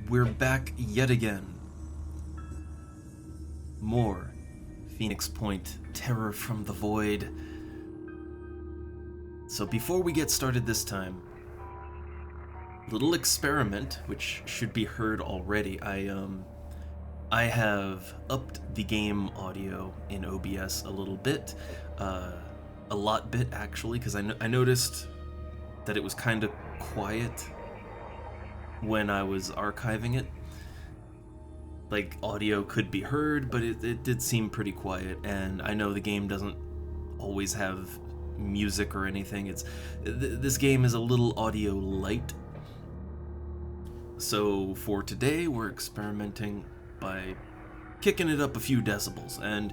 we're back yet again. More Phoenix Point Terror from the Void. So before we get started this time, little experiment, which should be heard already. I have upped the game audio in OBS a little bit, a lot bit actually, because I noticed that it was kind of quiet when I was archiving it. Like, audio could be heard, but it did seem pretty quiet, and I know the game doesn't always have music or anything. This game is a little audio light. So for today, we're experimenting by kicking it up a few decibels, and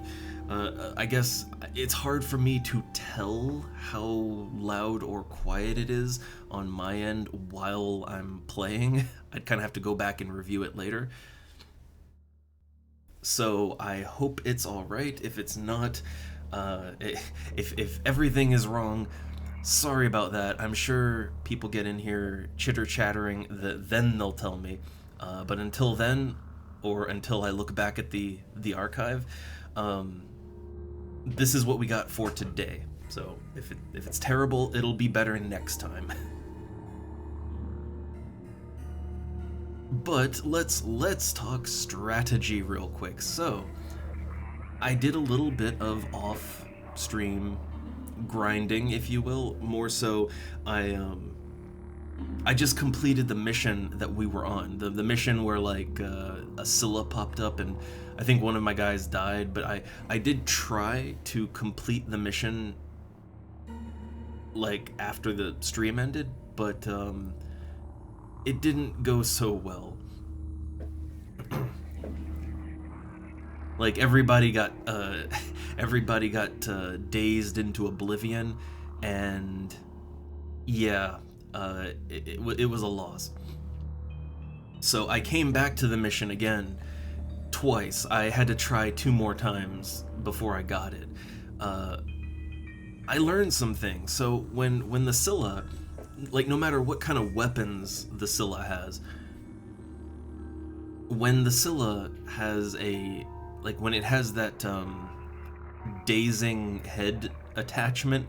I guess it's hard for me to tell how loud or quiet it is on my end while I'm playing. I'd kind of have to go back and review it later. So I hope it's alright. If it's not, if everything is wrong, sorry about that. I'm sure people get in here chitter-chattering, then they'll tell me. But until then, or until I look back at the archive, this is what we got for today. So if it's terrible, it'll be better next time. But let's talk strategy real quick. So I did a little bit of off-stream grinding, if you will. More so, I just completed the mission that we were on. The mission where like a Scylla popped up and I think one of my guys died, but I did try to complete the mission like after the stream ended, but it didn't go so well. Like everybody got dazed into oblivion, and yeah, it was a loss. So I came back to the mission again twice. I had to try 2 more times before I got it. I learned some things. So when the Scylla, like no matter what kind of weapons the Scylla has, when the Scylla has when it has that dazing head attachment,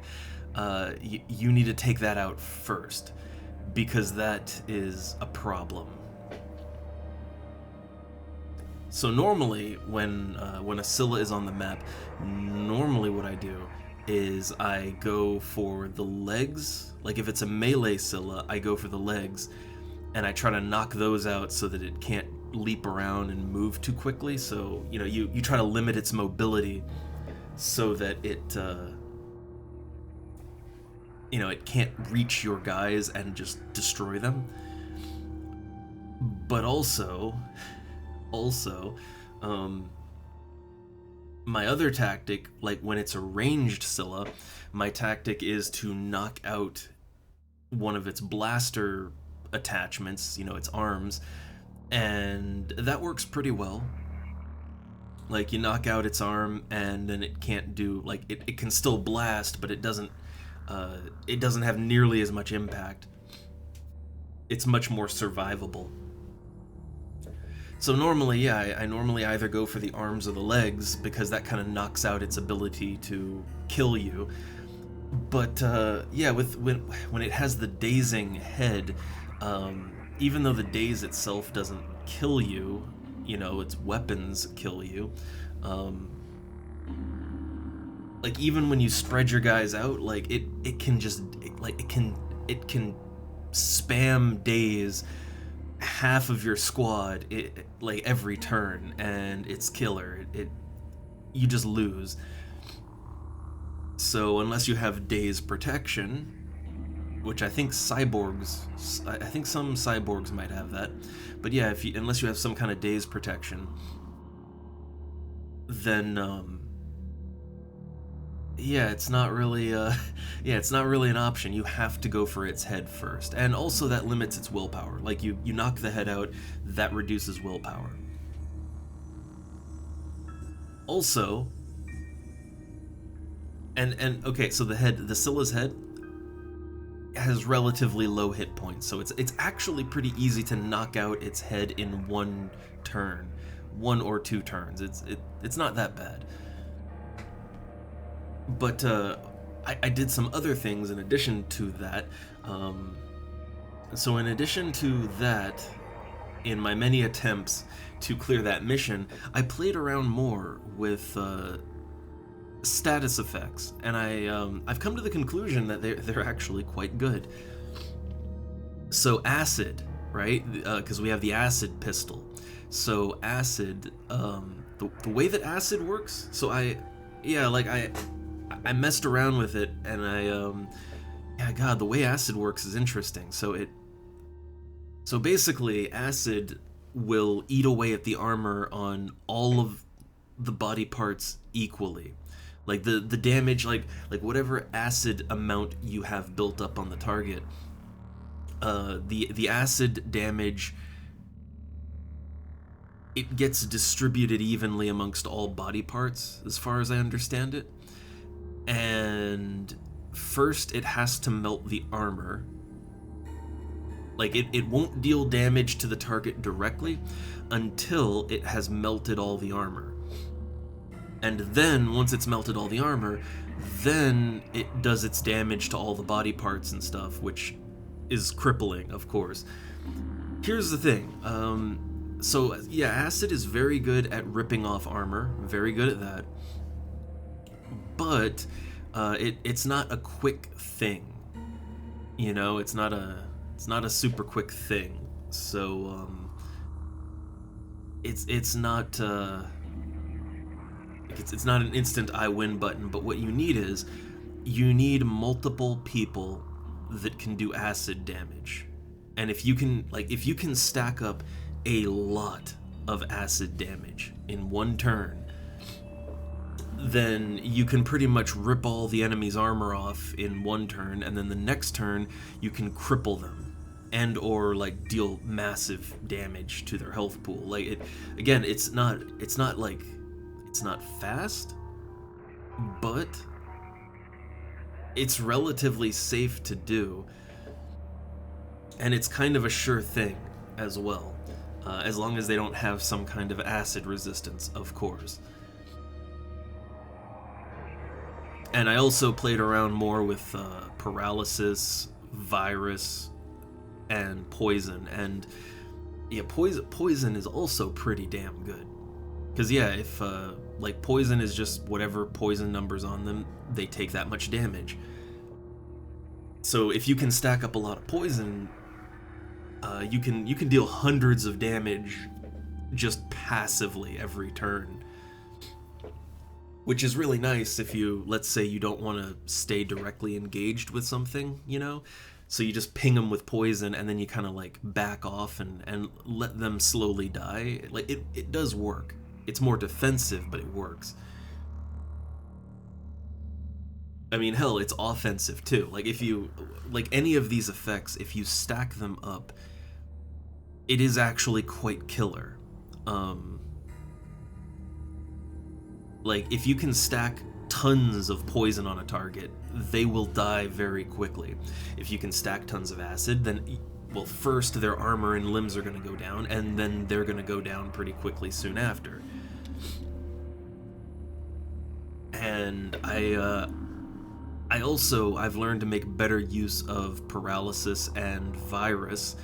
you need to take that out first, because that is a problem. So normally when a Scylla is on the map, normally what I do is I go for the legs. Like if it's a melee Scylla, I go for the legs, and I try to knock those out so that it can't leap around and move too quickly. So, you know, you try to limit its mobility so that it can't reach your guys and just destroy them. But also, my other tactic, like when it's a ranged Scylla, my tactic is to knock out one of its blaster attachments, its arms, and that works pretty well. Like you knock out its arm and then it can't do, like it can still blast, but it doesn't have nearly as much impact. It's much more survivable. So normally, yeah, I normally either go for the arms or the legs, because that kind of knocks out its ability to kill you. But yeah, when it has the dazing head, even though the daze itself doesn't kill you, its weapons kill you. Like even when you spread your guys out, like it can spam daze half of your squad like every turn, and it's killer. You just lose. So unless you have daze protection, which I think some cyborgs might have that, but yeah, unless you have some kind of daze protection, then yeah, it's not really an option. You have to go for its head first, and also that limits its willpower. Like you knock the head out, that reduces willpower. Also, and okay, so the Scylla's head has relatively low hit points, so it's actually pretty easy to knock out its head in one turn, 1 or 2 turns. It's not that bad. But I did some other things in addition to that. So in addition to that, in my many attempts to clear that mission, I played around more with status effects, and I've come to the conclusion that they're actually quite good. So acid, right? Because we have the acid pistol. So acid, the way that acid works. So I messed around with it, and yeah, God, the way acid works is interesting. So basically, acid will eat away at the armor on all of the body parts equally. Like the damage, like whatever acid amount you have built up on the target, the acid damage, it gets distributed evenly amongst all body parts, as far as I understand it. And first it has to melt the armor. Like it won't deal damage to the target directly until it has melted all the armor. And then, once it's melted all the armor, then it does its damage to all the body parts and stuff, which is crippling, of course. Here's the thing. So, yeah, acid is very good at ripping off armor. Very good at that. But it's not a quick thing. You know, it's not a super quick thing. So, it's not... It's not an instant I win button, but what you need multiple people that can do acid damage. And if you can stack up a lot of acid damage in one turn, then you can pretty much rip all the enemy's armor off in one turn, and then the next turn you can cripple them and or like deal massive damage to their health pool. Like it's not fast, but it's relatively safe to do, and it's kind of a sure thing as well, as long as they don't have some kind of acid resistance, of course. And I also played around more with paralysis, virus, and poison, and yeah, poison is also pretty damn good. Because yeah, if like poison is just whatever poison numbers on them, they take that much damage. So if you can stack up a lot of poison, you can deal hundreds of damage just passively every turn. Which is really nice if you, let's say you don't want to stay directly engaged with something, you know? So you just ping them with poison, and then you kind of like back off and let them slowly die. Like it does work. It's more defensive, but it works. I mean, hell, it's offensive too. Like if you, like any of these effects, if you stack them up, it is actually quite killer. Like if you can stack tons of poison on a target, they will die very quickly. If you can stack tons of acid, then, well, first their armor and limbs are going to go down, and then they're going to go down pretty quickly soon after. And I've learned to make better use of paralysis and virus,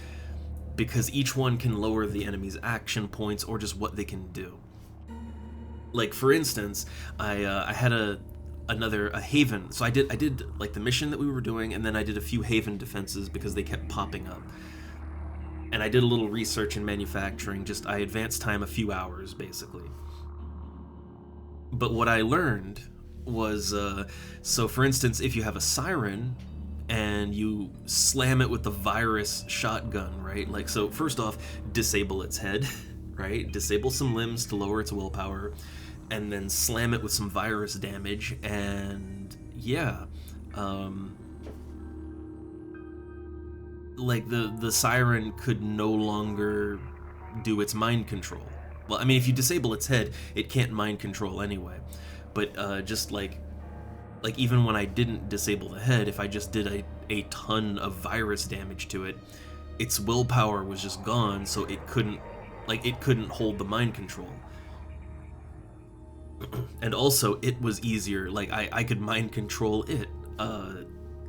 because each one can lower the enemy's action points or just what they can do. Like for instance, I had a haven. So I did like the mission that we were doing, and then I did a few haven defenses because they kept popping up. And I did a little research in manufacturing. Just I advanced time a few hours basically. But what I learned was, so for instance, if you have a siren and you slam it with the virus shotgun, right? Like, so first off, disable its head, right? Disable some limbs to lower its willpower, and then slam it with some virus damage, and yeah, like the siren could no longer do its mind control. Well, I mean, if you disable its head, it can't mind control anyway. But just like even when I didn't disable the head, if I just did a ton of virus damage to it, its willpower was just gone, so it couldn't hold the mind control. And also, it was easier. Like, I could mind control it.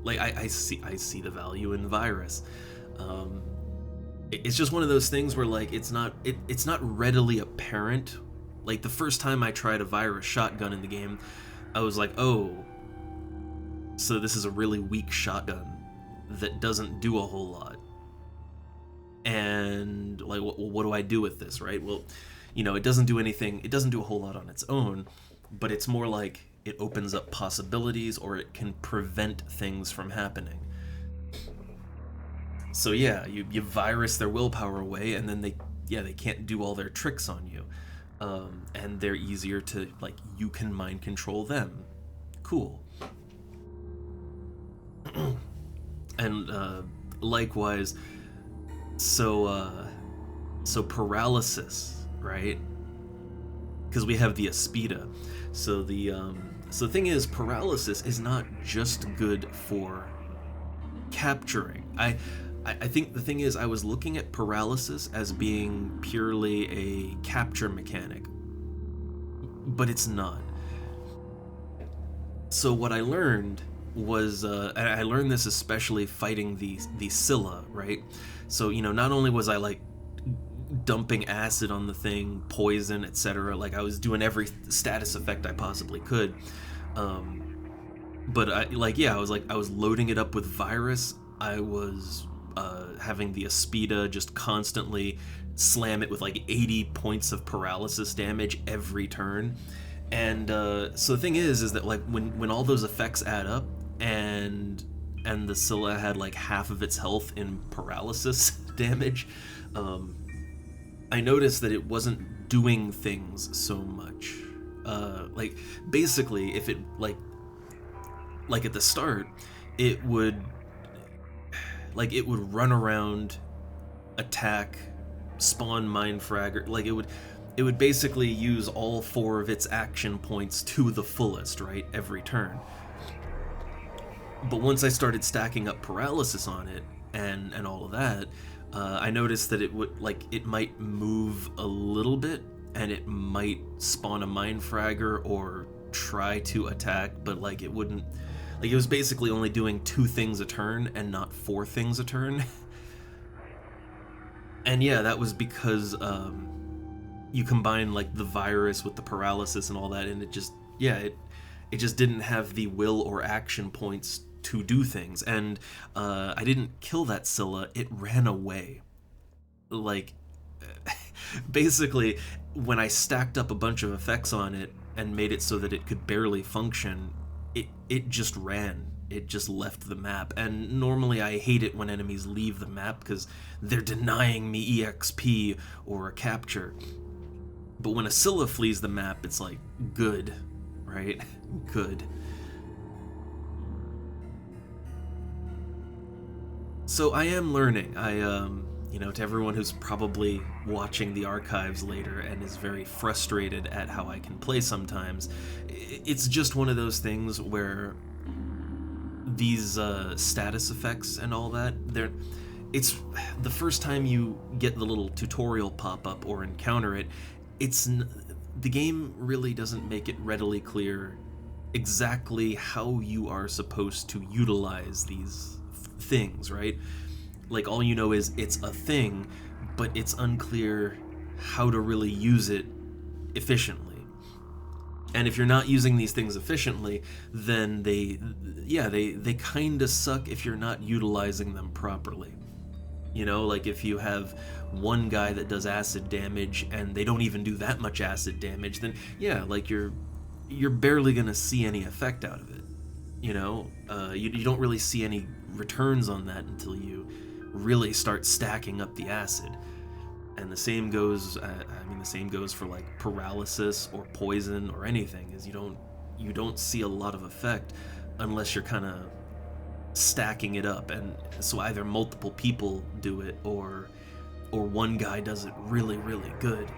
Like, I see the value in virus. It's just one of those things where, like, it's not readily apparent. Like, the first time I tried a virus shotgun in the game, I was like, oh, so this is a really weak shotgun that doesn't do a whole lot. And, like, what do I do with this, right? Well, it doesn't do anything, it doesn't do a whole lot on its own, but it's more like it opens up possibilities, or it can prevent things from happening. So yeah, you virus their willpower away, and then they can't do all their tricks on you. And they're easier to, like, you can mind control them. Cool. And likewise, so paralysis, right? Because we have the Aspida. So the thing is, paralysis is not just good for capturing. I think the thing is, I was looking at paralysis as being purely a capture mechanic, but it's not. So what I learned was, and I learned this especially fighting the Scylla, right? So, not only was I, like, dumping acid on the thing, poison, etc., like, I was doing every status effect I possibly could, but I was loading it up with virus. I was having the Aspida just constantly slam it with, like, 80 points of paralysis damage every turn. And so the thing is that, like, when all those effects add up, and the Scylla had, like, half of its health in paralysis damage, I noticed that it wasn't doing things so much. Like, basically, if it, like at the start, it would run around, attack, spawn mind fragger. Like, it would basically use all 4 of its action points to the fullest, right, every turn. But once I started stacking up paralysis on it and all of that, I noticed that it might move a little bit, and it might spawn a mind fragger or try to attack, but, like, it wouldn't. Like, it was basically only doing 2 things a turn and not 4 things a turn. And yeah, that was because you combine, like, the virus with the paralysis and all that, and it just didn't have the will or action points to do things. And I didn't kill that Scylla, it ran away. Like, basically, when I stacked up a bunch of effects on it and made it so that it could barely function, it just ran. It just left the map. And normally I hate it when enemies leave the map, because they're denying me EXP or a capture. But when a Scylla flees the map, it's like, good, right? Good. So I am learning. To everyone who's probably watching the archives later and is very frustrated at how I can play sometimes, it's just one of those things where these status effects and all that, it's the first time you get the little tutorial pop up or encounter it, the game really doesn't make it readily clear exactly how you are supposed to utilize these things, right? Like, all you know is it's a thing, but it's unclear how to really use it efficiently. And if you're not using these things efficiently, then they kind of suck if you're not utilizing them properly. Like, if you have one guy that does acid damage and they don't even do that much acid damage, then yeah, like, you're barely gonna see any effect out of it. You don't really see any returns on that until you really start stacking up the acid. And the same goes for, like, paralysis or poison or anything, is you don't see a lot of effect unless you're kind of stacking it up. And so either multiple people do it, or one guy does it really, really good.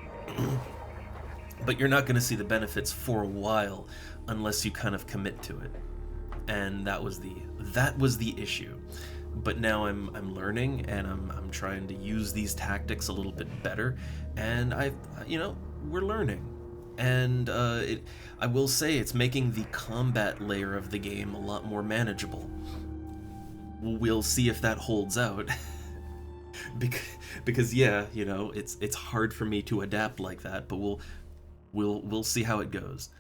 But you're not going to see the benefits for a while unless you kind of commit to it. and that was the issue. But now I'm learning, and I'm trying to use these tactics a little bit better, and we're learning. And I will say it's making the combat layer of the game a lot more manageable. We'll see if that holds out. because yeah, it's hard for me to adapt like that, but we'll see how it goes.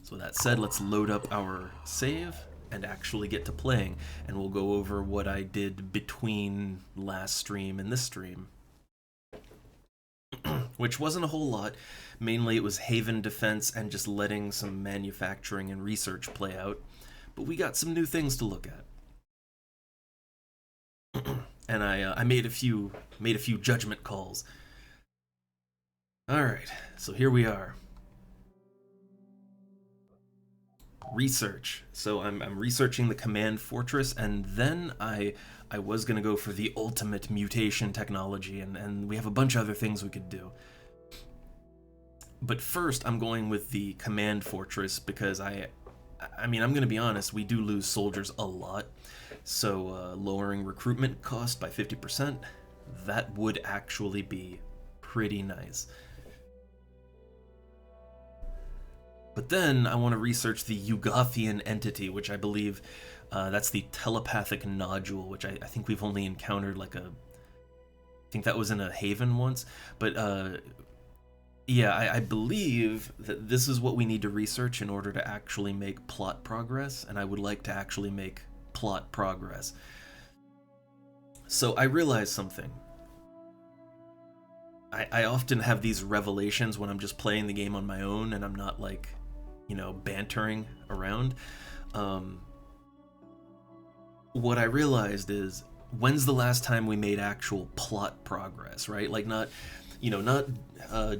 So that said, let's load up our save and actually get to playing, and we'll go over what I did between last stream and this stream. Which wasn't a whole lot. Mainly it was Haven defense and just letting some manufacturing and research play out. But we got some new things to look at. And I made a few judgment calls. Alright, so here we are. Research. So I'm researching the command fortress, and then I was gonna go for the ultimate mutation technology, and we have a bunch of other things we could do. But first, I'm going with the command fortress because I'm gonna be honest, we do lose soldiers a lot. So lowering recruitment cost by 50%, that would actually be pretty nice. But then I want to research the Yugothian entity, which I believe that's the telepathic nodule, which I think we've only encountered I think that was in a Haven once. But yeah, I believe that this is what we need to research in order to actually make plot progress, and I would like to actually make plot progress. So I realized something. I often have these revelations when I'm just playing the game on my own and I'm not bantering around. What I realized is, when's the last time we made actual plot progress, right? Not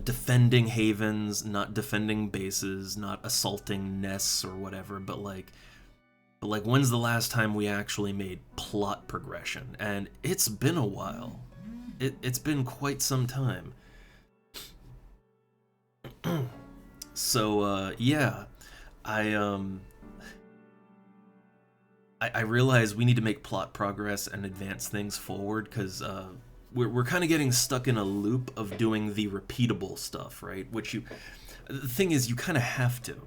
defending havens, not defending bases, not assaulting nests or whatever, but when's the last time we actually made plot progression? And it's been a while. It's been quite some time. So yeah, I realize we need to make plot progress and advance things forward, because we're kind of getting stuck in a loop of doing the repeatable stuff, right? The thing is, you kind of have to.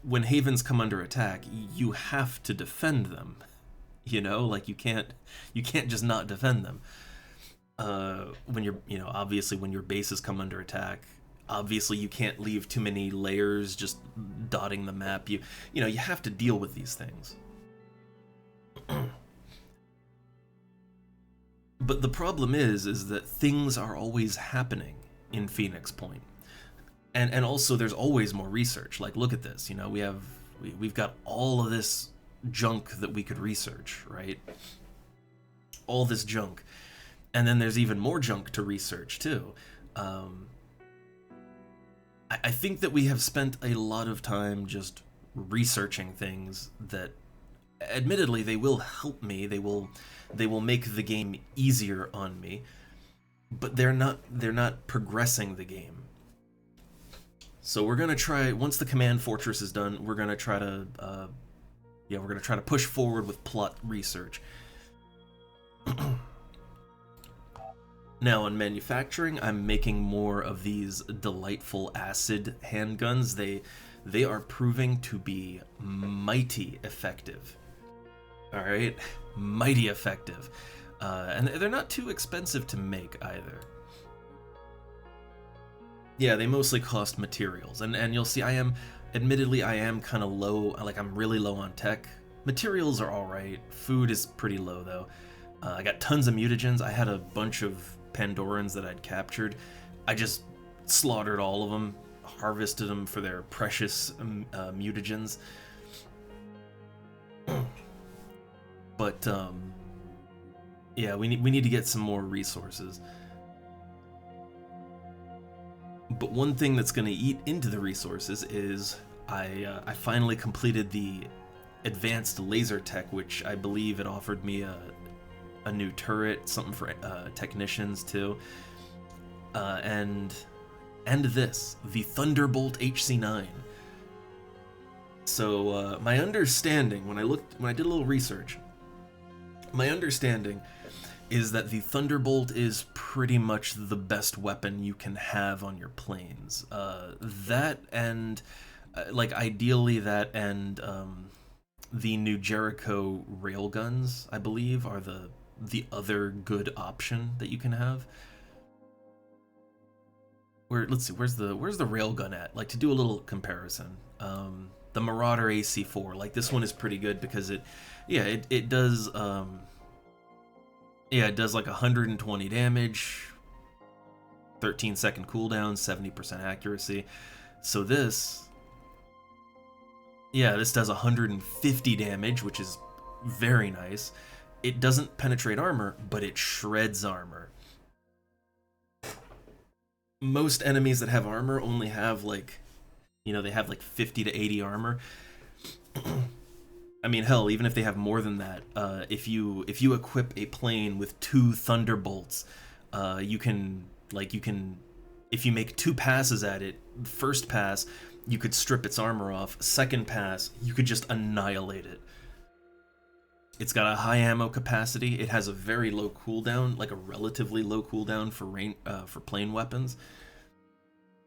When havens come under attack, you have to defend them. You can't just not defend them. When obviously when your bases come under attack, obviously you can't leave too many layers just dotting the map. You have to deal with these things. But the problem is that things are always happening in Phoenix Point. And also there's always more research. Look at this, we've got all of this junk that we could research, right? All this junk. And then there's even more junk to research too. I think that we have spent a lot of time just researching things that, admittedly, they will help me. They will make the game easier on me, but they're not progressing the game. So we're gonna try, once the command fortress is done, we're gonna try to push forward with plot research. Now, in manufacturing, I'm making more of these delightful acid handguns. They are proving to be mighty effective. Alright? Mighty effective. And they're not too expensive to make either. Yeah, they mostly cost materials. And you'll see I am kind of low, I'm really low on tech. Materials are alright. Food is pretty low, though. I got tons of mutagens. I had a bunch of Pandorans that I'd captured. I just slaughtered all of them, harvested them for their precious mutagens. But yeah, we need to get some more resources. But one thing that's going to eat into the resources is I finally completed the advanced laser tech, which I believe it offered me a new turret, something for technicians too, and this, the Thunderbolt HC9. So my understanding, when I did a little research, my understanding is that the Thunderbolt is pretty much the best weapon you can have on your planes. That and like ideally that and the new Jericho railguns, I believe, are the other good option that you can have. Let's see, where's the railgun at? Like to do a little comparison. The Marauder AC4, like this one is pretty good because it does it does like 120 damage, 13-second cooldown, 70% accuracy. So this does 150 damage, which is very nice. It doesn't penetrate armor, but it shreds armor. Most enemies that have armor only have like, they have like 50 to 80 armor. I mean, hell, even if they have more than that, if you equip a plane with 2 thunderbolts, you can if you make 2 passes at it, first pass you could strip its armor off. Second pass you could just annihilate it. It's got a high ammo capacity. It has a very low cooldown, like a relatively low cooldown for plane weapons.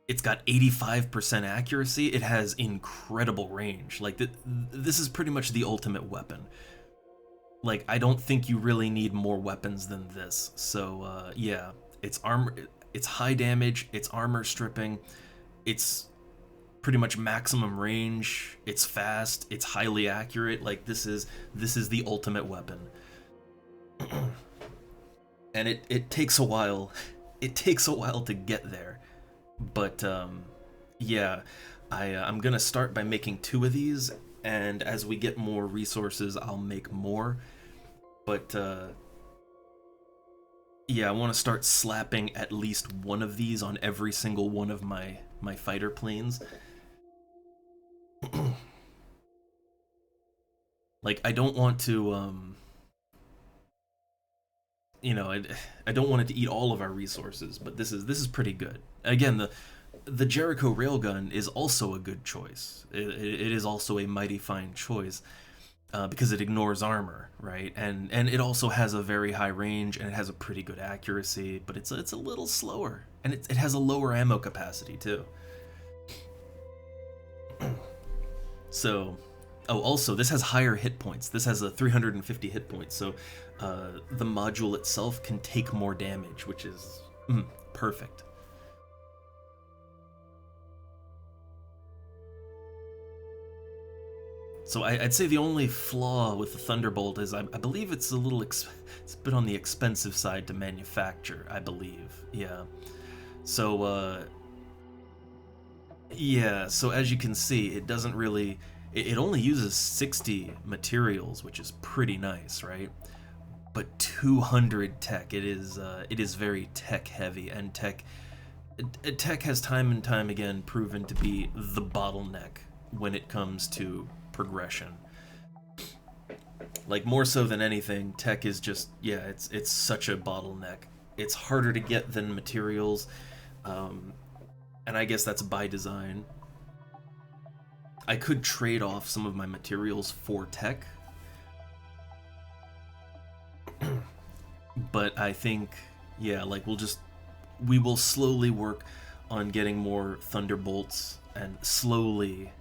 It's got 85% accuracy. It has incredible range. Like this is pretty much the ultimate weapon. Like I don't think you really need more weapons than this. So yeah, it's high damage. It's armor stripping. It's pretty much maximum range. It's fast. It's highly accurate. Like this is the ultimate weapon. And it takes a while. It takes a while to get there. But yeah, I'm gonna start by making 2 of these, and as we get more resources I'll make more. But yeah, I want to start slapping at least one of these on every single one of my fighter planes. Like I don't want to I don't want it to eat all of our resources, but this is pretty good. Again, the Jericho railgun is also a good choice. It is also a mighty fine choice because it ignores armor, right? And it also has a very high range and it has a pretty good accuracy, but it's a little slower, and it has a lower ammo capacity too. So, oh, also this has higher hit points. This has a 350 hit points, so the module itself can take more damage, which is perfect. So I'd say the only flaw with the Thunderbolt is I believe it's it's a bit on the expensive side to manufacture, I believe. Yeah. So yeah, so as you can see, it doesn't really it only uses 60 materials, which is pretty nice, right? But 200 tech. It is very tech heavy, and tech has time and time again proven to be the bottleneck when it comes to progression. Like more so than anything, tech is just it's such a bottleneck. It's harder to get than materials, and I guess that's by design. I could trade off some of my materials for tech, but I think, yeah, like we will slowly work on getting more Thunderbolts and slowly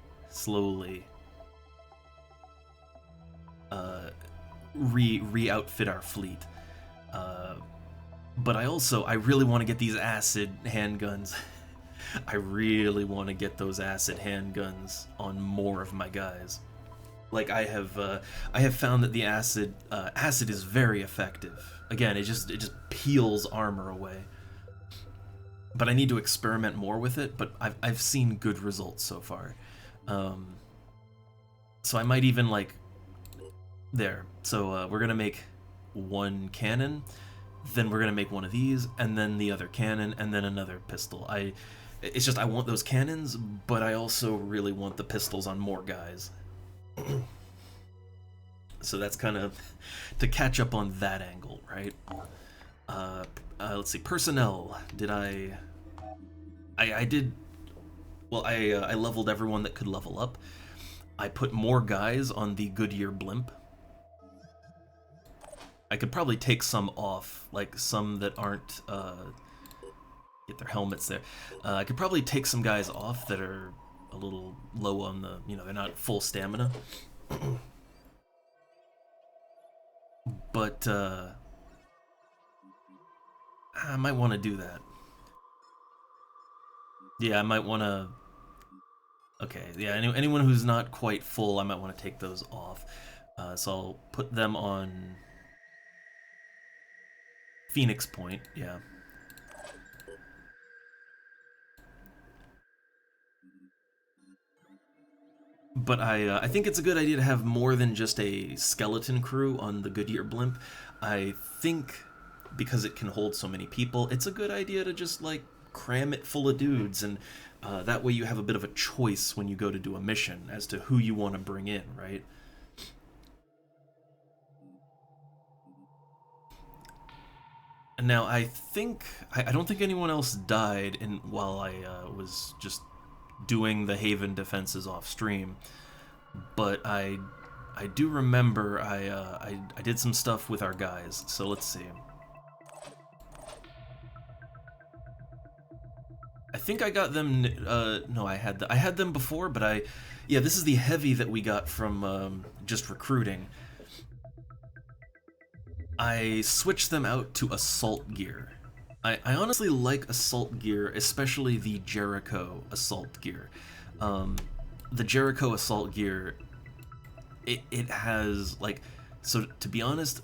re-outfit our fleet. But I really want to get these acid handguns. I really want to get those acid handguns on more of my guys. Like I have found that the acid is very effective. Again, it just peels armor away. But I need to experiment more with it. But I've seen good results so far. So I might even there. So we're gonna make one cannon, then we're gonna make one of these, and then the other cannon, and then another pistol. It's just I want those cannons, but I also really want the pistols on more guys. So that's kind of to catch up on that angle, right? Let's see, personnel. Did I did. Well, I leveled everyone that could level up. I put more guys on the Goodyear blimp. I could probably take some off, like some that aren't, get their helmets there. I could probably take some guys off that are a little low on the, they're not full stamina. But, I might want to do that. Yeah, I might want to... Okay, yeah, anyone who's not quite full, I might want to take those off. So I'll put them on Phoenix Point, yeah. But I think it's a good idea to have more than just a skeleton crew on the Goodyear blimp. I think because it can hold so many people, it's a good idea to just, like, cram it full of dudes, and that way you have a bit of a choice when you go to do a mission as to who you want to bring in, right? And now I don't think anyone else died while I was just doing the Haven defenses off stream, but I do remember I did some stuff with our guys. So let's see. I think I got them. No, I had them before, but yeah, this is the heavy that we got from just recruiting. I switched them out to assault gear. I honestly like assault gear, especially the Jericho assault gear. The Jericho assault gear, it has, like, so to be honest,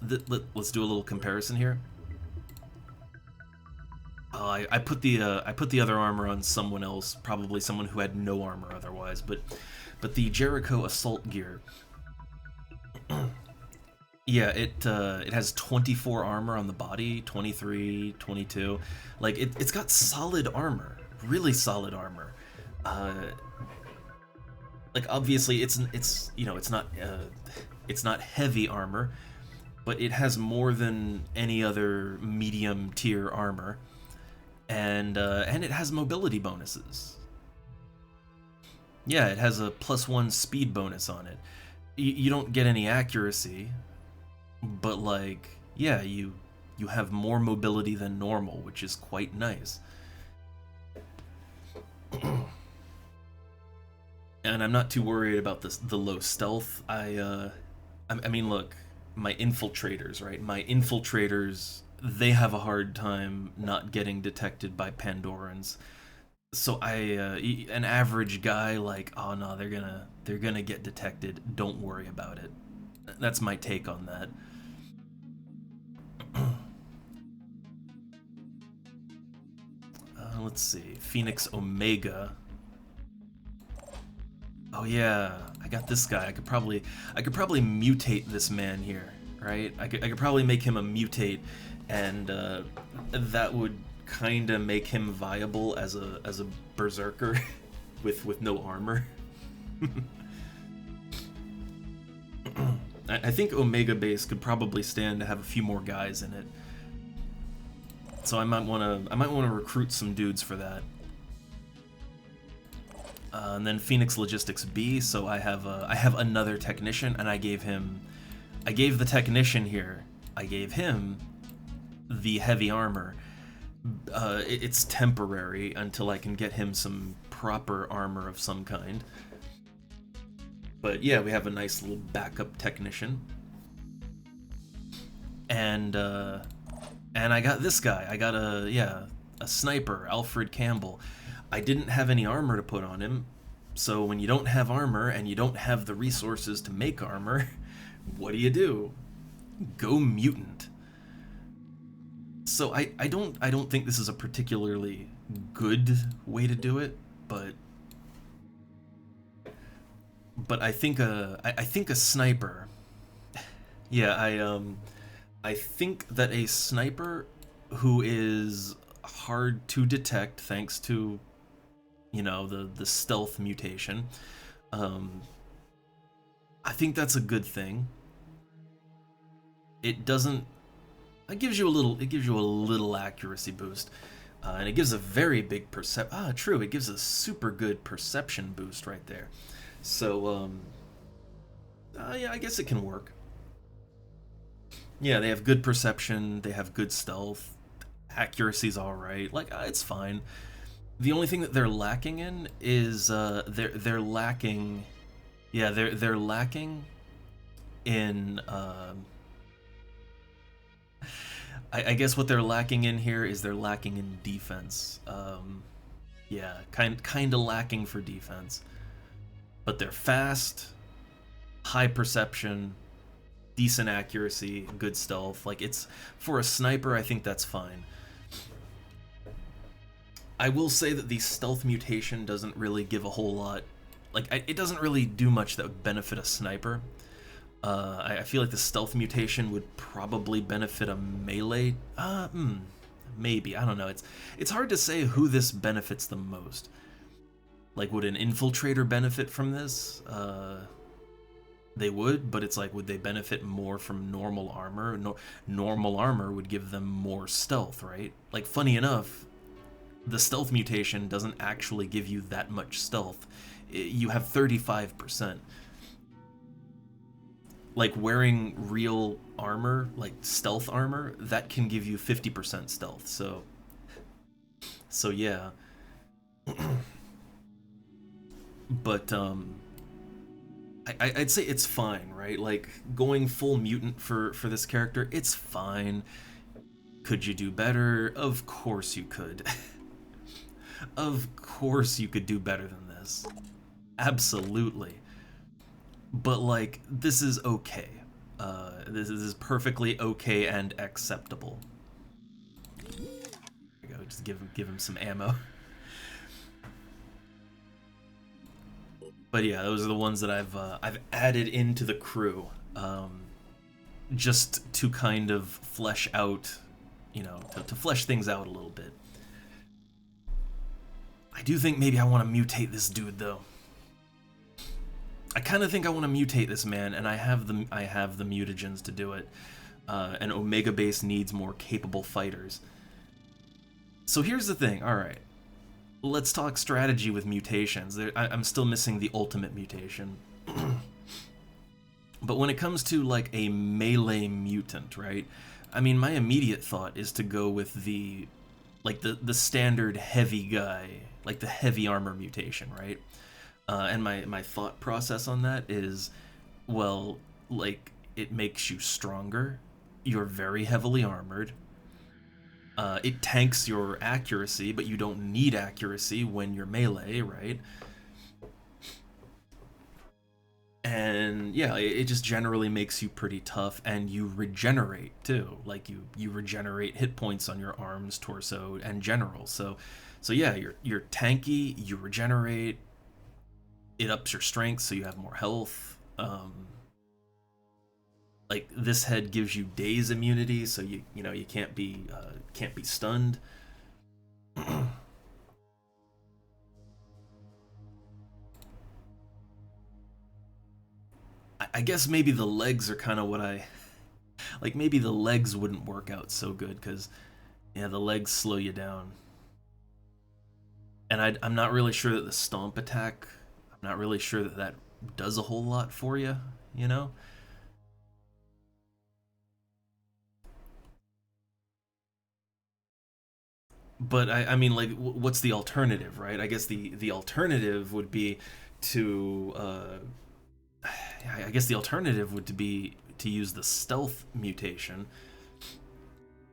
let's do a little comparison here. I put the other armor on someone else, probably someone who had no armor otherwise, but the Jericho assault gear, yeah, it has 24 armor on the body, 23, 22. Like, it's got solid armor, really solid armor. Like, obviously it's it's not heavy armor, but it has more than any other medium tier armor, and it has mobility bonuses. Yeah, it has a +1 speed bonus on it. You don't get any accuracy, but, like, yeah, you have more mobility than normal, which is quite nice. And I'm not too worried about the low stealth. I mean, look, my infiltrators, right? My infiltrators, they have a hard time not getting detected by Pandorans. So an average guy, like, oh no, they're gonna get detected. Don't worry about it. That's my take on that. Let's see, Phoenix Omega. Oh yeah, I got this guy. I could probably mutate this man here, right? I could probably make him a mutate, and that would kind of make him viable as a berserker with no armor. I think Omega Base could probably stand to have a few more guys in it. So I might want to recruit some dudes for that. And then Phoenix Logistics B, so I have another technician, and I gave the technician here, I gave him the heavy armor. It's temporary until I can get him some proper armor of some kind. But yeah, we have a nice little backup technician. And I got this guy. I got a sniper, Alfred Campbell. I didn't have any armor to put on him, so when you don't have armor and you don't have the resources to make armor, what do? Go mutant. So I don't think this is a particularly good way to do it, but I think a sniper. Yeah, I think that a sniper who is hard to detect thanks to, the stealth mutation, I think that's a good thing. It gives you a little accuracy boost, and it gives a very big true, it gives a super good perception boost right there. So Yeah, I guess it can work. Yeah, they have good perception, they have good stealth, accuracy's all right. Like it's fine. The only thing that they're lacking in is they're lacking. Yeah, they're lacking in. I guess what they're lacking in here is they're lacking in defense. Yeah, kind of lacking for defense, but they're fast, high perception, decent accuracy, good stealth. Like it's for a sniper, I think that's fine. I will say that the stealth mutation doesn't really give a whole lot. Like it doesn't really do much that would benefit a sniper. I feel like the stealth mutation would probably benefit a melee. Maybe, I don't know. It's hard to say who this benefits the most. Like, would an infiltrator benefit from this? They would, but it's like, would they benefit more from normal armor? No, normal armor would give them more stealth, right? Like, funny enough, the stealth mutation doesn't actually give you that much stealth. You have 35%. Like wearing real armor, like stealth armor, that can give you 50% stealth. So yeah. But I'd say it's fine, right? Like going full mutant for this character, it's fine. Could you do better? Of course you could. Of course you could do better than this. Absolutely. But like this is okay. This is perfectly okay and acceptable. There we go. Just give him some ammo. But yeah, those are the ones that I've added into the crew, just to kind of flesh out, you know, to flesh things out a little bit. I do think maybe I want to mutate this dude though. I kind of think I want to mutate this man, and I have the mutagens to do it. And Omega Base needs more capable fighters. So here's the thing. All right, let's talk strategy with mutations. I'm still missing the ultimate mutation. But when it comes to like a melee mutant, right? I mean, my immediate thought is to go with the standard heavy guy, like the heavy armor mutation, right? And my thought process on that is, well, like, it makes you stronger, you're very heavily armored, it tanks your accuracy, but you don't need accuracy when you're melee, right? And yeah, it just generally makes you pretty tough, and you regenerate too. Like you regenerate hit points on your arms, torso, and general. So yeah, you're tanky, you regenerate. It ups your strength, so you have more health. Like this head gives you daze immunity, so you can't be stunned. I guess maybe the legs are kind of what I like. Maybe the legs wouldn't work out so good because yeah, the legs slow you down, and I'm not really sure that the stomp attack. I'm not really sure that that does a whole lot for you, you know? But I mean, like, what's the alternative, right? I guess the alternative would be to, I guess the alternative would be to use the stealth mutation.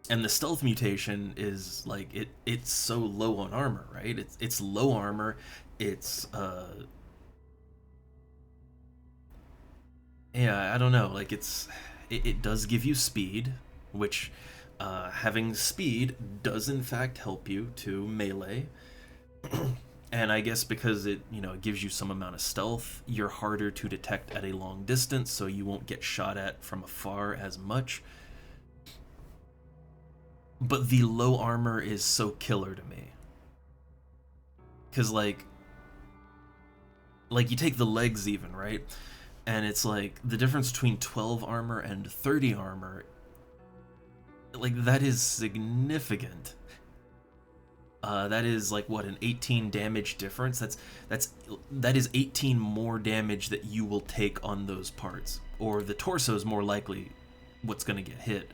And the stealth mutation is like it's so low on armor, right? It's low armor. It's yeah, I don't know. Like it does give you speed, which having speed does in fact help you to melee. And I guess because it gives you some amount of stealth, you're harder to detect at a long distance, so you won't get shot at from afar as much. But the low armor is so killer to me. Cause like you take the legs even, right? And it's like the difference between 12 armor and 30 armor, like that is significant. That is like what, an 18 damage difference. That is 18 more damage that you will take on those parts, or the torso is more likely what's gonna get hit.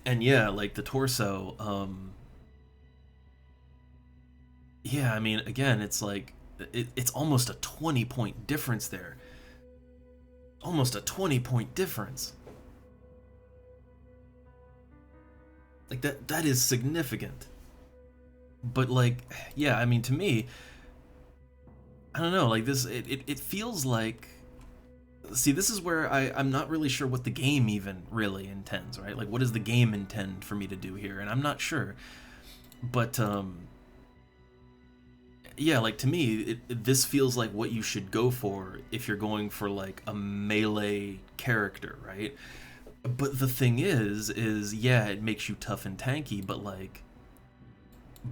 And yeah, like the torso, yeah, I mean, again, it's like it's almost a 20-point difference there. Almost a 20-point difference. Like that is significant. But like, yeah, I mean, to me, I don't know, like this it feels like, see, this is where I'm not really sure what the game even really intends, right? Like, what does the game intend for me to do here? And I'm not sure. But yeah, like to me, this feels like what you should go for if you're going for like a melee character, right? But the thing is yeah, it makes you tough and tanky, but like,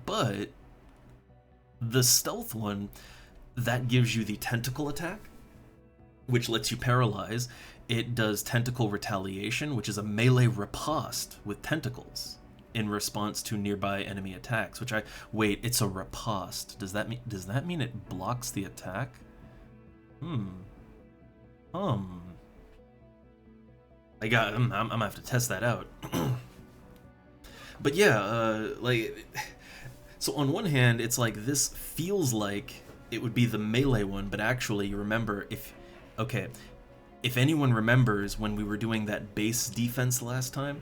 but the stealth one, that gives you the tentacle attack, which lets you paralyze. It does tentacle retaliation, which is a melee riposte with tentacles in response to nearby enemy attacks. Which I wait, it's a riposte. Does that mean it blocks the attack? Hmm. Um. I'm gonna have to test that out. But yeah, like, so on one hand, it's like this feels like it would be the melee one, but actually, you remember, okay, if anyone remembers when we were doing that base defense last time,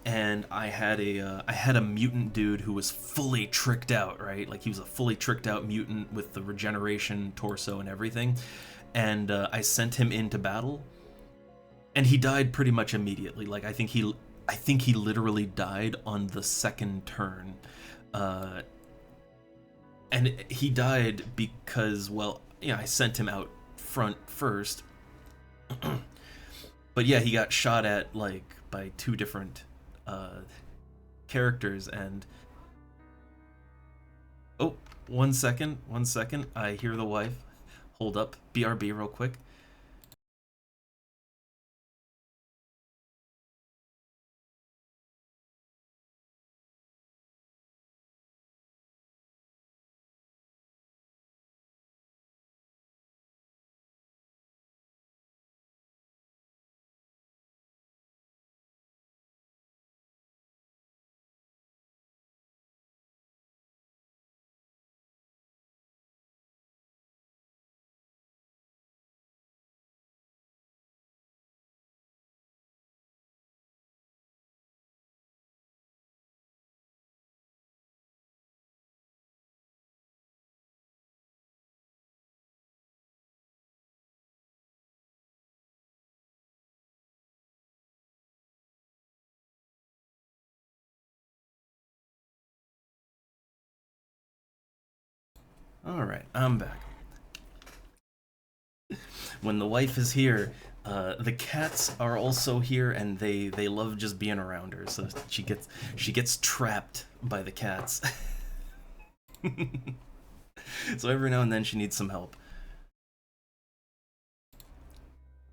and I had a mutant dude who was fully tricked out, right? Like he was a fully tricked out mutant with the regeneration torso and everything, and I sent him into battle, and he died pretty much immediately. Like I think he literally died on the second turn. Uh, and he died because, well, yeah, I sent him out front first. But yeah, he got shot at like by two different uh, characters. And oh, 1 second, 1 second, I hear the wife. Hold up, BRB real quick. All right, I'm back. When the wife is here, the cats are also here, and they love just being around her. So she gets trapped by the cats. So every now and then she needs some help.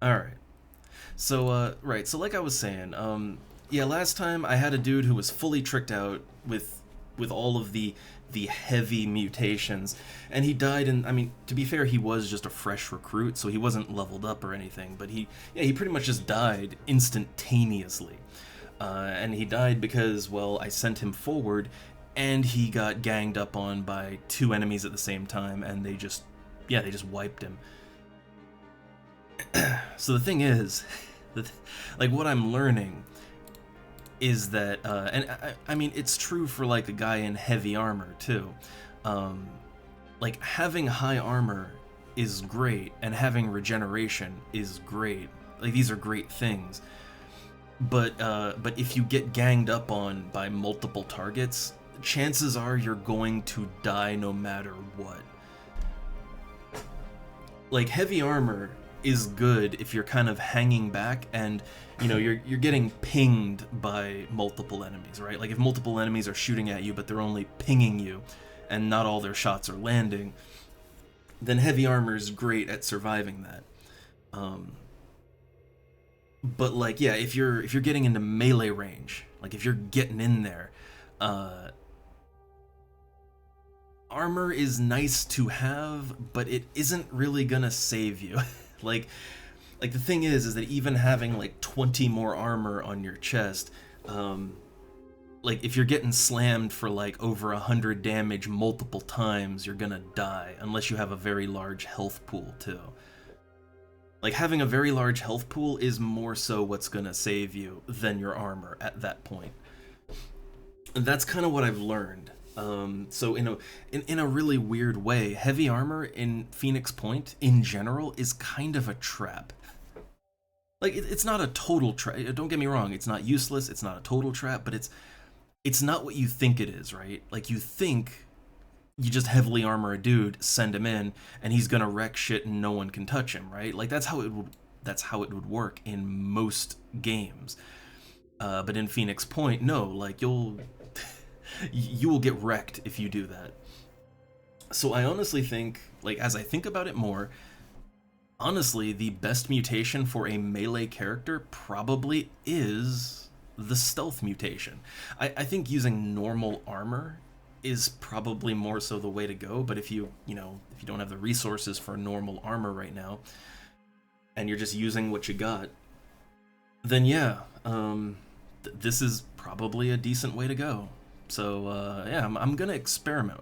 All right. So right. So like I was saying, yeah, last time I had a dude who was fully tricked out with all of the heavy mutations, and he died. And I mean, to be fair, he was just a fresh recruit, so he wasn't leveled up or anything. But he pretty much just died instantaneously. And he died because, well, I sent him forward, and he got ganged up on by two enemies at the same time, and they just wiped him. So the thing is, like what I'm learning is that, and I mean, it's true for like a guy in heavy armor too. Um, like having high armor is great, and having regeneration is great. Like these are great things. But if you get ganged up on by multiple targets, chances are you're going to die no matter what. Like heavy armor is good if you're kind of hanging back, and you're getting pinged by multiple enemies, right? Like if multiple enemies are shooting at you but they're only pinging you and not all their shots are landing, then heavy armor is great at surviving that. um, but like, yeah, if you're getting into melee range, like if you're getting in there, Uh, Armor is nice to have, but it isn't really gonna save you. like, the thing is that even having like 20 more armor on your chest, like if you're getting slammed for like over 100 damage multiple times, you're gonna die unless you have a very large health pool too. Like having a very large health pool is more so what's gonna save you than your armor at that point. And that's kind of what I've learned. So in a really weird way, heavy armor in Phoenix Point in general is kind of a trap. Like it's not a total trap. Don't get me wrong. It's not useless. It's not a total trap, but it's not what you think it is, right? Like you think you just heavily armor a dude, send him in, and he's gonna wreck shit and no one can touch him, right? Like that's how it would work in most games. But in Phoenix Point, no. Like you will get wrecked if you do that. So I honestly think, like, as I think about it more, honestly, the best mutation for a melee character probably is the stealth mutation. I think using normal armor is probably more so the way to go, but if you don't have the resources for normal armor right now, and you're just using what you got, then yeah, this is probably a decent way to go. So yeah, I'm gonna experiment.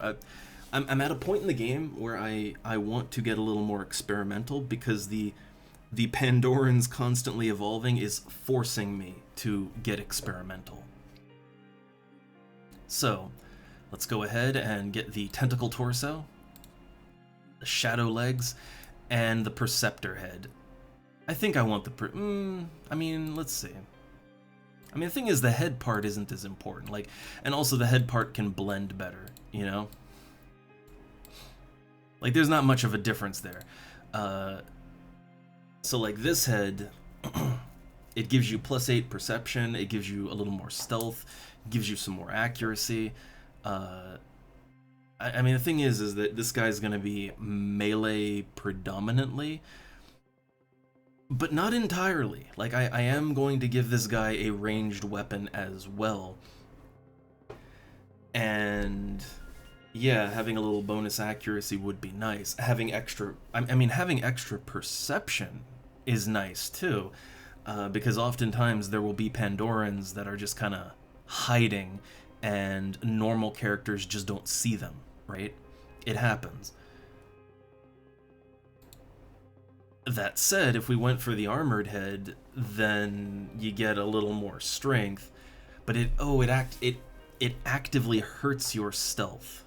I'm at a point in the game where I want to get a little more experimental because the Pandorans constantly evolving is forcing me to get experimental. So let's go ahead and get the tentacle torso, the shadow legs, and the perceptor head. I think I want the I mean, let's see. I mean, the thing is, the head part isn't as important. Like, and also the head part can blend better, you know? Like, there's not much of a difference there. So, like, this head, it gives you +8 perception, it gives you a little more stealth, it gives you some more accuracy. I mean, the thing is that this guy's gonna be melee predominantly, but not entirely. Like, I am going to give this guy a ranged weapon as well. And yeah, having a little bonus accuracy would be nice. Having extra, I mean, having extra perception is nice too, because oftentimes there will be Pandorans that are just kind of hiding, and normal characters just don't see them, right? It happens. That said, if we went for the armored head, then you get a little more strength, but it actively hurts your stealth.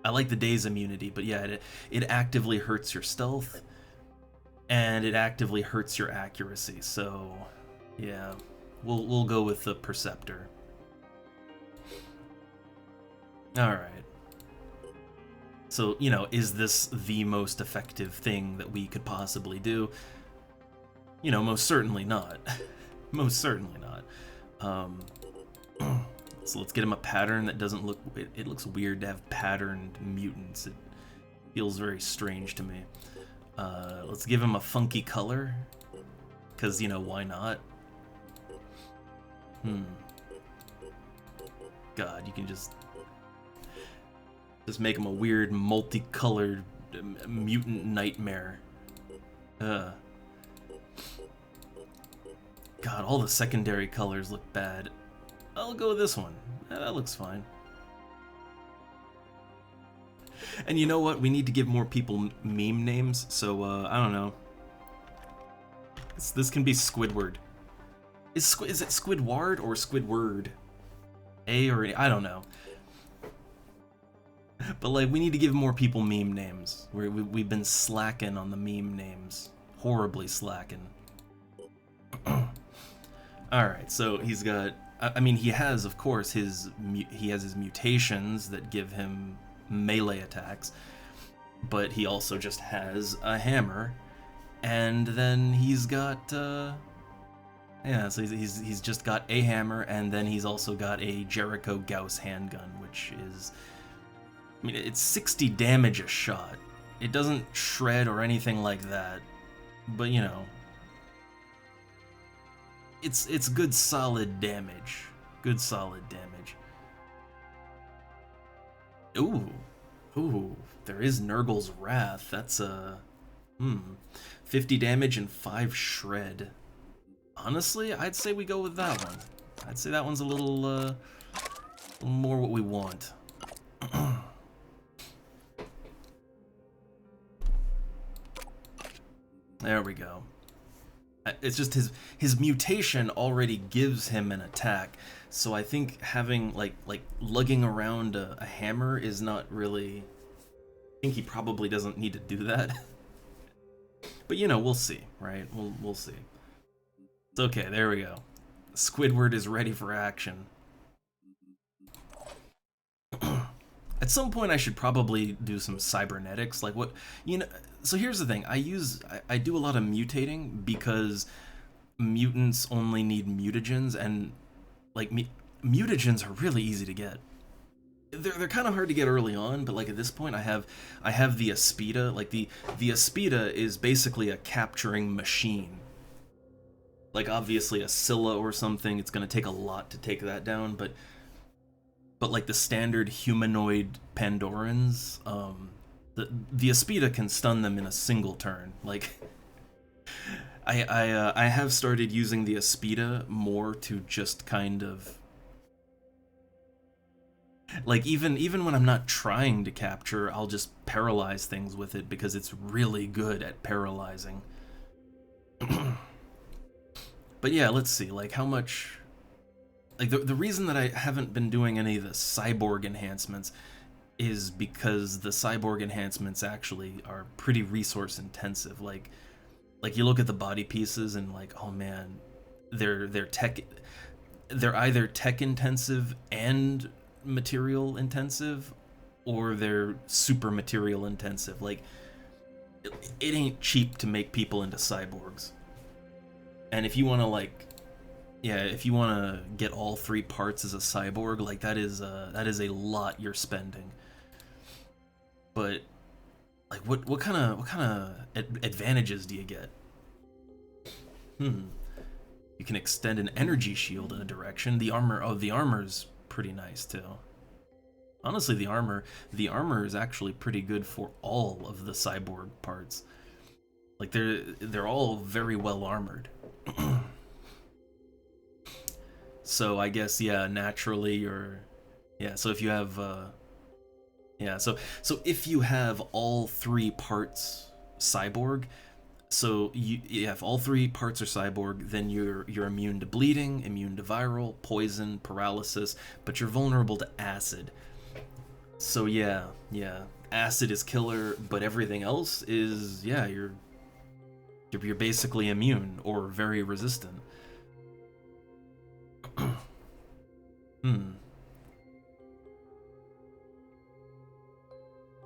I like the daze immunity, but yeah, it actively hurts your stealth, and it actively hurts your accuracy. So yeah, we'll go with the perceptor. All right. So, is this the most effective thing that we could possibly do? Most certainly not. Most certainly not. So let's get him a pattern that doesn't look... It looks weird to have patterned mutants. It feels very strange to me. Let's give him a funky color, because, why not? God, you can just make him a weird, multicolored mutant nightmare. God, all the secondary colors look bad. I'll go with this one. That looks fine. And you know what? We need to give more people meme names, so, I don't know. This can be Squidward. Is it Squidward or Squidward? A or A? I don't know. But, like, we need to give more people meme names. We've been slacking on the meme names. Horribly slacking. Alright, so he's got... I mean, he has, of course, his mutations that give him melee attacks. But he also just has a hammer. And then he's got... yeah, so he's just got a hammer, and then he's also got a Jericho Gauss handgun, which is... I mean, it's 60 damage a shot. It doesn't shred or anything like that, but it's good solid damage. Good solid damage. Ooh, ooh, there is Nurgle's Wrath. That's 50 damage and 5 shred. Honestly, I'd say we go with that one. I'd say that one's a little more what we want. There we go. It's just his mutation already gives him an attack, so I think having like lugging around a hammer is not really. I think he probably doesn't need to do that. But you know, we'll see, right? We'll see. It's okay. There we go. Squidward is ready for action. At some point, I should probably do some cybernetics. Like what, you know? So here's the thing. I do a lot of mutating because mutants only need mutagens, and like mutagens are really easy to get. They're kind of hard to get early on, but like at this point, I have the Aspida. Like the Aspida is basically a capturing machine. Like obviously a Scylla or something, it's gonna take a lot to take that down, but like the standard humanoid Pandorans, the Aspida can stun them in a single turn. Like I have started using the Aspida more to just kind of like even when I'm not trying to capture, I'll just paralyze things with it because it's really good at paralyzing. But yeah, let's see, like how much. Like the reason that I haven't been doing any of the cyborg enhancements is because the cyborg enhancements actually are pretty resource intensive. Like you look at the body pieces and like, oh man, they're either tech intensive and material intensive, or they're super material intensive. Like it ain't cheap to make people into cyborgs. And if you want to like, yeah, if you want to get all 3 parts as a cyborg, like that is a lot you're spending. But like what kind of advantages do you get? You can extend an energy shield in a direction. The armor's pretty nice too. Honestly, the armor is actually pretty good for all of the cyborg parts. Like they're all very well armored. So I guess yeah, naturally you're yeah. So if you have yeah, so if you have all 3 parts cyborg, so you have all 3 parts are cyborg, then you're immune to bleeding, immune to viral, poison, paralysis, but you're vulnerable to acid. So yeah, acid is killer, but everything else is yeah, you're basically immune or very resistant.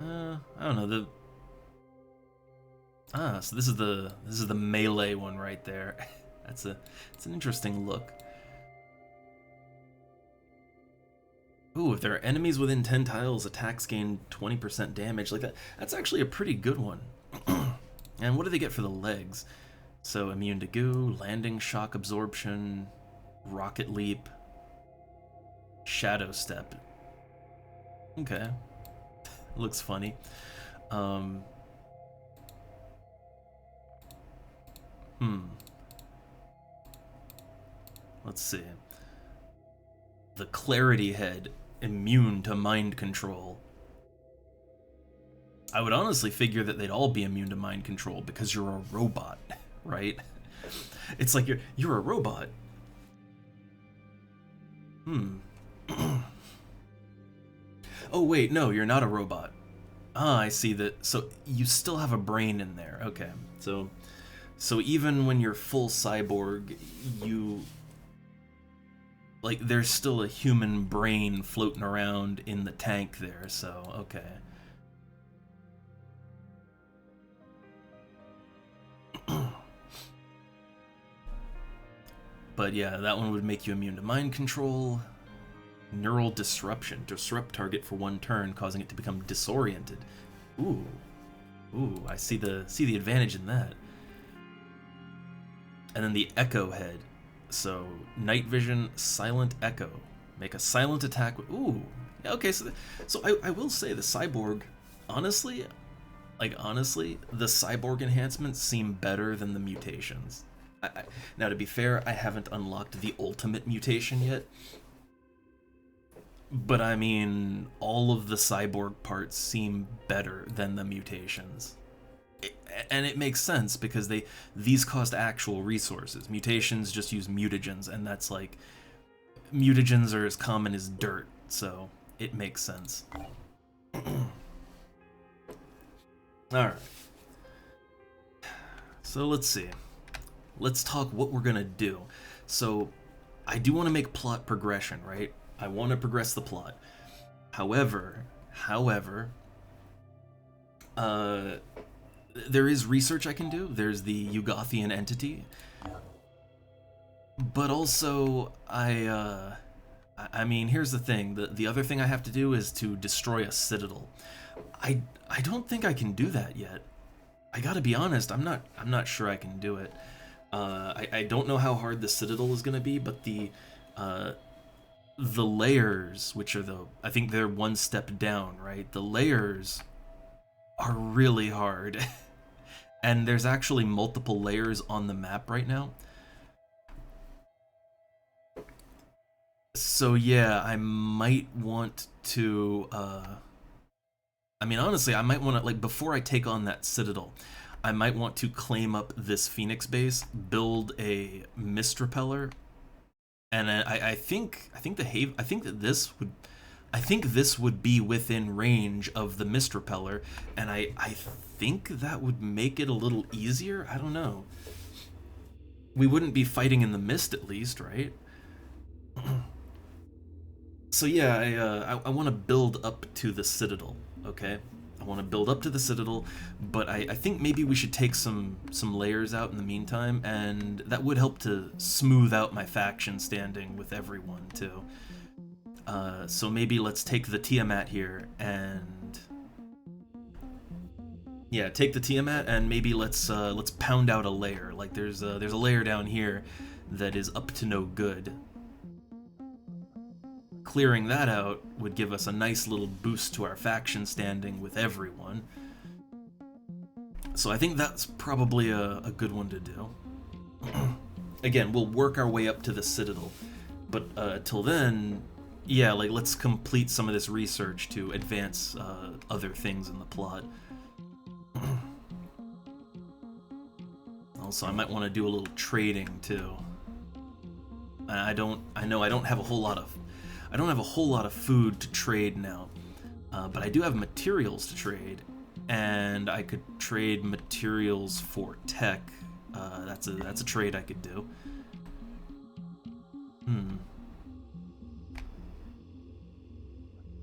I don't know so this is the melee one right there. It's an interesting look. Ooh, if there are enemies within 10 tiles, attacks gain 20% damage. Like that's actually a pretty good one. And what do they get for the legs? So immune to goo, landing shock absorption, rocket leap, shadow step. Okay. Looks funny. Let's see. The Clarity Head, immune to mind control. I would honestly figure that they'd all be immune to mind control because you're a robot, right? It's like you're a robot. Oh wait, no, you're not a robot. Ah, I see that. So you still have a brain in there. Okay. So even when you're full cyborg, you like there's still a human brain floating around in the tank there. So, okay. But yeah, that one would make you immune to mind control. Neural disruption. Disrupt target for 1 turn, causing it to become disoriented. Ooh. Ooh, I see the advantage in that. And then the Echo Head. So, night vision, silent echo. Make a silent attack with... Ooh. Okay, so I will say the cyborg, honestly, honestly, the cyborg enhancements seem better than the mutations. Now, to be fair, I haven't unlocked the ultimate mutation yet, but I mean, all of the cyborg parts seem better than the mutations. And it makes sense because these cost actual resources. Mutations just use mutagens, and that's like mutagens are as common as dirt, so it makes sense. Alright. So let's see. Let's talk what we're gonna do. So, I do want to make plot progression, right? I want to progress the plot. However, there is research I can do. There's the Yugothian entity, but also I mean, here's the thing. The other thing I have to do is to destroy a citadel. I don't think I can do that yet. I gotta be honest. I'm not sure I can do it. I don't know how hard the citadel is gonna be, but the layers, which are I think they're one step down, right? The layers are really hard. And there's actually multiple layers on the map right now. So yeah, I might want to I mean, honestly, I might want to, like, before I take on that citadel, I might want to claim up this Phoenix base, build a mist repeller, and I think this would be within range of the mist repeller, and I think that would make it a little easier. I don't know. We wouldn't be fighting in the mist, at least, right? So yeah, I want to build up to the citadel. Okay, I want to build up to the citadel, but I think maybe we should take some layers out in the meantime, and that would help to smooth out my faction standing with everyone too. So maybe let's take the Tiamat here, and yeah, take the Tiamat, and maybe let's pound out a layer. Like there's a layer down here that is up to no good. Clearing that out would give us a nice little boost to our faction standing with everyone. So I think that's probably a good one to do. Again, we'll work our way up to the Citadel, but till then, yeah, like let's complete some of this research to advance other things in the plot. Also, I might want to do a little trading too. I know I don't have a whole lot of food to trade now, but I do have materials to trade, and I could trade materials for tech. That's a trade I could do.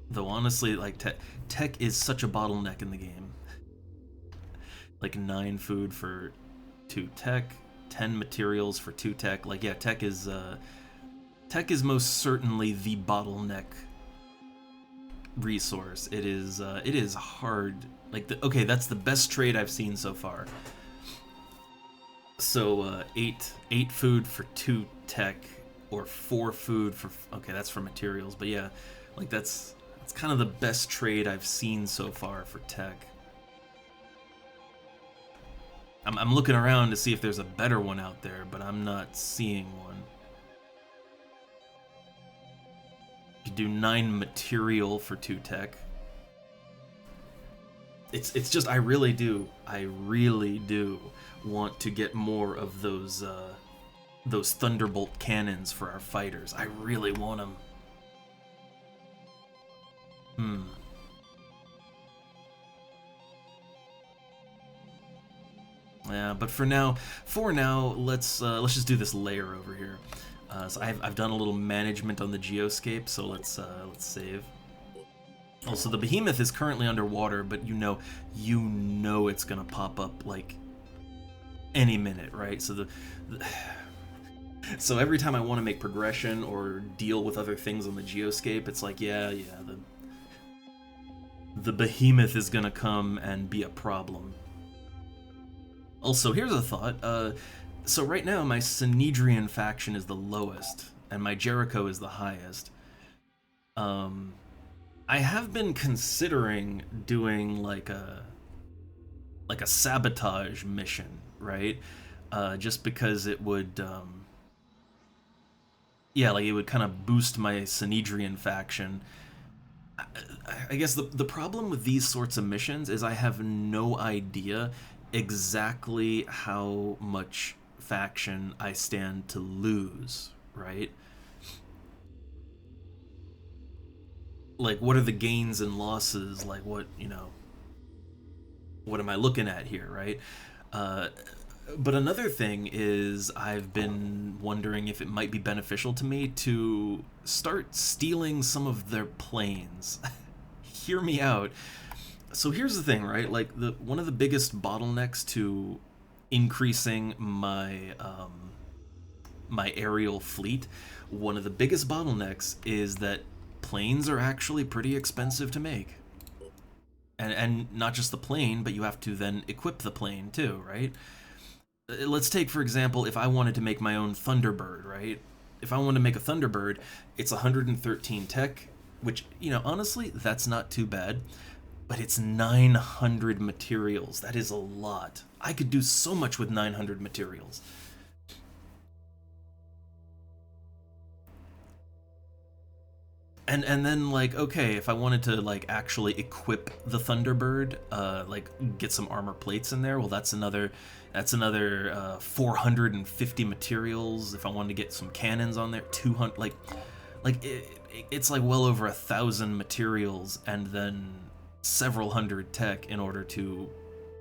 Though honestly, like tech is such a bottleneck in the game. Like 9 food for 2 tech, 10 materials for 2 tech. Like yeah, tech is most certainly the bottleneck resource. It is hard. Like okay, that's the best trade I've seen so far. So 8 food for 2 tech, or 4 food for, okay, that's for materials, but yeah, like that's kind of the best trade I've seen so far for tech. I'm looking around to see if there's a better one out there, but I'm not seeing one. You do 9 material for 2 tech. It's just I really do want to get more of those Thunderbolt cannons for our fighters. I really want them. Yeah, but for now, let's just do this layer over here. So I've done a little management on the geoscape, so let's save. Also, the behemoth is currently underwater, but you know it's gonna pop up like any minute, right? So so every time I want to make progression or deal with other things on the geoscape, it's like yeah, the behemoth is gonna come and be a problem. Also, here's a thought. So right now, my Synedrian faction is the lowest, and my Jericho is the highest. I have been considering doing like a sabotage mission, right? Just because it would, yeah, like it would kind of boost my Sanhedrian faction. I guess the problem with these sorts of missions is I have no idea exactly how much faction I stand to lose, right? Like, what are the gains and losses? Like, what am I looking at here, right? Uh, but another thing is, I've been wondering if it might be beneficial to me to start stealing some of their planes. Hear me out. So here's the thing, right? Like the one of the biggest bottlenecks to increasing my aerial fleet, one of the biggest bottlenecks is that planes are actually pretty expensive to make. And not just the plane, but you have to then equip the plane too, right? Let's take for example, if I wanted to make my own Thunderbird, right? If I wanted to make a Thunderbird, it's 113 tech, which, honestly, that's not too bad, but it's 900 materials. That is a lot. I could do so much with 900 materials. And then, like, okay, if I wanted to like actually equip the Thunderbird, like get some armor plates in there, well, that's another 450 materials. If I wanted to get some cannons on there, 200, it's like well over 1,000 materials, and then several hundred tech in order to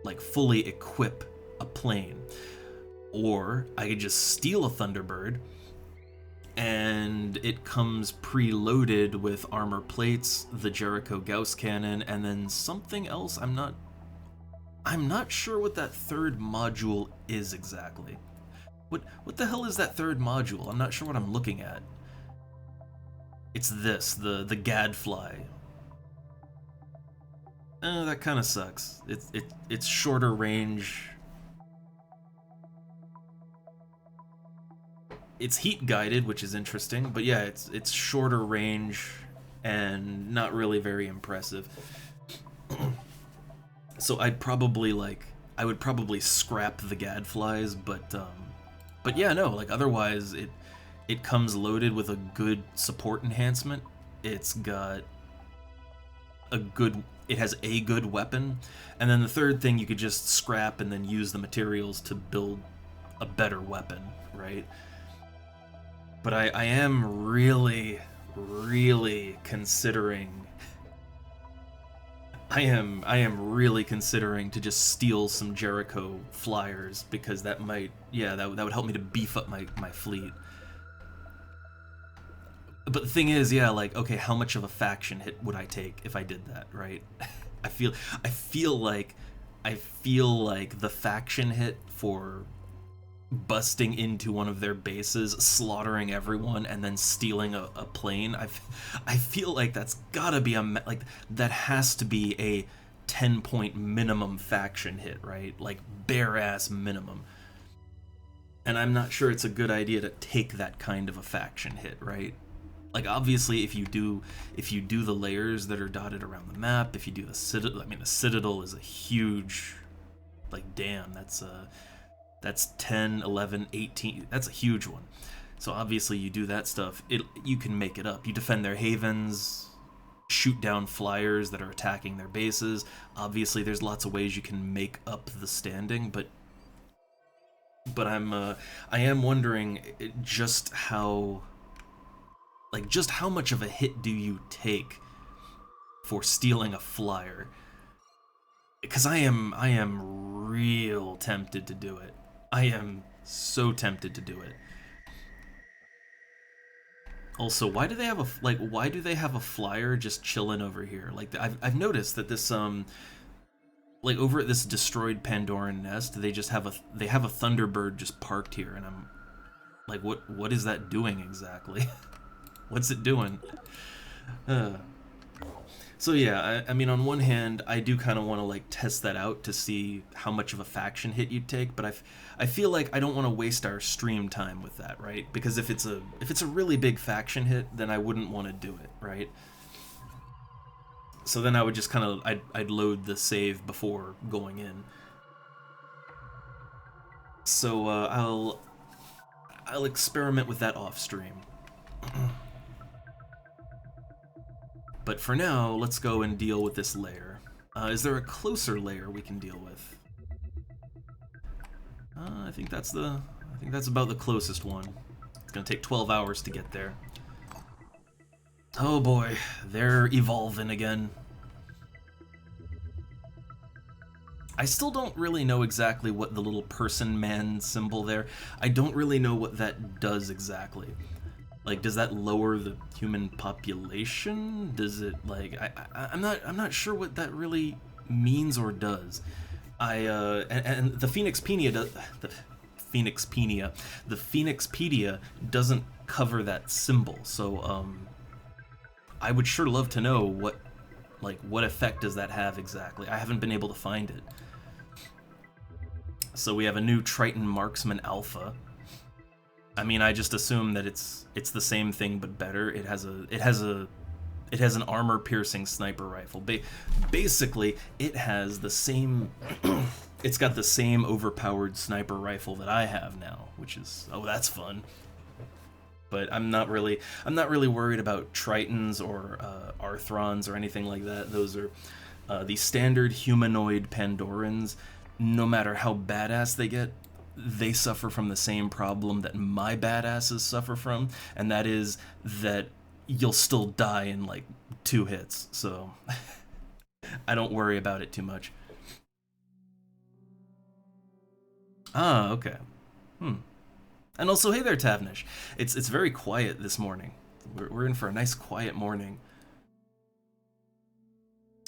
like fully equip a plane. Or I could just steal a Thunderbird, and it comes preloaded with armor plates, the Jericho Gauss cannon, and then something else. I'm not sure what that third module is exactly. What the hell is that third module? I'm not sure what I'm looking at. It's this, the Gadfly. That kind of sucks. It's shorter range. It's heat guided, which is interesting, but yeah, it's shorter range and not really very impressive. So I would probably scrap the gadflies, but yeah, no, like otherwise it comes loaded with a good support enhancement. It's got it has a good weapon, and then the third thing you could just scrap and then use the materials to build a better weapon, right? But I am really, really considering. I am really considering to just steal some Jericho flyers, because that might, yeah, that would help me to beef up my fleet. But the thing is, yeah, like, okay, how much of a faction hit would I take if I did that, right? I feel I feel like I feel like the faction hit for busting into one of their bases, slaughtering everyone, and then stealing a plane. I feel like that's gotta be like that has to be a 10-point minimum faction hit, right? Like bare ass minimum. And I'm not sure it's a good idea to take that kind of a faction hit, right? Like obviously, if you do the layers that are dotted around the map, if you do the citadel, I mean the citadel is a huge, like, damn, that's 10, 11, 18. That's a huge one. So obviously you do that stuff, you can make it up. You defend their havens, shoot down flyers that are attacking their bases. Obviously there's lots of ways you can make up the standing, but I am wondering just how much of a hit do you take for stealing a flyer? Because I am real tempted to do it. I am so tempted to do it. Also, why do they have a flyer just chilling over here? Like I've noticed that this like over at this destroyed Pandoran nest, they have a Thunderbird just parked here, and I'm like, what is that doing exactly? What's it doing? Uh, So yeah, I mean, on one hand, I do kind of want to like test that out to see how much of a faction hit you'd take, but I feel like I don't want to waste our stream time with that, right? Because if it's a really big faction hit, then I wouldn't want to do it, right? So then I would just kind of I'd load the save before going in. So I'll experiment with that off stream. But for now, let's go and deal with this lair. Is there a closer lair we can deal with? I think that's about the closest one. It's gonna take 12 hours to get there. Oh boy, they're evolving again. I still don't really know exactly what the little person man symbol there. I don't really know what that does exactly. Like, does that lower the human population? Does it like I'm not sure what that really means or does. And the Phoenixpedia does the Phoenixpedia doesn't cover that symbol. So I would sure love to know what effect does that have exactly. I haven't been able to find it. So we have a new Triton Marksman Alpha. I mean, I just assume that it's the same thing but better. It has an armor-piercing sniper rifle. Basically, it has the same. It's got the same overpowered sniper rifle that I have now, which is that's fun. But I'm not really worried about Tritons or Arthrons or anything like that. Those are the standard humanoid Pandorans. No matter how badass they get, they suffer from the same problem that my badasses suffer from, and that is that you'll still die in like 2 hits. So I don't worry about it too much. Ah, okay. And also, hey there, Tavnish. It's very quiet this morning. We're in for a nice quiet morning.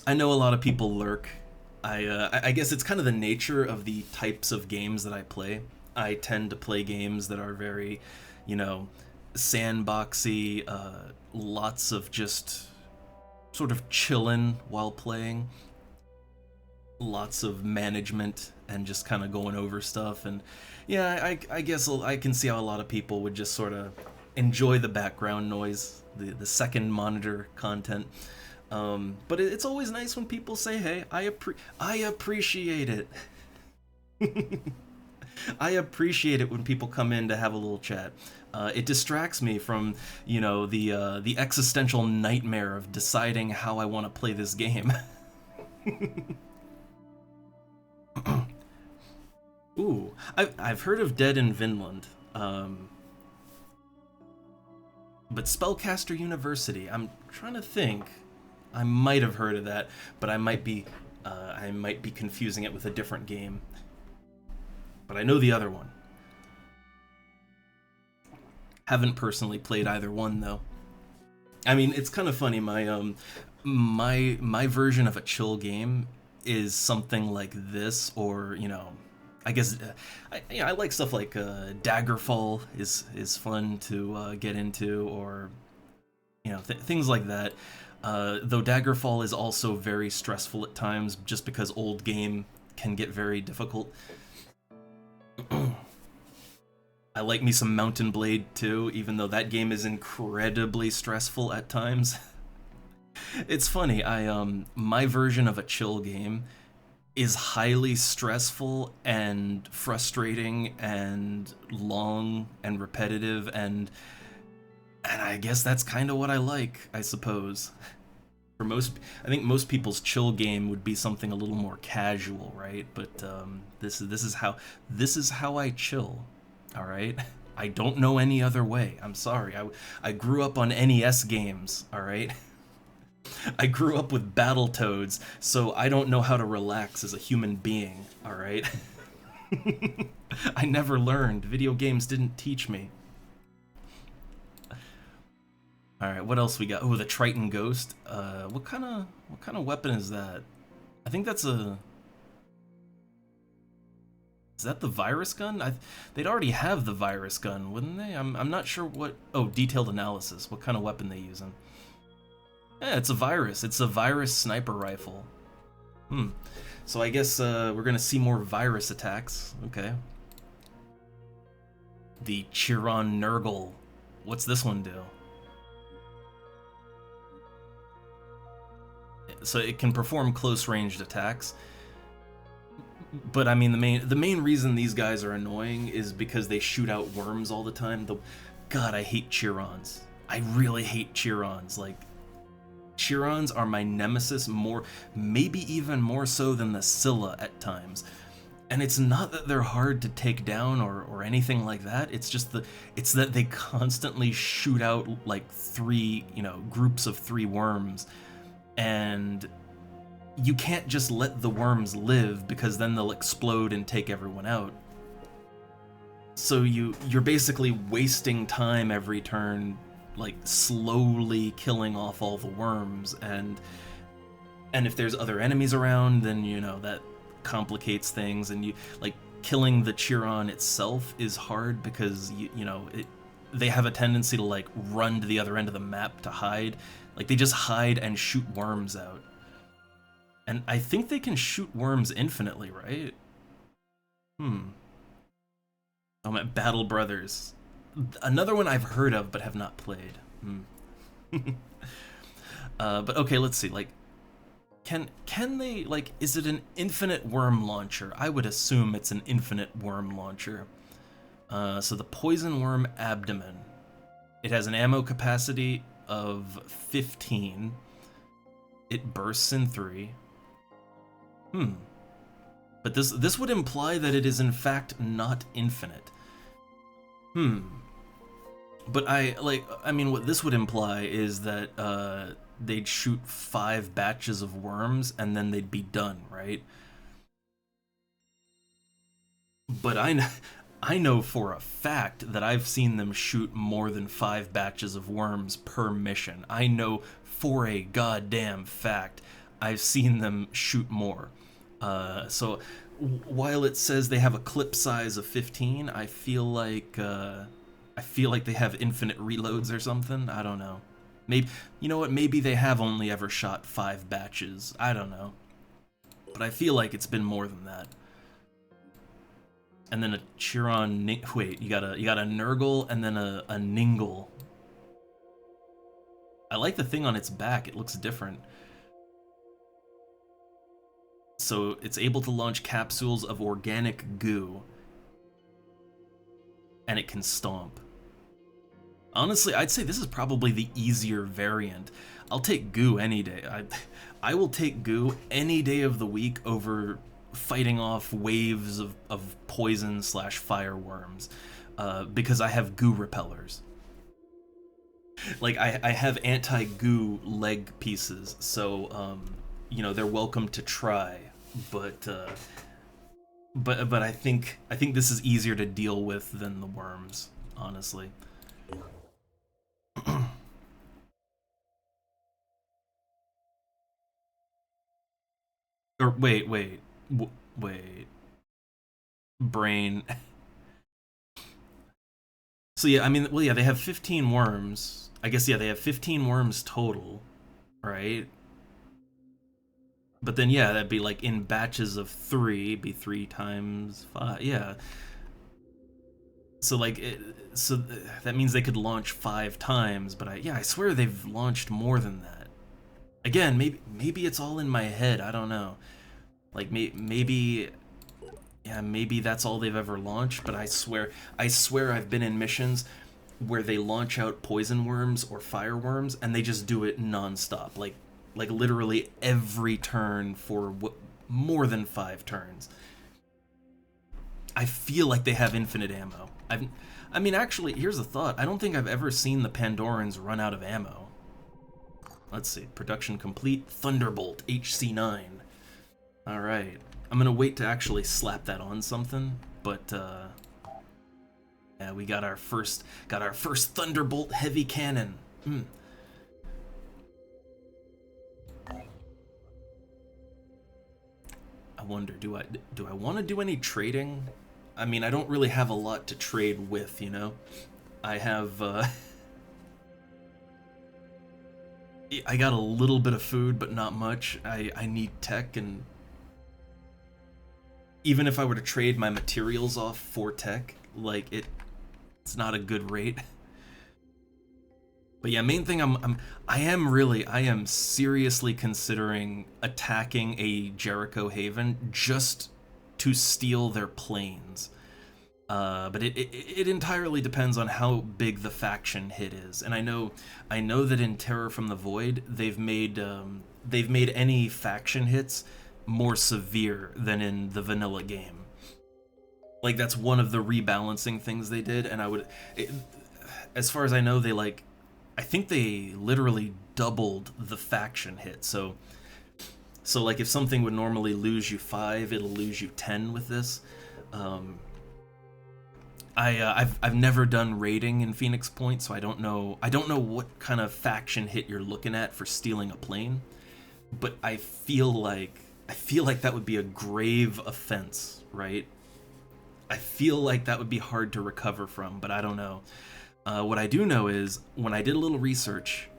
I know a lot of people lurk. I guess it's kind of the nature of the types of games that I play. I tend to play games that are very, sandboxy, lots of just sort of chillin' while playing. Lots of management and just kind of going over stuff. And yeah, I guess I can see how a lot of people would just sort of enjoy the background noise, the second monitor content. But it's always nice when people say, "Hey, I appreciate it." I appreciate it when people come in to have a little chat. It distracts me from, the existential nightmare of deciding how I want to play this game. Ooh, I've heard of Dead in Vinland. But Spellcaster University, I'm trying to think. I might have heard of that, but I might be confusing it with a different game. But I know the other one. Haven't personally played either one though. I mean, it's kind of funny. My version of a chill game is something like this, or I guess I like stuff like Daggerfall is fun to get into, or things like that. Though Daggerfall is also very stressful at times, just because old game can get very difficult. I like me some Mountain Blade too, even though that game is incredibly stressful at times. It's funny, my version of a chill game is highly stressful and frustrating and long and repetitive, and I guess that's kind of what I like, I suppose. I think most people's chill game would be something a little more casual, right? But this is how I chill. All right, I don't know any other way. I'm sorry. I grew up on NES games. All right, I grew up with Battletoads, so I don't know how to relax as a human being. All right, I never learned. Video games didn't teach me. All right, what else we got? Oh, the Triton Ghost. What kind of weapon is that? I think that's a. Is that the virus gun? They'd already have the virus gun, wouldn't they? I'm not sure what. Oh, detailed analysis. What kind of weapon they using? Yeah, it's a virus. It's a virus sniper rifle. So I guess we're gonna see more virus attacks. Okay. The Chiron Nurgle. What's this one do? so it can perform close ranged attacks. But I mean, the main reason these guys are annoying is because they shoot out worms all the time. God, I hate Chirons. I really hate Chirons. Like, Chirons are my nemesis, maybe even more so than the Scylla at times. And it's not that they're hard to take down or anything like that. It's just it's that they constantly shoot out like groups of 3 worms, and you can't just let the worms live because then they'll explode and take everyone out. So you're basically wasting time every turn, like slowly killing off all the worms, and if there's other enemies around, then that complicates things, and killing the Chiron itself is hard because they have a tendency to like run to the other end of the map to hide. Like, they just hide and shoot worms out. And I think they can shoot worms infinitely, right? Oh, my Battle Brothers. Another one I've heard of but have not played. But okay, let's see. Like, can they, like, is it an infinite worm launcher? I would assume it's an infinite worm launcher. So the poison worm abdomen. It has an ammo capacity of 15. It bursts in 3. But this would imply that it is in fact not infinite. But I mean, what this would imply is that they'd shoot 5 batches of worms and then they'd be done, right? But I know for a fact that I've seen them shoot more than 5 batches of worms per mission. I know for a goddamn fact I've seen them shoot more. So while it says they have a clip size of 15, I feel like they have infinite reloads or something. I don't know. Maybe, you know what? Maybe they have only ever shot 5 batches. I don't know. But I feel like it's been more than that. And then a Chiron. Wait, you got a Nurgle and then a Ningle. I like the thing on its back. It looks different. So it's able to launch capsules of organic goo. And it can stomp. Honestly, I'd say this is probably the easier variant. I'll take goo any day. I will take goo any day of the week over fighting off waves of poison / fireworms, because I have goo repellers. Like, I have anti-goo leg pieces, so they're welcome to try, but I think this is easier to deal with than the worms, honestly. Or wait. Brain. So yeah, I mean, well, yeah, they have 15 worms. I guess, yeah, they have 15 worms total, right? But then, yeah, that'd be like in batches of 3, be 3 times 5, yeah. So like, that means they could launch 5 times, but I swear they've launched more than that. Again, maybe it's all in my head, I don't know. Like, maybe that's all they've ever launched, but I swear I've been in missions where they launch out poison worms or fire worms, and they just do it non-stop, like literally every turn for more than 5 turns. I feel like they have infinite ammo. I mean, actually, here's a thought. I don't think I've ever seen the Pandorans run out of ammo. Let's see. Production complete. Thunderbolt HC9. All right. I'm gonna wait to actually slap that on something, but yeah, we got our first Thunderbolt heavy cannon. I wonder, do I want to do any trading? I mean, I don't really have a lot to trade with, you know. I have I got a little bit of food, but not much. I need tech, and even if I were to trade my materials off for tech, like, it's not a good rate. But yeah, main thing I am seriously considering attacking a Jericho Haven just to steal their planes. But it entirely depends on how big the faction hit is, and I know that in Terror from the Void they've made any faction hits more severe than in the vanilla game. Like that's one of the rebalancing things they did, and as far as I know, I think they literally doubled the faction hit. So like if something would normally lose you 5, it'll lose you 10 with this. Um, I've never done raiding in Phoenix Point, so I don't know what kind of faction hit you're looking at for stealing a plane, but I feel like that would be a grave offense, right? I feel like that would be hard to recover from, but I don't know. What I do know is when I did a little research,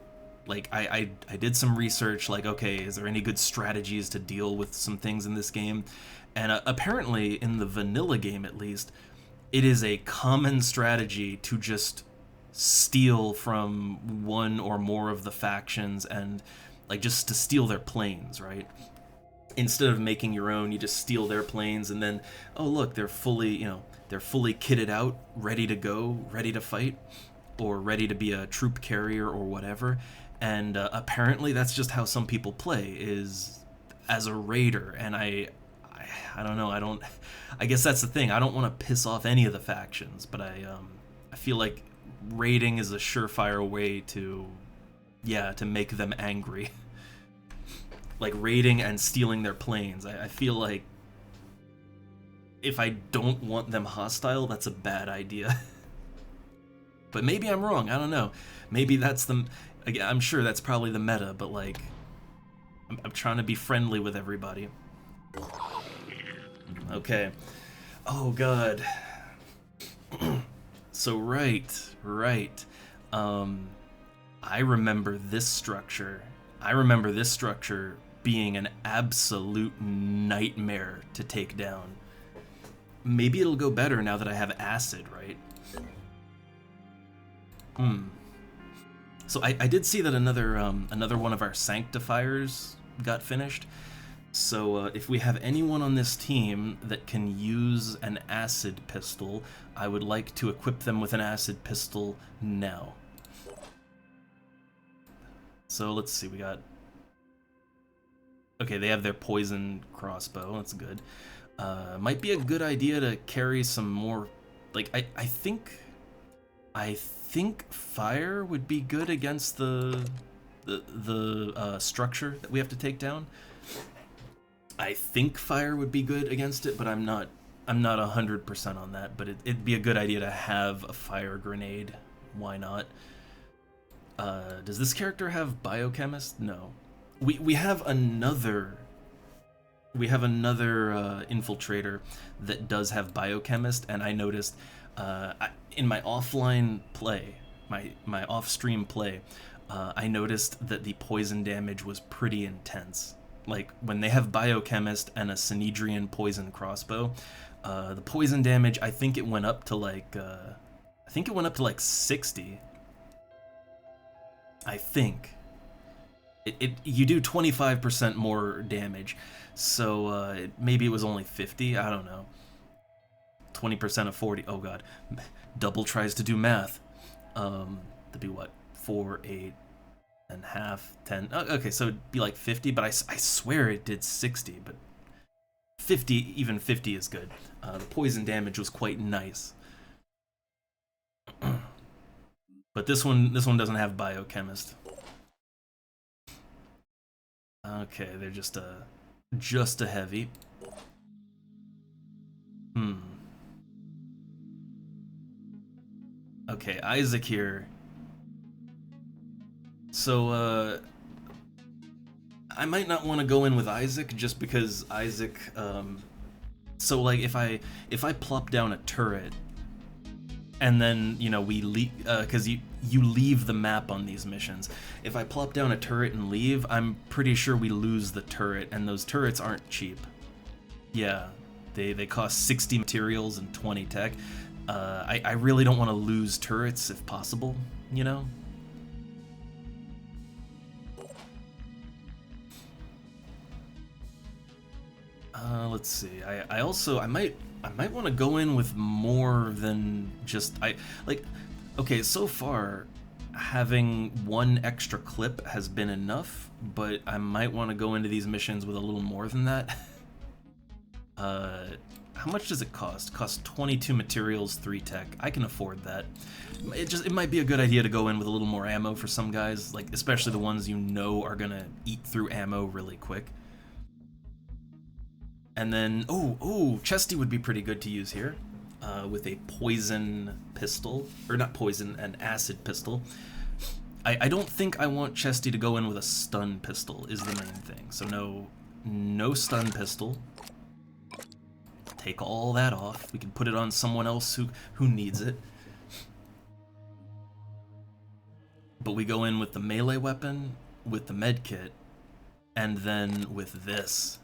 like I did some research, like okay, is there any good strategies to deal with some things in this game? And apparently in the vanilla game at least, it is a common strategy to just steal from one or more of the factions and like just to steal their planes, right? Instead of making your own, you just steal their planes and then, oh look, they're fully kitted out, ready to go, ready to fight, or ready to be a troop carrier or whatever. And apparently that's just how some people play, is as a raider. And I don't know, I guess that's the thing. I don't want to piss off any of the factions, but I feel like raiding is a surefire way to, yeah, to make them angry. Like raiding and stealing their planes. I feel like if I don't want them hostile, that's a bad idea. But maybe I'm wrong. I don't know. Maybe that's the. Again, I'm sure that's probably the meta, but like, I'm trying to be friendly with everybody. Okay. Oh god. So right. I remember this structure. Being an absolute nightmare to take down. Maybe it'll go better now that I have acid, right? So I did see that another one of our sanctifiers got finished. So if we have anyone on this team that can use an acid pistol, I would like to equip them with an acid pistol now. So let's see, we got... Okay, they have their poison crossbow, that's good. Might be a good idea to carry some more... Like, I think fire would be good against the structure that we have to take down. I think fire would be good against it, but I'm not 100% on that. But it'd be a good idea to have a fire grenade. Why not? Does this character have biochemist? No. We have another infiltrator that does have biochemist, and I noticed in my offline play, my off-stream play, I noticed that the poison damage was pretty intense. Like when they have biochemist and a Synedrian poison crossbow, the poison damage, I think it went up to like 60. I think. You do 25% more damage, so maybe it was only 50. I don't know. 20% of 40. Oh god, double tries to do math. That'd be what? 4, 8 and half, 10. Oh, okay, so it'd be like 50, but I swear it did 60. But 50, even 50 is good. The poison damage was quite nice. But this one doesn't have biochemist. Okay, they're just a heavy. Okay, Isaac here. So I might not want to go in with Isaac just because Isaac so like if I plop down a turret and then, you know, we leave, because you leave the map on these missions. If I plop down a turret and leave, I'm pretty sure we lose the turret, and those turrets aren't cheap. Yeah, they cost 60 materials and 20 tech. I really don't want to lose turrets if possible, you know? Let's see. I also I might want to go in with more than just I like. Okay, so far having one extra clip has been enough, but I might want to go into these missions with a little more than that. uh, how much does it cost? It costs 22 materials, 3 tech. I can afford that. It might be a good idea to go in with a little more ammo for some guys, like especially the ones you know are gonna eat through ammo really quick. And then, Chesty would be pretty good to use here, with a poison pistol, or not poison, an acid pistol. I don't think I want Chesty to go in with a stun pistol is the main thing. So no stun pistol. Take all that off. We can put it on someone else who needs it. But we go in with the melee weapon, with the med kit, and then with this.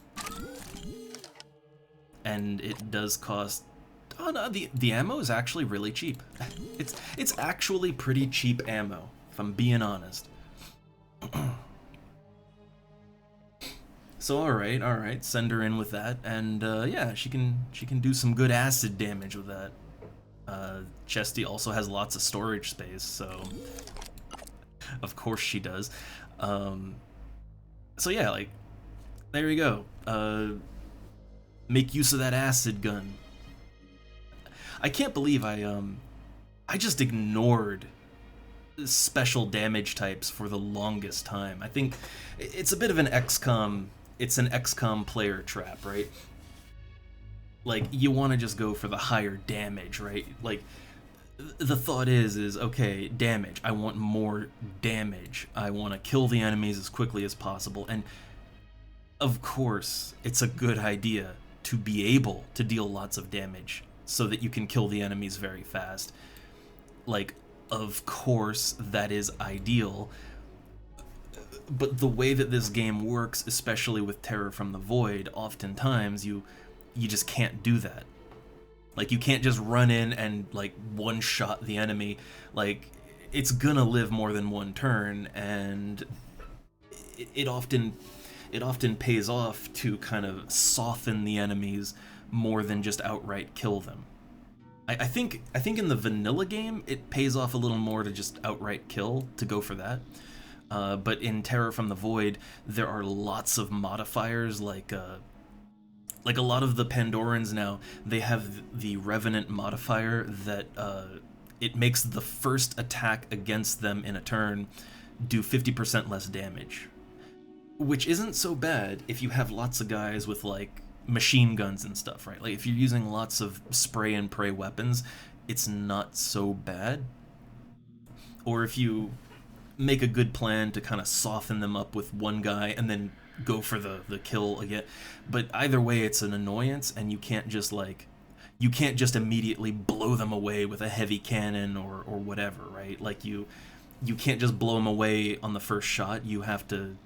And it does cost. Oh no, the ammo is actually really cheap. It's actually pretty cheap ammo, if I'm being honest. So all right, send her in with that, and yeah, she can do some good acid damage with that. Chesty also has lots of storage space, so of course she does. So yeah, like there you go. Make use of that acid gun. I can't believe I just ignored special damage types for the longest time. I think it's a bit of an XCOM. It's an XCOM player trap, right? Like you want to just go for the higher damage, right? Like the thought is okay, damage. I want more damage. I want to kill the enemies as quickly as possible, and of course, it's a good idea to be able to deal lots of damage so that you can kill the enemies very fast. Like, of course, that is ideal. But the way that this game works, especially with Terror from the Void, oftentimes you just can't do that. Like, you can't just run in and, like, one-shot the enemy. Like, it's gonna live more than one turn, and it often pays off to kind of soften the enemies more than just outright kill them. I think in the vanilla game it pays off a little more to just outright kill, to go for that. But in Terror from the Void, there are lots of modifiers, like a lot of the Pandorans now, they have the Revenant modifier that it makes the first attack against them in a turn do 50% less damage. Which isn't so bad if you have lots of guys with, like, machine guns and stuff, right? Like, if you're using lots of spray and pray weapons, it's not so bad. Or if you make a good plan to kind of soften them up with one guy and then go for the kill again. But either way, it's an annoyance, and you can't just immediately blow them away with a heavy cannon or whatever, right? Like, you can't just blow them away on the first shot. You have to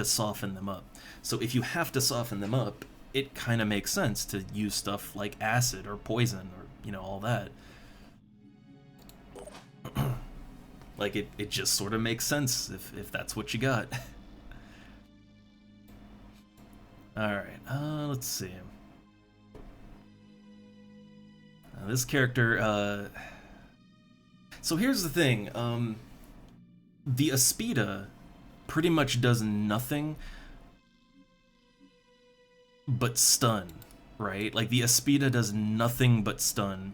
soften them up. So if you have to soften them up, it kind of makes sense to use stuff like acid or poison or, all that. Like, it just sort of makes sense if that's what you got. Alright, let's see. This character, so here's the thing, the Aspida pretty much does nothing but stun, right? Like, the Aspida does nothing but stun,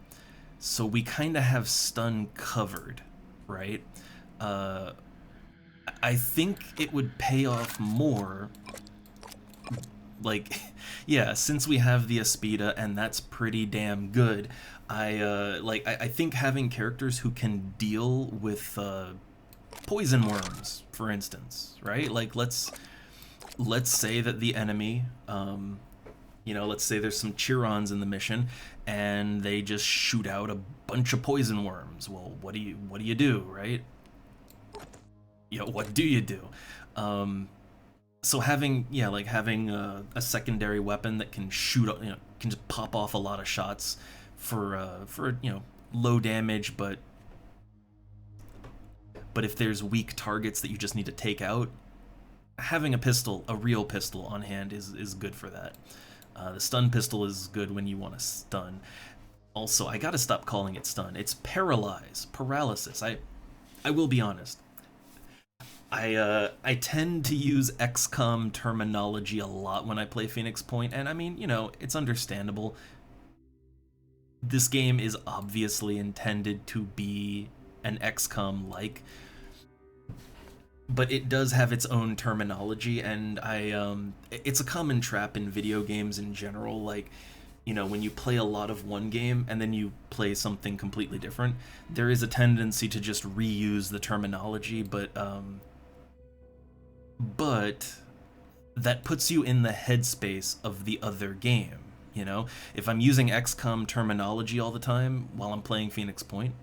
so we kind of have stun covered, right? I think it would pay off more, like, yeah, since we have the Aspida and that's pretty damn good. I think having characters who can deal with poison worms, for instance, right? Like, let's say that the enemy, let's say there's some Chirons in the mission, and they just shoot out a bunch of poison worms. Well, what do you do, right? What do you do? So having a secondary weapon that can shoot, can just pop off a lot of shots for low damage, but if there's weak targets that you just need to take out, having a pistol, a real pistol on hand is good for that. The stun pistol is good when you want to stun. Also, I gotta stop calling it stun. It's paralysis. I will be honest. I tend to use XCOM terminology a lot when I play Phoenix Point, and I mean, you know, it's understandable. This game is obviously intended to be an XCOM like, but it does have its own terminology, and it's a common trap in video games in general. Like, you know, when you play a lot of one game and then you play something completely different, there is a tendency to just reuse the terminology, but that puts you in the headspace of the other game. You know, if I'm using XCOM terminology all the time while I'm playing Phoenix Point,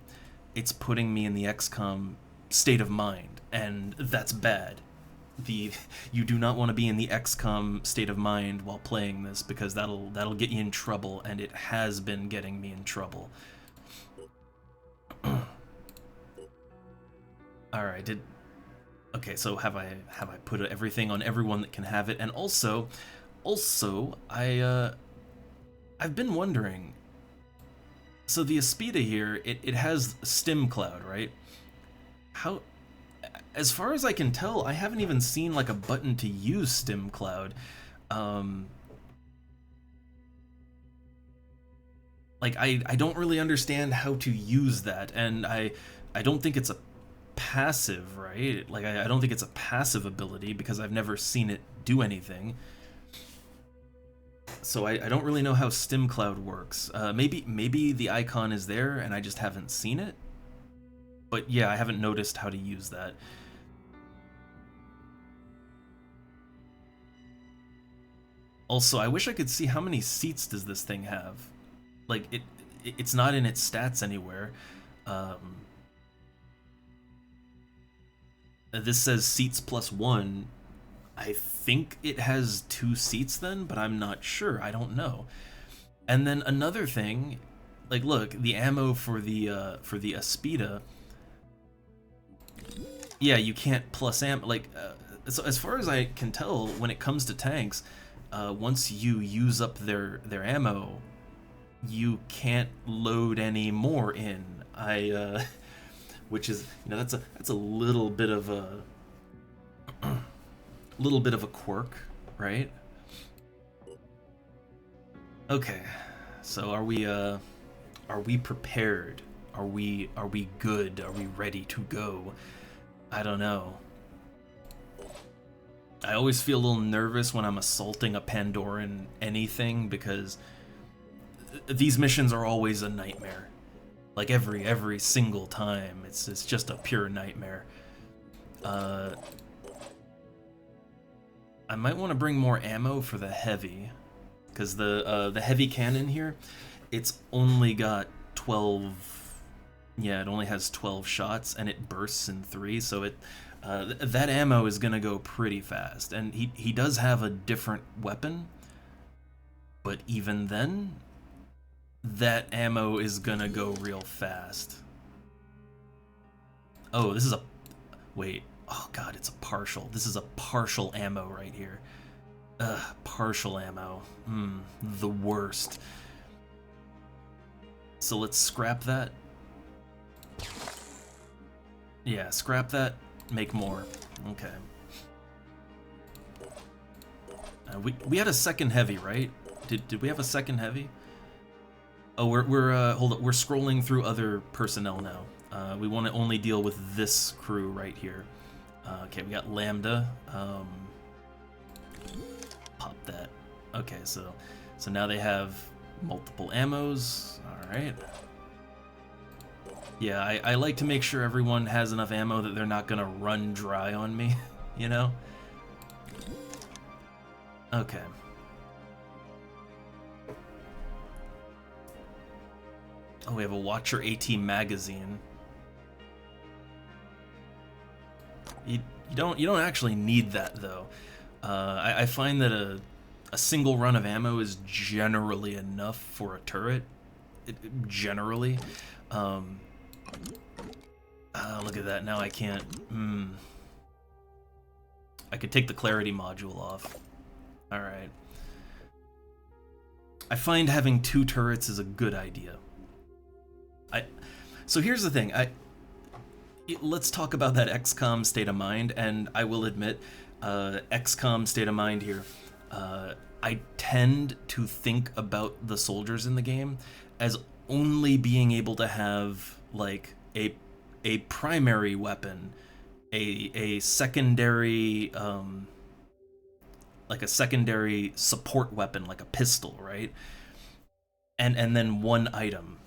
it's putting me in the XCOM state of mind, and that's bad. You do not want to be in the XCOM state of mind while playing this, because that'll get you in trouble, and it has been getting me in trouble. All right, okay, so have I put everything on everyone that can have it? And also I've been wondering. So the Aspida here, it has Stim Cloud, right? How, as far as I can tell, I haven't even seen like a button to use Stim Cloud. Like I don't really understand how to use that, and I don't think it's a passive, right? Like I don't think it's a passive ability because I've never seen it do anything. So I don't really know how Stim Cloud works. Maybe the icon is there and I just haven't seen it. But yeah, I haven't noticed how to use that. Also, I wish I could see how many seats does this thing have. Like it's not in its stats anywhere. This says seats +1. I think it has 2 seats then, but I'm not sure. I don't know. And then another thing, like look, the ammo for the Aspida. Yeah, you can't plus ammo. Like, so as far as I can tell, when it comes to tanks, once you use up their ammo, you can't load any more in. Which is, you know, that's a little bit of a quirk, right? Okay, so are we prepared? Are we good? Are we ready to go? I don't know. I always feel a little nervous when I'm assaulting a Pandoran anything, because these missions are always a nightmare. Like every single time, it's just a pure nightmare. I might want to bring more ammo for the heavy, because the heavy cannon here, it's only got 12. Yeah, it only has 12 shots, and it bursts in 3, so that ammo is gonna go pretty fast. And he does have a different weapon, but even then, that ammo is gonna go real fast. Oh, this is a... Wait. Oh god, it's a partial. This is a partial ammo right here. Ugh, partial ammo. The worst. So let's scrap that. Yeah, scrap that, make more. Okay. We had a second heavy, right? Did we have a second heavy? Oh, hold up, we're scrolling through other personnel now. We want to only deal with this crew right here. Okay, we got Lambda. Pop that. Okay, so now they have multiple ammos. All right. Yeah, I like to make sure everyone has enough ammo that they're not gonna run dry on me, you know? Okay. Oh, we have a Watcher AT magazine. You don't actually need that though. I find that a single run of ammo is generally enough for a turret. Generally. Look at that. Now I can't. I could take the clarity module off. Alright. I find having 2 turrets is a good idea. So here's the thing. Let's talk about that XCOM state of mind, and I will admit, XCOM state of mind here. I tend to think about the soldiers in the game as only being able to have like a primary weapon, a secondary like a secondary support weapon, like a pistol, right? And then one item,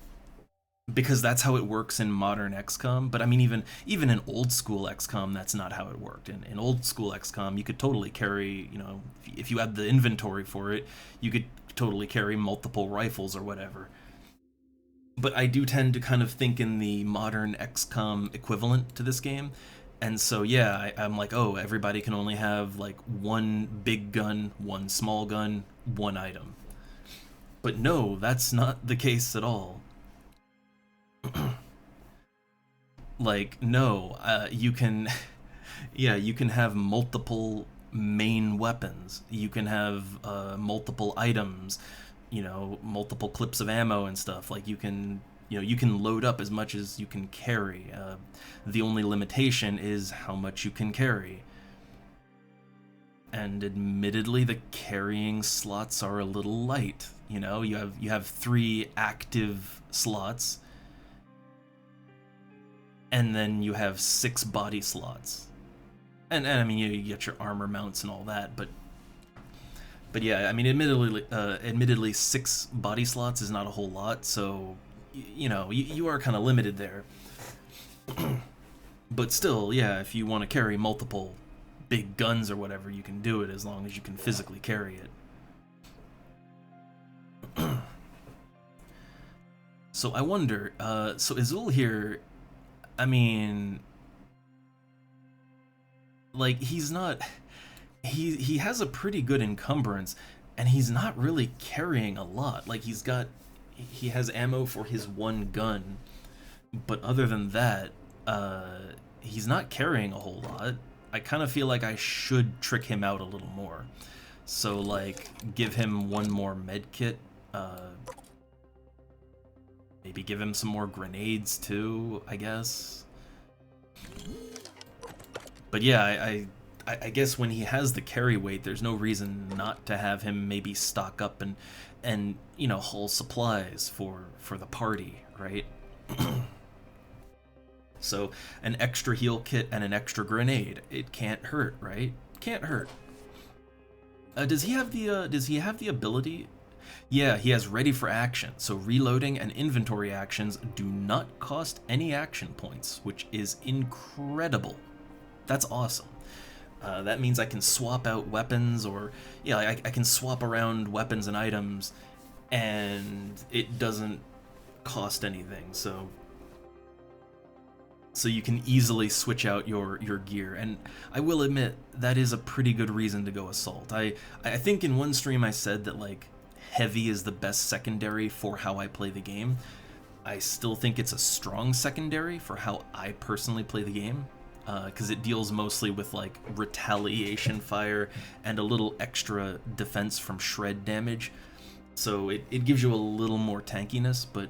because that's how it works in modern XCOM. But I mean, even in old school XCOM, that's not how it worked. In old school XCOM, you could totally carry, you know, if you had the inventory for it, you could totally carry multiple rifles or whatever. But I do tend to kind of think in the modern XCOM equivalent to this game. And so, yeah, I'm like, oh, everybody can only have like one big gun, one small gun, one item. But no, that's not the case at all. Like, no, you can, yeah, you can have multiple main weapons. You can have multiple items, you know, multiple clips of ammo and stuff. Like, you can, you know, you can load up as much as you can carry. The only limitation is how much you can carry. And admittedly, the carrying slots are a little light. You know, you have 3 active slots, and then you have 6 body slots. And I mean, you get your armor mounts and all that, but yeah, I mean, admittedly 6 body slots is not a whole lot, so you know, you are kind of limited there. But still, yeah, if you want to carry multiple big guns or whatever, you can do it as long as you can physically carry it. So I wonder, so Azul here, I mean, like, he's not, he has a pretty good encumbrance, and he's not really carrying a lot. Like, he has ammo for his one gun, but other than that, he's not carrying a whole lot. I kind of feel like I should trick him out a little more. So, like, give him one more med kit, maybe give him some more grenades too, I guess. But yeah, I guess when he has the carry weight, there's no reason not to have him maybe stock up and you know, haul supplies for the party, right? So an extra heal kit and an extra grenade, it can't hurt, right? Can't hurt. Does he have the ability? Yeah, he has ready for action, so reloading and inventory actions do not cost any action points, which is incredible. That's awesome. That means I can swap out weapons, or yeah, I can swap around weapons and items, and it doesn't cost anything. So you can easily switch out your gear, and I will admit that is a pretty good reason to go assault. I think in one stream I said that like heavy is the best secondary for how I play the game. I still think it's a strong secondary for how I personally play the game, because it deals mostly with like retaliation fire and a little extra defense from shred damage. So it gives you a little more tankiness, but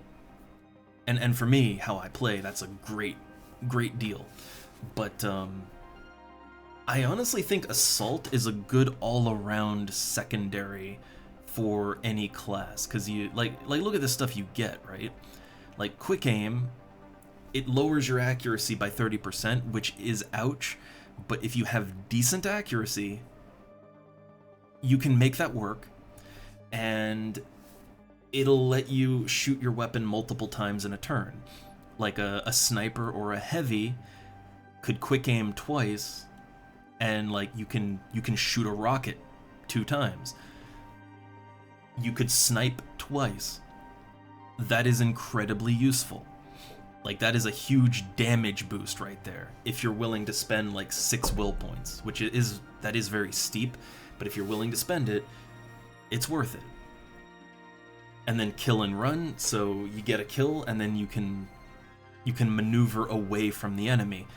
and for me, how I play, that's a great deal. But I honestly think assault is a good all-around secondary for any class, because you like look at the stuff you get, right? Like quick aim, it lowers your accuracy by 30%, which is ouch, but if you have decent accuracy, you can make that work, and it'll let you shoot your weapon multiple times in a turn. Like a sniper or a heavy could quick aim twice, and like you can shoot a rocket 2 times. You could snipe twice. That is incredibly useful. Like, that is a huge damage boost right there, if you're willing to spend like 6 will points, which is very steep, but if you're willing to spend it, it's worth it. And then kill and run, so you get a kill and then you can maneuver away from the enemy.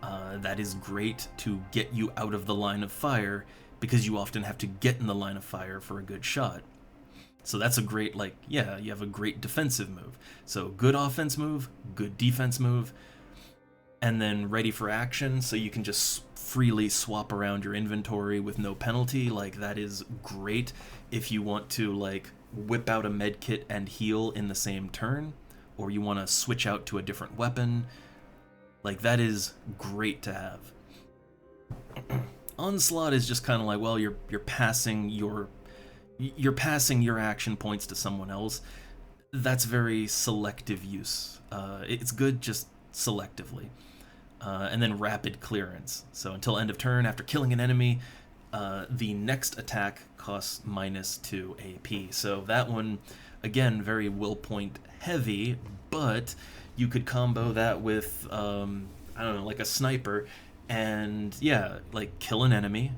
That is great to get you out of the line of fire because you often have to get in the line of fire for a good shot. So that's a great, like, yeah, you have a great defensive move. So good offense move, good defense move, and then ready for action, so you can just freely swap around your inventory with no penalty. Like, that is great if you want to, like, whip out a med kit and heal in the same turn, or you want to switch out to a different weapon. Like, that is great to have. Onslaught is just kind of like, well, you're passing your action points to someone else. That's very selective use. It's good just selectively. And then rapid clearance. So until end of turn, after killing an enemy, the next attack costs -2 AP. So that one, again, very will point heavy, but you could combo that with, I don't know, like a sniper, and yeah, like kill an enemy,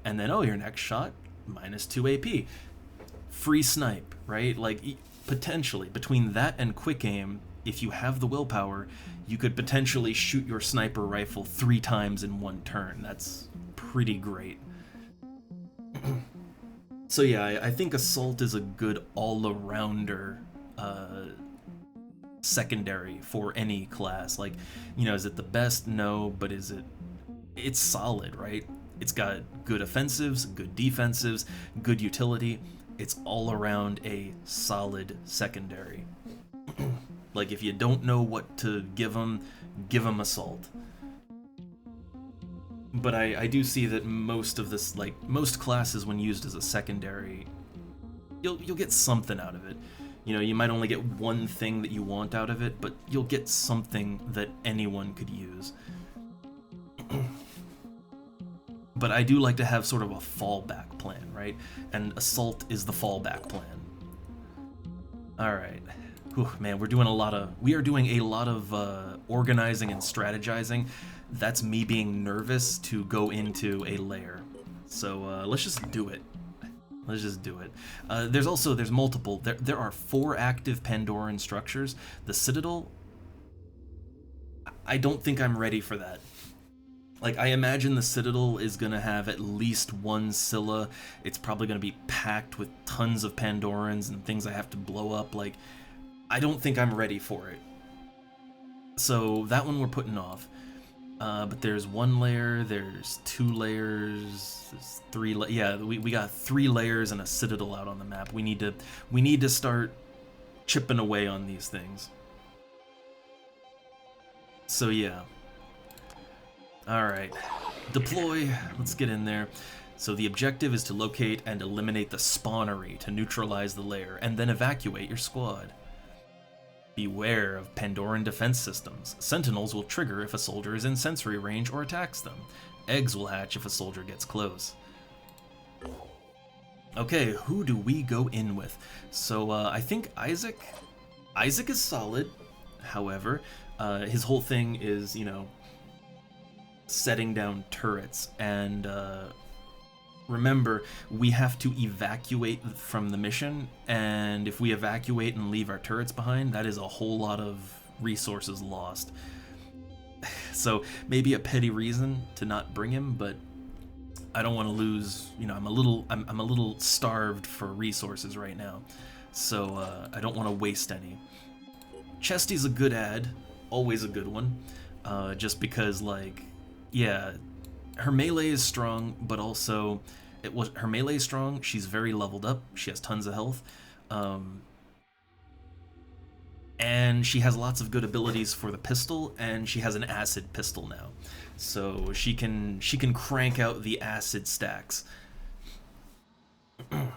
and then, oh, your next shot, -2 AP. Free snipe, right? Like, potentially, between that and quick aim, if you have the willpower, you could potentially shoot your sniper rifle 3 times in one turn. That's pretty great. So yeah, I think Assault is a good all-arounder secondary for any class. Like, you know, is it the best? No, but is it... It's solid, right? It's got good offensives, good defensives, good utility. It's all around a solid secondary. Like, if you don't know what to give them Assault. But I do see that most of this, like, most classes when used as a secondary, you'll get something out of it. You know, you might only get one thing that you want out of it, but you'll get something that anyone could use. But I do like to have sort of a fallback plan, right? And Assault is the fallback plan. Alright. Man, we are doing a lot of organizing and strategizing. That's me being nervous to go into a lair. So let's just do it. Let's just do it. There's multiple. There are 4 active Pandoran structures. The Citadel, I don't think I'm ready for that. Like, I imagine the Citadel is going to have at least 1 Scylla. It's probably going to be packed with tons of Pandorans and things I have to blow up. Like, I don't think I'm ready for it. So that one we're putting off. But there's 1 layer, there's 2 layers, there's 3 yeah, we got 3 layers and a Citadel out on the map. We need to start chipping away on these things. So yeah. Alright. Deploy. Let's get in there. So the objective is to locate and eliminate the spawnery to neutralize the lair, and then evacuate your squad. Beware of Pandoran defense systems. Sentinels will trigger if a soldier is in sensory range or attacks them. Eggs will hatch if a soldier gets close. Okay, who do we go in with? So I think Isaac is solid. However, his whole thing is, you know, setting down turrets, and remember, we have to evacuate from the mission, and if we evacuate and leave our turrets behind, that is a whole lot of resources lost. So maybe a petty reason to not bring him, but I don't want to lose, you know, I'm a little starved for resources right now, so I don't want to waste any. Chesty's a good ad, always a good one, just because, like, yeah, her melee is strong, but also her melee is strong. She's very leveled up. She has tons of health, and she has lots of good abilities for the pistol. And she has an acid pistol now, so she can crank out the acid stacks. And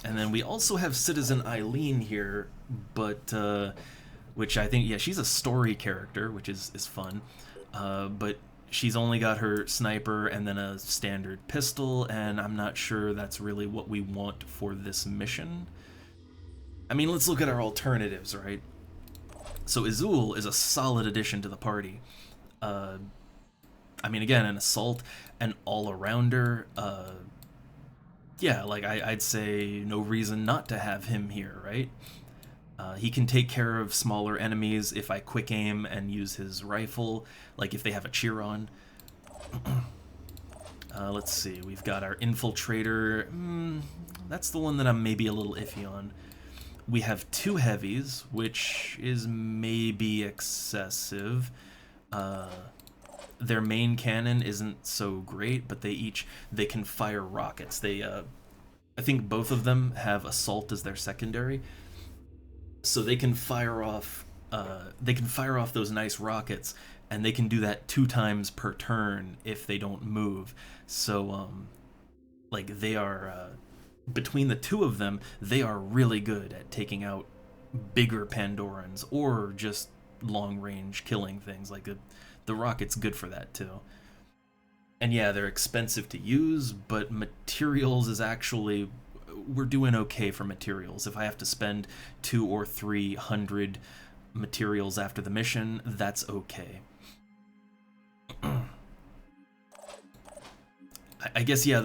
then we also have Citizen Eileen here, but which I think, yeah, she's a story character, which is fun. But she's only got her sniper and then a standard pistol, and I'm not sure that's really what we want for this mission. I mean, let's look at our alternatives, right? So Izul is a solid addition to the party. I mean, again, an assault, an all-arounder. Yeah, like, I'd say no reason not to have him here, right? He can take care of smaller enemies if I quick aim and use his rifle, like if they have a cheer on. Let's see, we've got our infiltrator. That's the one that I'm maybe a little iffy on. We have 2 heavies, which is maybe excessive. Their main cannon isn't so great, but they can fire rockets. I think both of them have assault as their secondary, so they can fire off. They can fire off those nice rockets, and they can do that 2 times per turn if they don't move. So, like they are between the 2 of them, they are really good at taking out bigger Pandorans or just long-range killing things. Like the rocket's good for that too. And yeah, they're expensive to use, but materials is actually, we're doing okay for materials. If I have to spend 200 or 300 materials after the mission, that's okay. I guess, yeah,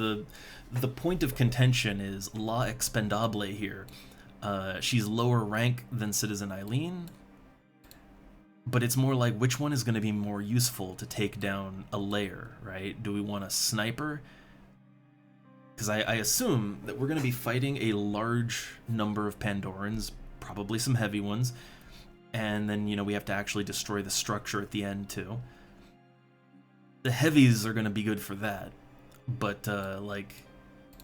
the point of contention is La Expendable here. She's lower rank than Citizen Eileen, but it's more like which one is going to be more useful to take down a lair, right? Do we want a sniper? Because I assume that we're going to be fighting a large number of Pandorans, probably some heavy ones, and then, you know, we have to actually destroy the structure at the end too. The heavies are going to be good for that, but like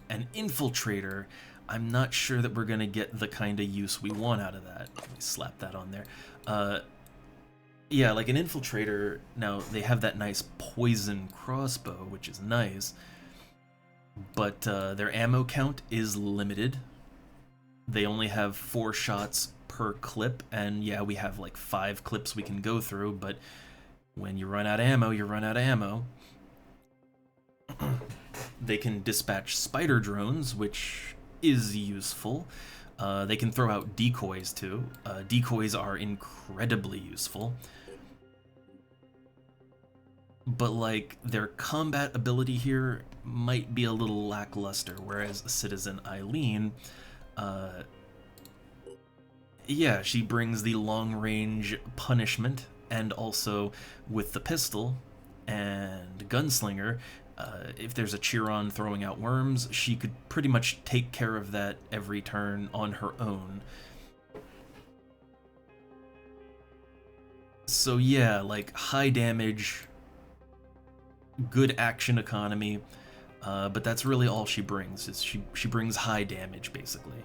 an infiltrator, I'm not sure that we're going to get the kind of use we want out of that. Let me slap that on there. Yeah, like an infiltrator, now they have that nice poison crossbow, which is nice, but their ammo count is limited. They only have 4 shots per clip, and yeah, we have like 5 clips we can go through, but when you run out of ammo, you run out of ammo. They can dispatch spider drones, which is useful. They can throw out decoys too. Decoys are incredibly useful. But like their combat ability here might be a little lackluster, whereas Citizen Eileen, yeah, she brings the long-range punishment, and also with the pistol and gunslinger, if there's a Chiron throwing out worms, she could pretty much take care of that every turn on her own. So yeah, like high damage, good action economy, but that's really all she brings. Is she brings high damage basically.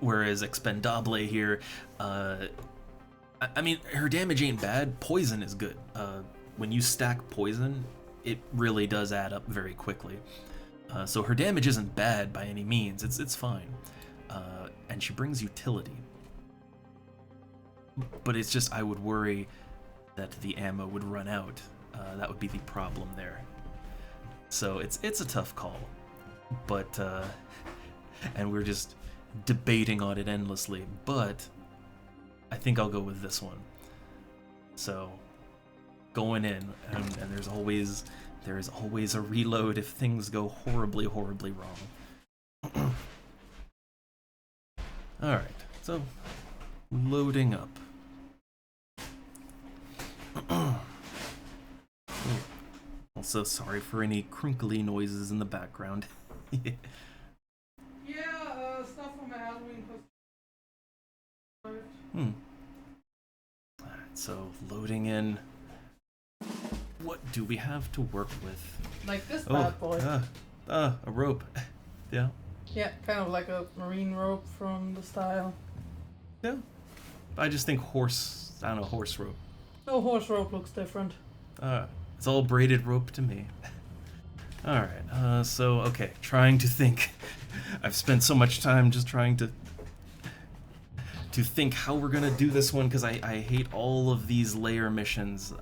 Whereas Expendable here, I mean, her damage ain't bad. Poison is good. When you stack poison, it really does add up very quickly. So her damage isn't bad by any means. It's fine. And she brings utility. But it's just, I would worry that the ammo would run out. That would be the problem there. So it's a tough call. But, and we're just debating on it endlessly. But I think I'll go with this one. So, going in, and there is always a reload if things go horribly, horribly wrong. Alright, so, loading up. Also, sorry for any crinkly noises in the background. Stuff from my Halloween costume. Alright, so loading in. What do we have to work with? Like this bad boy. A rope. Yeah. Yeah, kind of like a marine rope from the style. Yeah. I just think horse rope. No, horse rope looks different. It's all braided rope to me. Alright, so, okay, trying to think. I've spent so much time just trying to think how we're gonna do this one, because I hate all of these lair missions.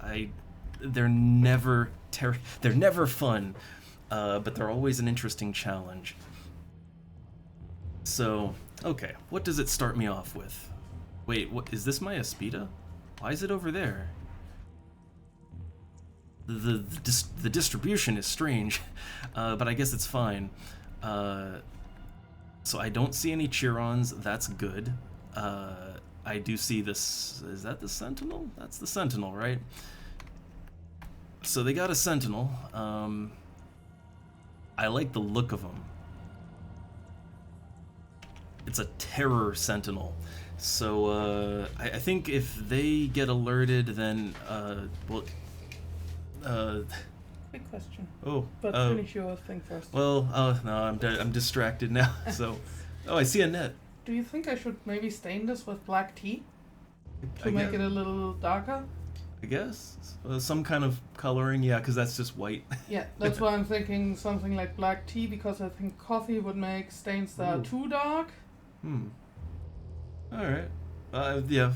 They're never fun, but they're always an interesting challenge. So, okay, what does it start me off with? Wait, what is this my Aspida? Why is it over there? The distribution is strange, but I guess it's fine. So I don't see any Chirons. That's good. I do see this. Is that the Sentinel? That's the Sentinel, right? So they got a Sentinel. I like the look of him. It's a Terror Sentinel. So I think if they get alerted, then well, Big question. oh, But finish your thing first. well, no, I'm distracted now. So, oh, I see a net. Do you think I should maybe stain this with black tea to I make guess, it a little darker? I guess some kind of coloring, yeah, because that's just white. Yeah, that's why I'm thinking something like black tea, because I think coffee would make stains that are Ooh. too dark. All right. Yeah,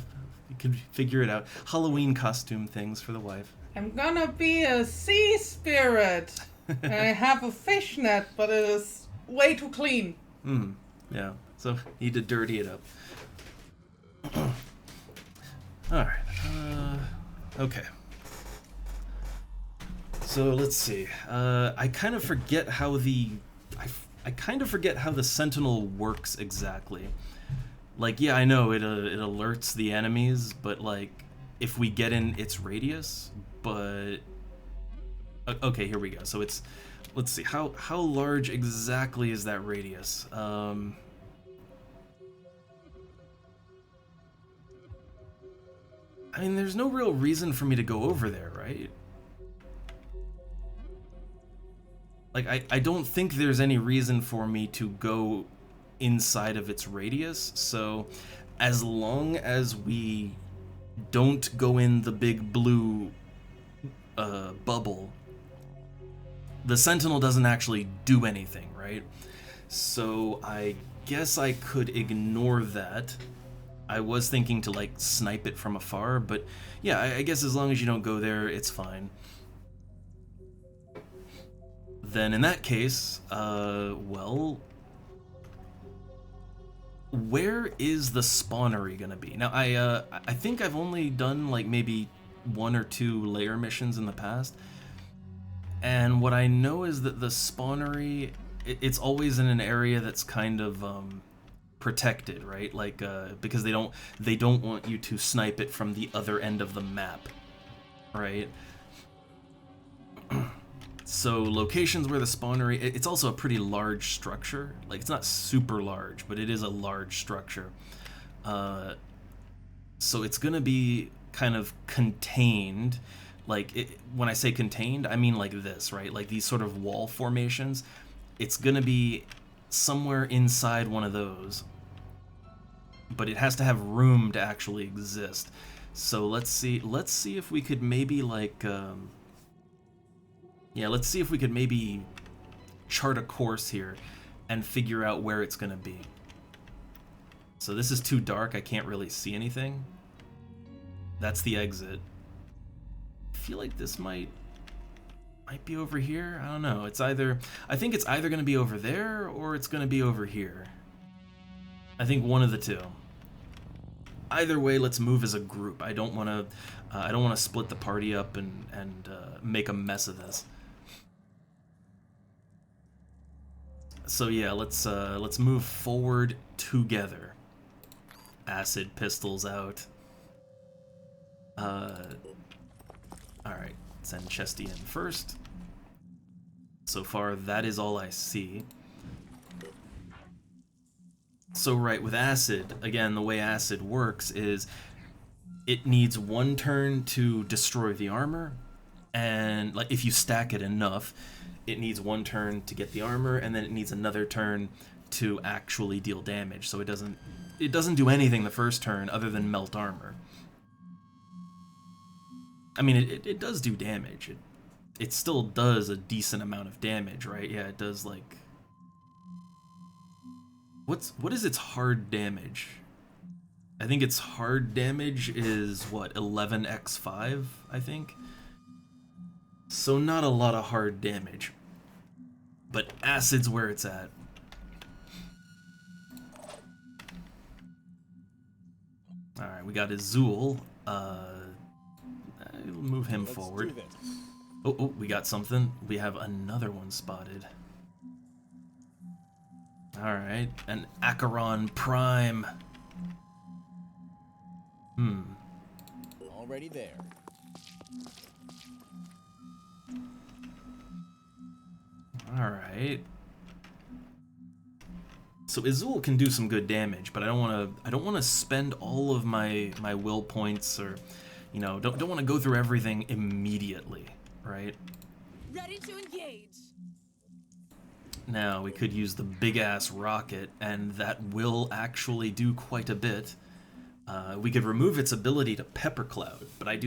you can figure it out. Halloween costume things for the wife. I'm gonna be a sea spirit. And I have a fishnet, but it is way too clean. Yeah. So need to dirty it up. All right. Okay. So let's see. I kind of forget how the I kind of forget how the Sentinel works exactly. Like, yeah, I know it alerts the enemies, but like, if we get in its radius, but okay, here we go. So it's, let's see, how large exactly is that radius? I mean, there's no real reason for me to go over there, right? Like, I don't think there's any reason for me to go inside of its radius, so as long as we don't go in the big blue bubble, the Sentinel doesn't actually do anything, right? So I guess I could ignore that. I was thinking to like snipe it from afar, but yeah, I guess as long as you don't go there, it's fine. Then in that case, well, where is the spawnery gonna be? Now, I think I've only done like maybe 1 or 2 lair missions in the past, and what I know is that the spawnery, it's always in an area that's kind of protected, right? Like because they don't want you to snipe it from the other end of the map, right? So locations where the spawnery, it's also a pretty large structure. Like, it's not super large, but it is a large structure. So it's gonna be kind of contained. Like, when I say contained, I mean like this, right? Like these sort of wall formations. It's gonna be somewhere inside one of those, but it has to have room to actually exist. So let's see if we could maybe like yeah, let's see if we could maybe chart a course here and figure out where it's gonna be. So this is too dark, I can't really see anything. That's the exit. I feel like this might be over here. I don't know. I think it's either gonna be over there or it's gonna be over here. I think one of the two. Either way, let's move as a group. I don't want to split the party up and make a mess of this. So yeah, let's move forward together. Acid pistols out. All right, send Chesty in first. So far, that is all I see. So right, with acid, again, the way acid works is it needs 1 turn to destroy the armor, and like if you stack it enough, it needs 1 turn to get the armor, and then it needs another turn to actually deal damage. So it doesn't do anything the first turn other than melt armor. I mean, it does do damage. It still does a decent amount of damage, right? Yeah, it does like... What is its hard damage? I think its hard damage is, what, 11x5, I think? So not a lot of hard damage. But acid's where it's at. Alright, we got Azul. We'll move him forward. Oh, we got something. We have another one spotted. Alright, an Acheron Prime. Already there. Alright. So Izul can do some good damage, but I don't wanna spend all of my will points, or you know, don't wanna go through everything immediately, right? Ready to engage. Now we could use the big ass rocket, and that will actually do quite a bit. We could remove its ability to Pepper Cloud, but I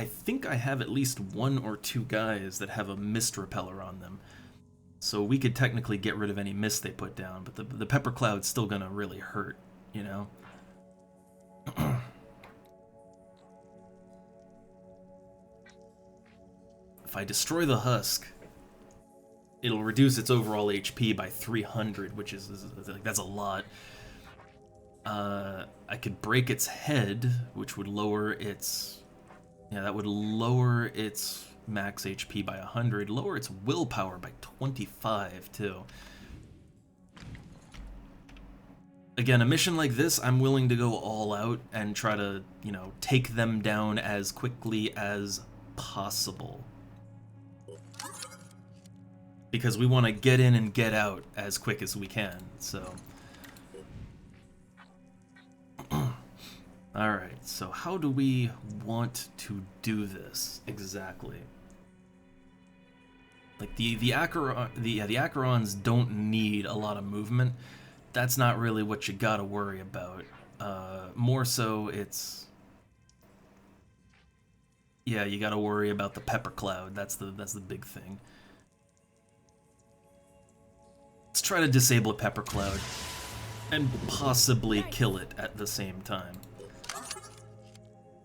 think I have at least 1 or 2 guys that have a mist repeller on them. So we could technically get rid of any mist they put down, but the Pepper Cloud's still gonna really hurt, you know? If I destroy the husk, it'll reduce its overall HP by 300, which is like, that's a lot. I could break its head, which would lower its... Yeah, that would lower its max HP by 100, lower its willpower by 25, too. Again, a mission like this, I'm willing to go all out and try to, you know, take them down as quickly as possible. Because we want to get in and get out as quick as we can, so... Alright, so how do we want to do this exactly? Like the Acherons don't need a lot of movement. That's not really what you gotta worry about. More so it's... Yeah, you gotta worry about the Pepper Cloud. That's the big thing. Let's try to disable a Pepper Cloud and possibly kill it at the same time.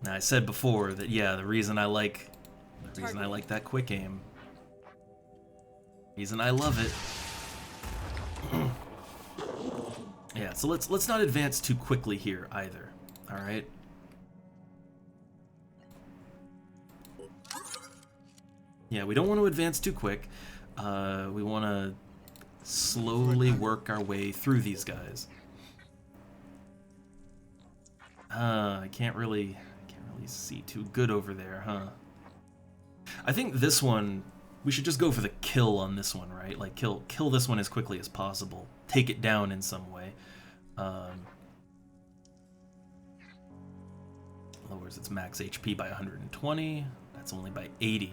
Now, I said before that, yeah, the reason I like that quick aim, reason I love it. Yeah, so let's not advance too quickly here either. All right. Yeah, we don't want to advance too quick. We want to slowly work our way through these guys. I can't really see too good over there, huh? I think this one, we should just go for the kill on this one, right? Like, kill this one as quickly as possible. Take it down in some way. Lowers its max HP by 120. That's only by 80.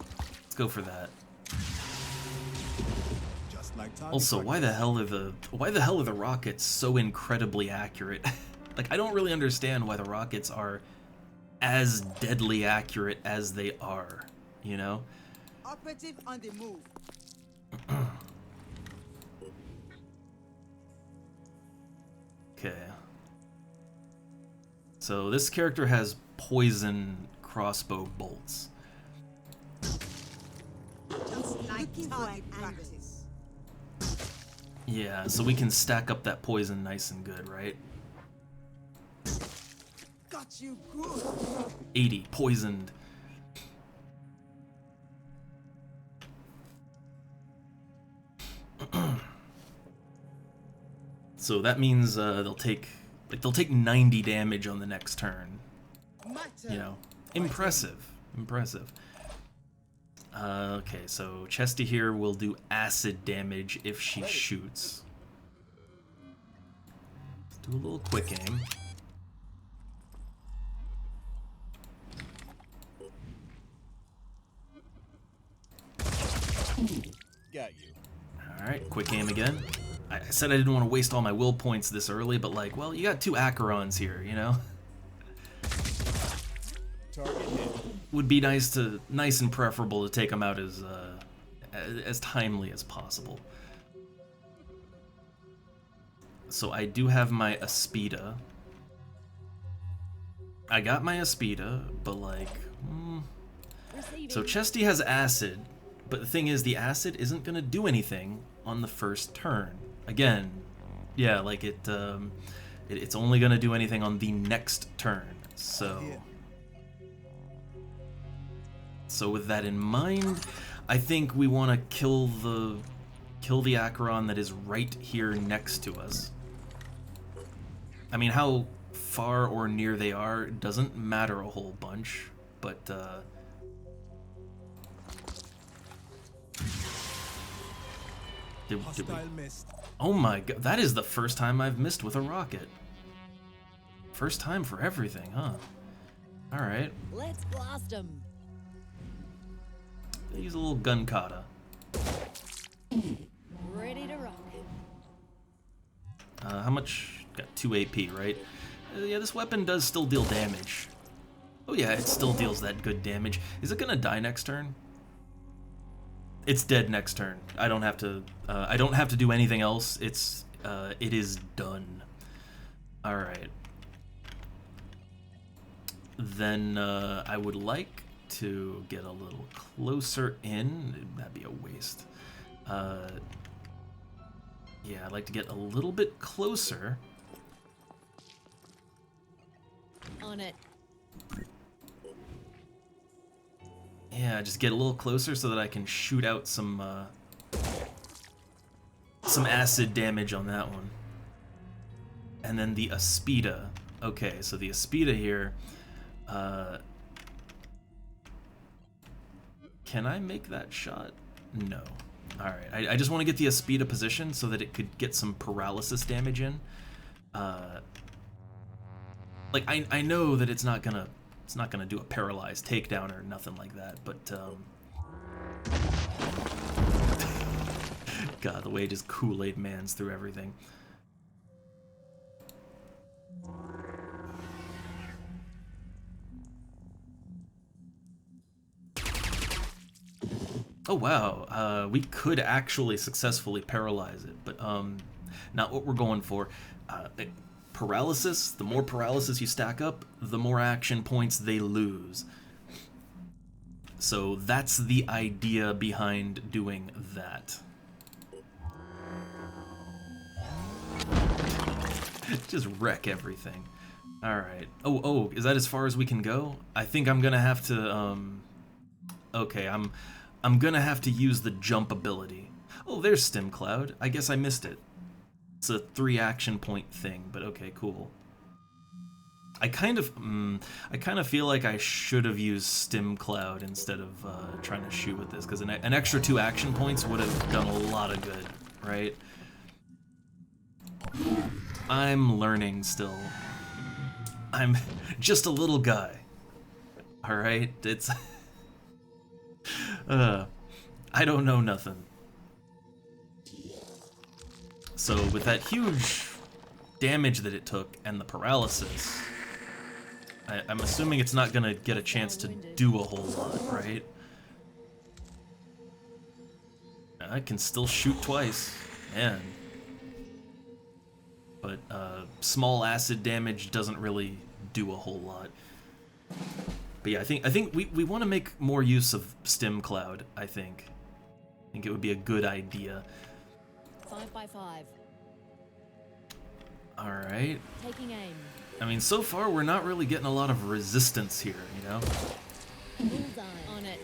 Let's go for that. Also, why the hell are the rockets so incredibly accurate? Like, I don't really understand why the rockets are as deadly accurate as they are, you know? Operative on the move. Okay. So this character has poison crossbow bolts. Just like target practice. Yeah, so we can stack up that poison nice and good, right? Got you good. 80 poisoned. So that means they'll take 90 damage on the next turn. You know, impressive. Okay, so Chesty here will do acid damage if she shoots. Let's do a little quick aim. Got you. Alright, quick aim again. I said I didn't want to waste all my will points this early, but like, well, you got 2 Acherons here, you know? Target hit. Would be nice and preferable to take them out as timely as possible. So I do have my Aspida. I got my Aspida, but like, so Chesty has acid, but the thing is, the acid isn't gonna do anything on the first turn. Again, yeah, like it's only gonna do anything on the next turn. So with that in mind, I think we want to kill the Acheron that is right here next to us. I mean, how far or near they are doesn't matter a whole bunch, but did we... Hostile missed. Oh my god, that is the first time I've missed with a rocket. First time for everything, huh? Alright. Let's blast them. Use a little gun kata. Ready to rock. How much? Got 2 AP, right? Yeah, this weapon does still deal damage. Oh yeah, it still deals that good damage. Is it gonna die next turn? It's dead next turn. I don't have to. I don't have to do anything else. It is done. All right. Then I would like to get a little closer in. That'd be a waste. Yeah, I'd like to get a little bit closer. On it. Yeah, just get a little closer so that I can shoot out some acid damage on that one. And then the Aspida. Okay, so the Aspida here. Can I make that shot? No. Alright, I just want to get the Aspida position so that it could get some paralysis damage in. Like, I know that it's not gonna do a paralyzed takedown or nothing like that, but God, the way it just Kool-Aid Mans through everything. Oh wow, we could actually successfully paralyze it, but not what we're going for. Paralysis, the more paralysis you stack up, the more action points they lose. So that's the idea behind doing that. Just wreck everything. Alright. Oh, is that as far as we can go? I think I'm gonna have to, okay, I'm gonna have to use the jump ability. Oh, there's Stim Cloud. I guess I missed it. It's a 3 action point thing, but okay, cool. I kind of feel like I should have used Stim Cloud instead of trying to shoot with this, because an extra 2 action points would have done a lot of good, right? I'm learning still. I'm just a little guy. All right, it's I don't know nothing. So with that huge damage that it took and the paralysis, I'm assuming it's not gonna get a chance to do a whole lot, right? I can still shoot twice, man. But small acid damage doesn't really do a whole lot. But yeah, I think we want to make more use of Stim Cloud. I think it would be a good idea. 5 by 5. All right. Taking aim. I mean, so far we're not really getting a lot of resistance here, you know? Bullseye. On it.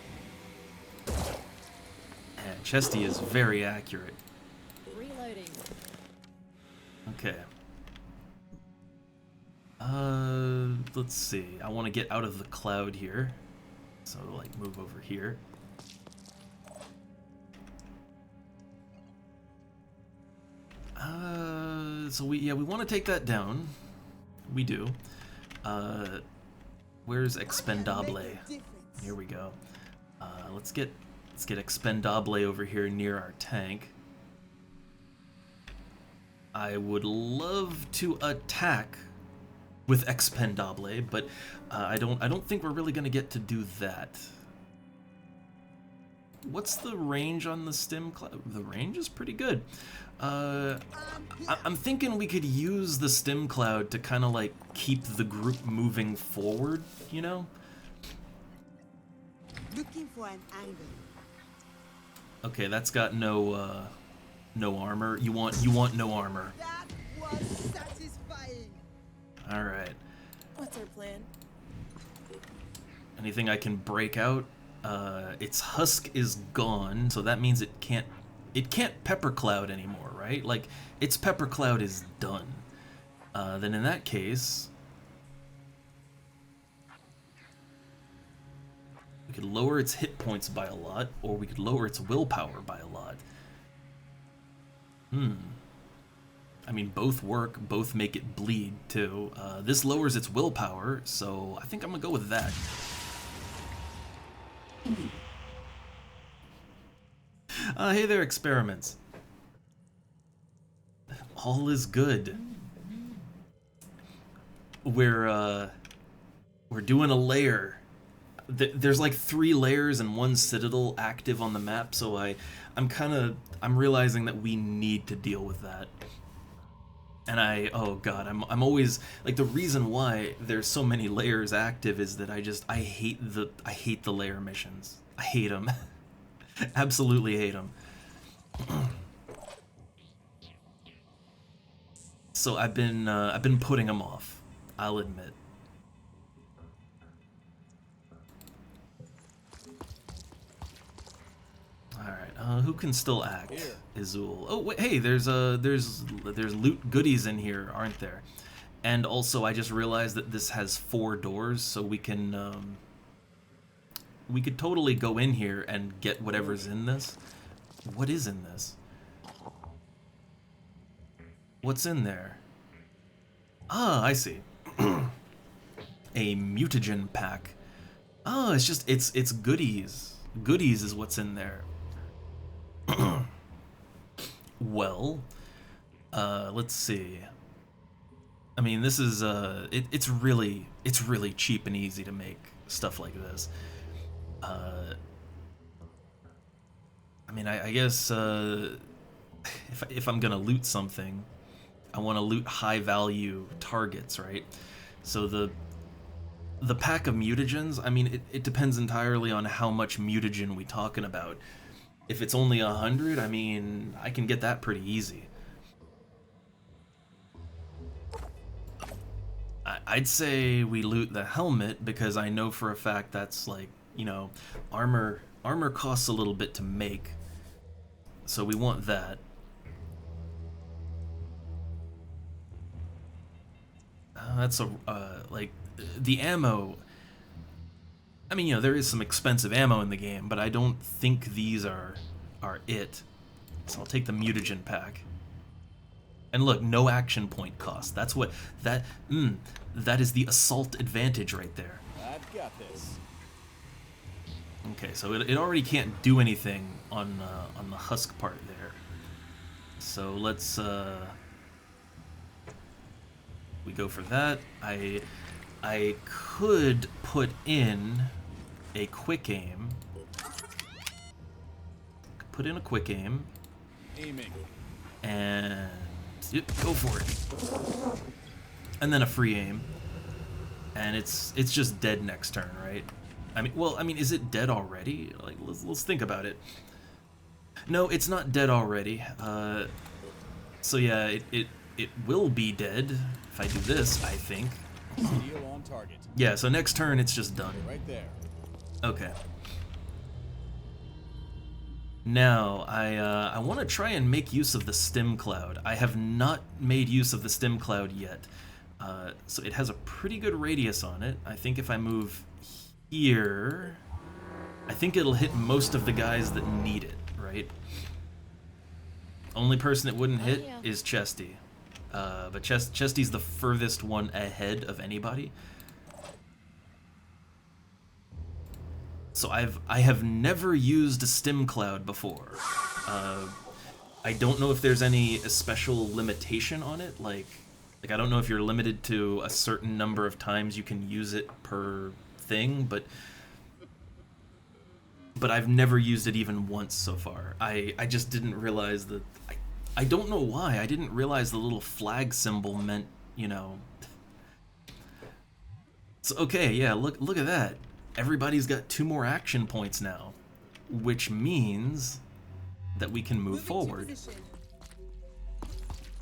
And Chesty is very accurate. Reloading. Okay. Let's see. I want to get out of the cloud here. So, like, move over here. So we want to take that down. We do. Where's Expendable? Here we go. Let's get Expendable over here near our tank. I would love to attack with Expendable, but I don't think we're really gonna get to do that. What's the range on the Stim Cloud? The range is pretty good. I'm thinking we could use the Stim Cloud to kind of like keep the group moving forward, you know? Looking for an angle. Okay, that's got no armor. You want no armor. That was satisfying. All right. What's our plan? Anything I can break out? its husk is gone, so that means it can't pepper cloud anymore, right? Like, its pepper cloud is done. Then in that case, we could lower its hit points by a lot, or we could lower its willpower by a lot. I mean, both work, both make it bleed, too. This lowers its willpower, so I think I'm gonna go with that. Hey there, experiments. All is good. We're doing a lair. There's like 3 layers and 1 citadel active on the map, so I'm realizing that we need to deal with that. And oh god, I'm always like, the reason why there's so many layers active is that I hate the layer missions. I hate them. Absolutely hate them. So I've been putting them off, I'll admit. Alright, who can still act? Here. Izul. Oh wait, hey, there's loot goodies in here, aren't there? And also, I just realized that this has 4 doors, so we can we could totally go in here and get whatever's in this. What is in this? What's in there? Ah, I see. A mutagen pack. Oh, it's goodies. Goodies is what's in there. Well, let's see. I mean, this is it's really cheap and easy to make stuff like this. I mean, I guess if I'm gonna loot something, I want to loot high value targets, right? So the pack of mutagens, I mean, it depends entirely on how much mutagen we talking about. If it's only 100, I mean, I can get that pretty easy. I'd say we loot the helmet, because I know for a fact that's like, you know, armor costs a little bit to make, so we want that. That's like, the ammo, I mean, you know, there is some expensive ammo in the game, but I don't think these are it. So I'll take the mutagen pack. And look, no action point cost. That's what that is the assault advantage right there. I've got this. Okay, so it already can't do anything on the husk part there. So let's we go for that. I could put in a quick aim. Put in a quick aim. Aiming. And yep, go for it. And then a free aim. And it's just dead next turn, right? I mean, is it dead already? Like, let's think about it. No, it's not dead already. So yeah, it will be dead if I do this, I think. Steel on target. Yeah, so next turn it's just done. Right there. Okay. Now, I want to try and make use of the stim cloud. I have not made use of the stim cloud yet. So it has a pretty good radius on it. I think if I move here, I think it'll hit most of the guys that need it, right? Only person it wouldn't hit is Chesty. But Chesty's the furthest one ahead of anybody. So I have never used a stim cloud before. I don't know if there's any special limitation on it, like I don't know if you're limited to a certain number of times you can use it per thing, but I've never used it even once so far. I just didn't realize that. I don't know why. I didn't realize the little flag symbol meant, you know. So okay, yeah, look at that. Everybody's got 2 more action points now, which means that we can move forward.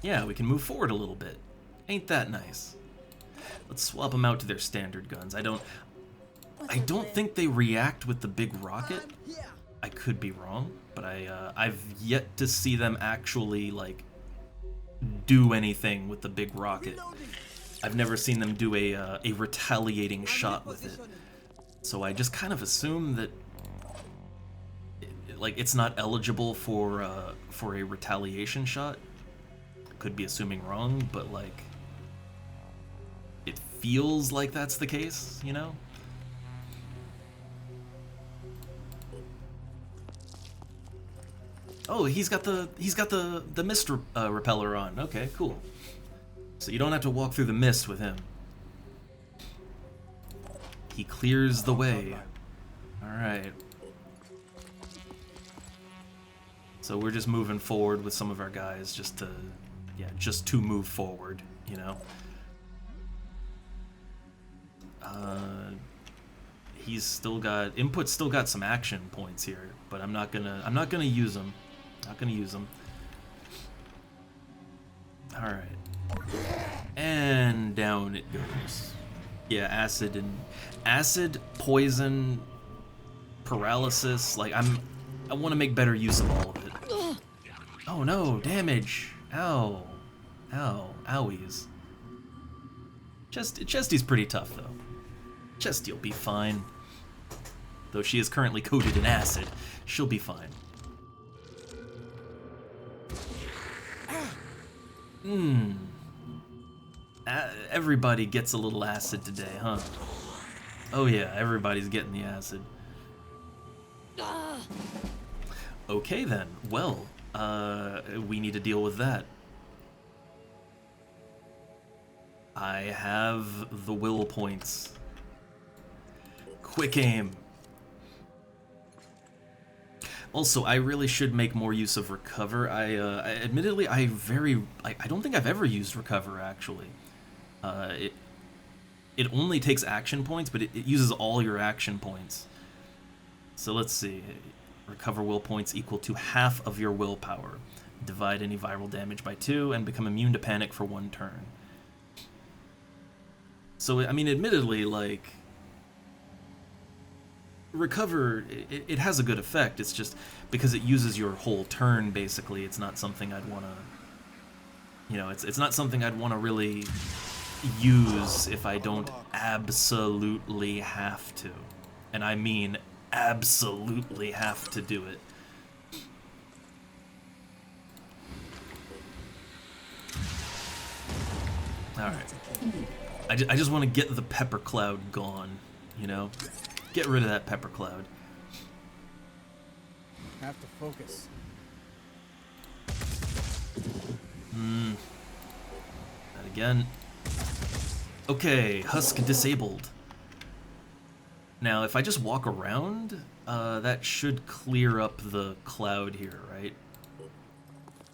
Yeah, we can move forward a little bit. Ain't that nice? Let's swap them out to their standard guns. I don't think they react with the big rocket. I'm here. I could be wrong, but I've yet to see them actually like do anything with the big rocket. Reloading. I've never seen them do a retaliating I'm shot with it. repositioning. So I just kind of assume that like it's not eligible for a retaliation shot. Could be assuming wrong, but like it feels like that's the case, you know? Oh, he's got the mist repeller on. Okay, cool. So you don't have to walk through the mist with him. He clears the way. All right. So we're just moving forward with some of our guys, just to move forward, you know. He's still got input's still got some action points here, but I'm not gonna use them. Not gonna use them. All right, and down it goes. Yeah, acid, poison, paralysis. Like I want to make better use of all of it. Oh no, damage! Ow, ow, owies. Chesty's pretty tough though. Chesty'll be fine. Though she is currently coated in acid, she'll be fine. Everybody gets a little acid today, huh? Oh yeah, everybody's getting the acid. Okay then, well, we need to deal with that. I have the will points. Quick aim. Also, I really should make more use of recover. Admittedly, I don't think I've ever used recover actually. It only takes action points, but it uses all your action points. So let's see. Recover will points equal to half of your willpower. Divide any viral damage by 2 and become immune to panic for 1 turn. So, I mean, admittedly, like, recover, it has a good effect. It's just because it uses your whole turn, basically. It's not something I'd want to, you know, it's not something I'd want to really use if I don't absolutely have to. And I mean absolutely have to do it. Alright. I just want to get the pepper cloud gone, you know? Get rid of that pepper cloud. Have to focus. That again. Okay, husk disabled. Now, if I just walk around, that should clear up the cloud here, right?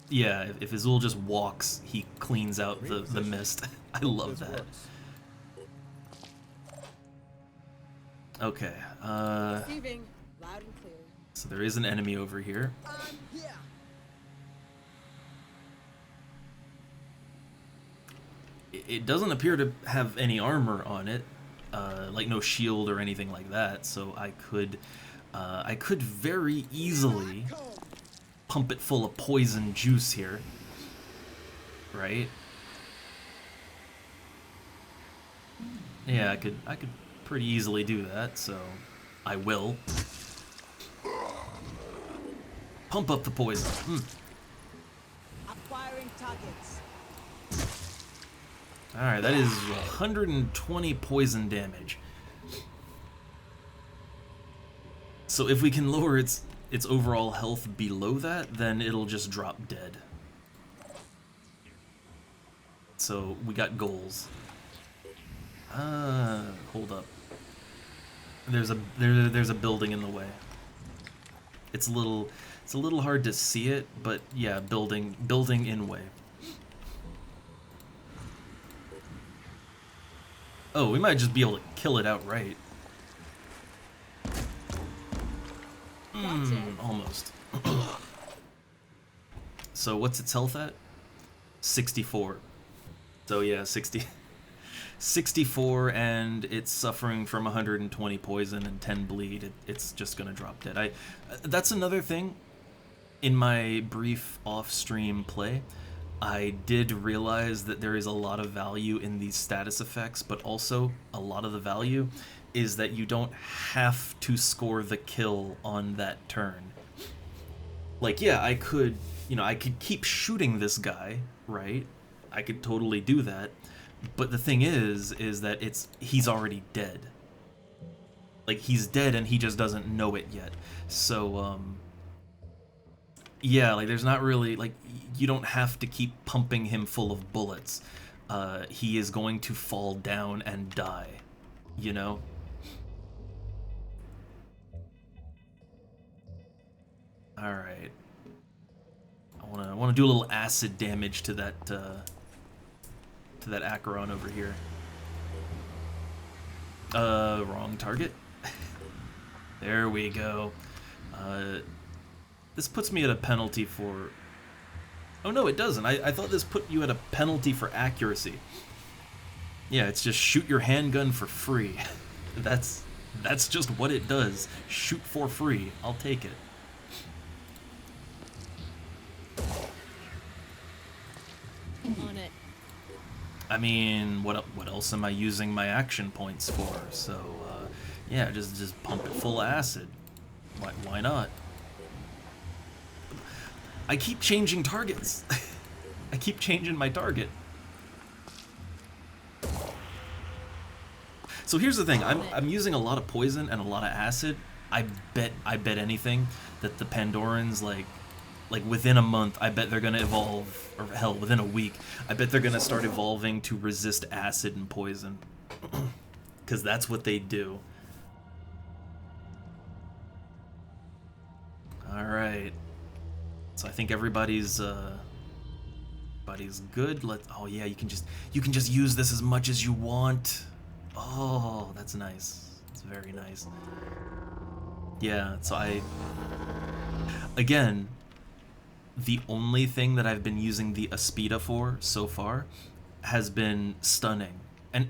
Yeah, if Azul just walks, he cleans out the mist. I love This that. works. Okay, Receiving. Loud and clear. so there is an enemy over here. I'm here. It doesn't appear to have any armor on it, like no shield or anything like that, so I could very easily pump it full of poison juice here, right? Yeah, I could pretty easily do that, so I will. Pump up the poison. Acquiring targets. Alright, that is 120 poison damage. So if we can lower its overall health below that, then it'll just drop dead. So we got goals. Hold up. There's a building in the way. It's a little hard to see it, but yeah, building in way. Oh, we might just be able to kill it outright. Almost. So what's its health at? 64. So yeah, 60 64, and it's suffering from 120 poison and 10 bleed. It's just gonna drop dead. That's another thing. In my brief off-stream play, I did realize that there is a lot of value in these status effects, but also a lot of the value is that you don't have to score the kill on that turn. Like, yeah, I could keep shooting this guy, right? I could totally do that. But the thing is that he's already dead. Like, he's dead and he just doesn't know it yet. So, yeah, like, there's not really, like, you don't have to keep pumping him full of bullets. He is going to fall down and die, you know? Alright. I wanna do a little acid damage to that Acheron over here. Wrong target. There we go. This puts me at a penalty for... Oh no, it doesn't. I thought this put you at a penalty for accuracy. Yeah, it's just shoot your handgun for free. That's just what it does. Shoot for free. I'll take it. On it. I mean, what else am I using my action points for? So, yeah, just pump it full of acid. Why not? I keep changing targets. I keep changing my target. So here's the thing. I'm using a lot of poison and a lot of acid. I bet anything that the Pandorans, like within a month, I bet they're gonna evolve, or hell, within a week, I bet they're gonna start evolving to resist acid and poison. Because that's what they do. Alright. So I think everybody's good. Oh yeah, you can just use this as much as you want. Oh, that's nice. That's very nice. Yeah, so again, the only thing that I've been using the Aspida for so far has been stunning. And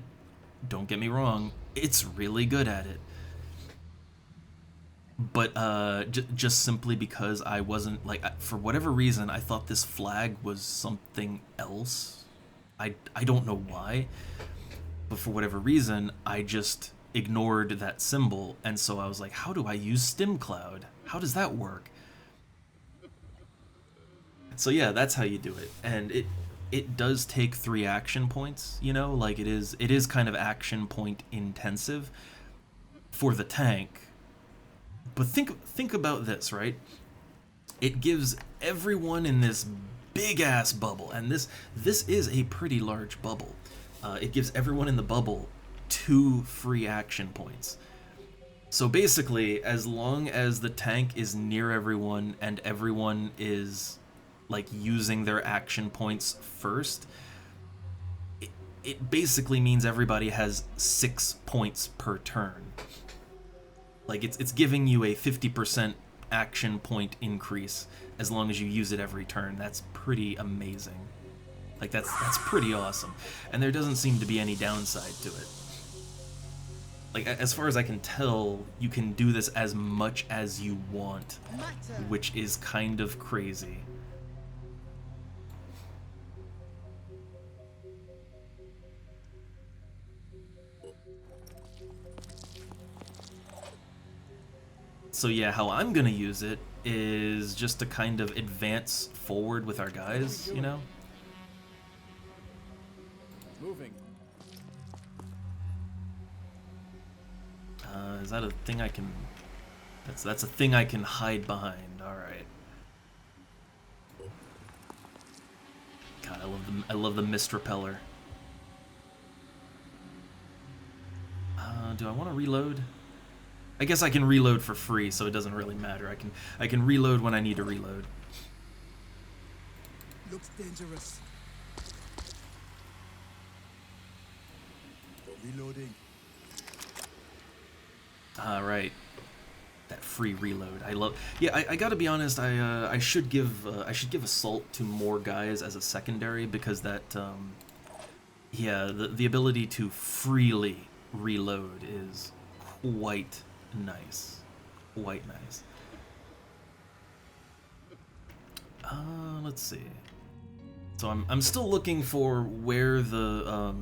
don't get me wrong, it's really good at it. But just simply because I wasn't, like, for whatever reason, I thought this flag was something else. I don't know why, but for whatever reason, I just ignored that symbol, and so I was like, how do I use Stim Cloud? How does that work? So yeah, that's how you do it, and it does take 3 action points, you know, like it is kind of action point intensive for the tank. But think about this, right? It gives everyone in this big ass bubble, and this is a pretty large bubble. It gives everyone in the bubble 2 free action points. So basically, as long as the tank is near everyone and everyone is like using their action points first, it basically means everybody has 6 points per turn. Like, it's giving you a 50% action point increase as long as you use it every turn. That's pretty amazing. Like, that's pretty awesome. And there doesn't seem to be any downside to it. Like, as far as I can tell, you can do this as much as you want, which is kind of crazy. So yeah, how I'm gonna use it is just to kind of advance forward with our guys, you know? Moving. Is that a thing I can... That's a thing I can hide behind, alright. God, I love the mist repeller. Do I want to reload? I guess I can reload for free, so it doesn't really matter. I can reload when I need to reload. Looks dangerous. Reloading. Right. That free reload. I love. Yeah, I gotta be honest. I should give Assault to more guys as a secondary, because that Yeah, the ability to freely reload is quite nice. Quite nice. Let's see. So I'm still looking for where the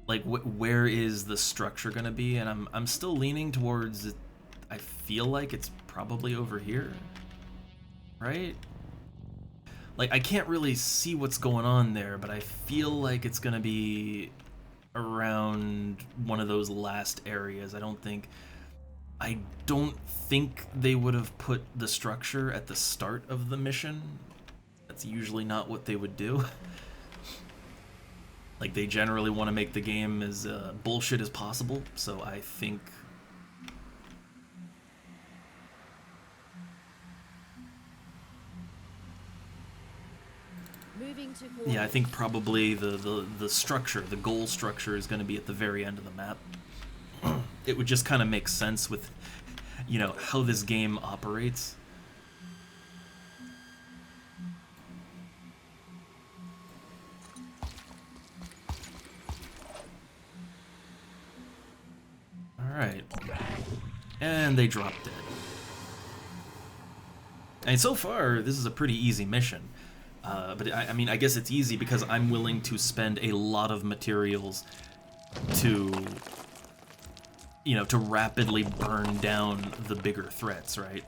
like where is the structure gonna be, and I'm still leaning towards it. I feel like it's probably over here, right? Like, I can't really see what's going on there, but I feel like it's gonna be around one of those last areas. I don't think they would have put the structure at the start of the mission. That's usually not what they would do. Like, they generally want to make the game as bullshit as possible, so I think... Moving to Yeah, I think probably the structure, the goal structure, is going to be at the very end of the map. It would just kind of make sense with, you know, how this game operates. Alright. And they drop dead. And so far, this is a pretty easy mission. But I mean, I guess it's easy because I'm willing to spend a lot of materials to, you know, to rapidly burn down the bigger threats, right?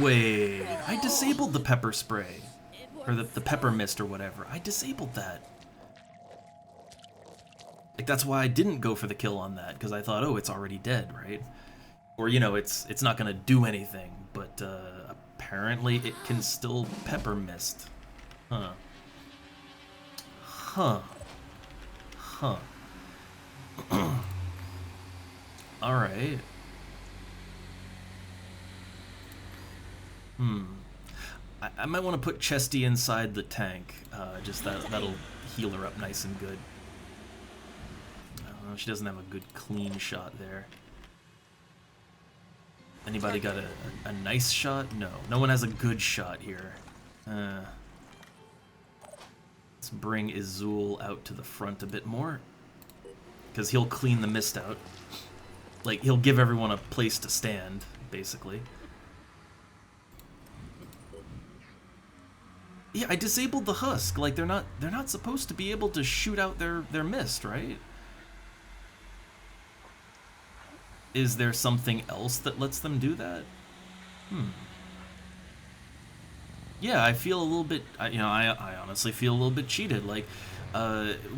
Wait, I disabled the pepper spray. Or the pepper mist or whatever. I disabled that. Like, that's why I didn't go for the kill on that, because I thought, oh, it's already dead, right? Or, you know, it's not gonna do anything, but, apparently it can still pepper mist. Huh. Huh. Huh. Alright. I might want to put Chesty inside the tank. Just that'll heal her up nice and good. She doesn't have a good clean shot there. Anybody got a nice shot? No. No one has a good shot here. Let's bring Izul out to the front a bit more. Because he'll clean the mist out. Like, he'll give everyone a place to stand, basically. Yeah, I disabled the husk. Like, they're not supposed to be able to shoot out their mist, right? Is there something else that lets them do that? Yeah, I feel a little bit, you know, I honestly feel a little bit cheated. Like,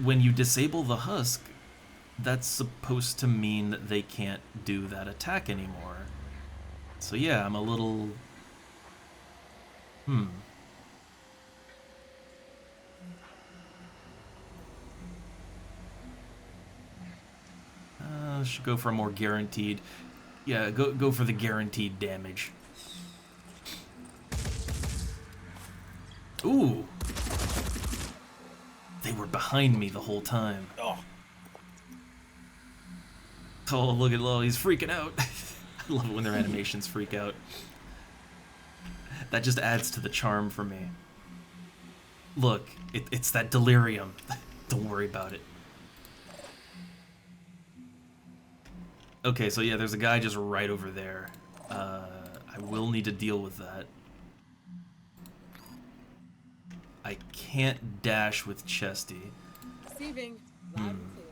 when you disable the husk, that's supposed to mean that they can't do that attack anymore. So yeah, I'm a little... Should go for a more guaranteed... Yeah, go for the guaranteed damage. Ooh! They were behind me the whole time. Oh, look at Lo, he's freaking out. I love it when their animations freak out. That just adds to the charm for me. Look, it's that delirium. Don't worry about it. Okay, so yeah, there's a guy just right over there. I will need to deal with that. I can't dash with Chesty. Receiving. Loud and clear.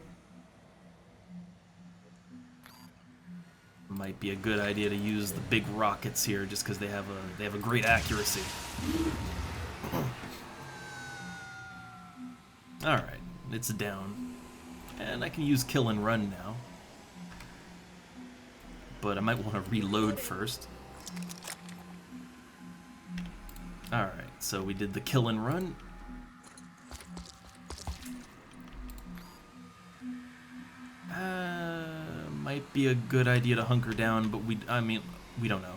Might be a good idea to use the big rockets here, just because they have a great accuracy. All right, it's down, and I can use kill and run now. But I might want to reload first. Alright, so we did the kill and run. Might be a good idea to hunker down, but we don't know.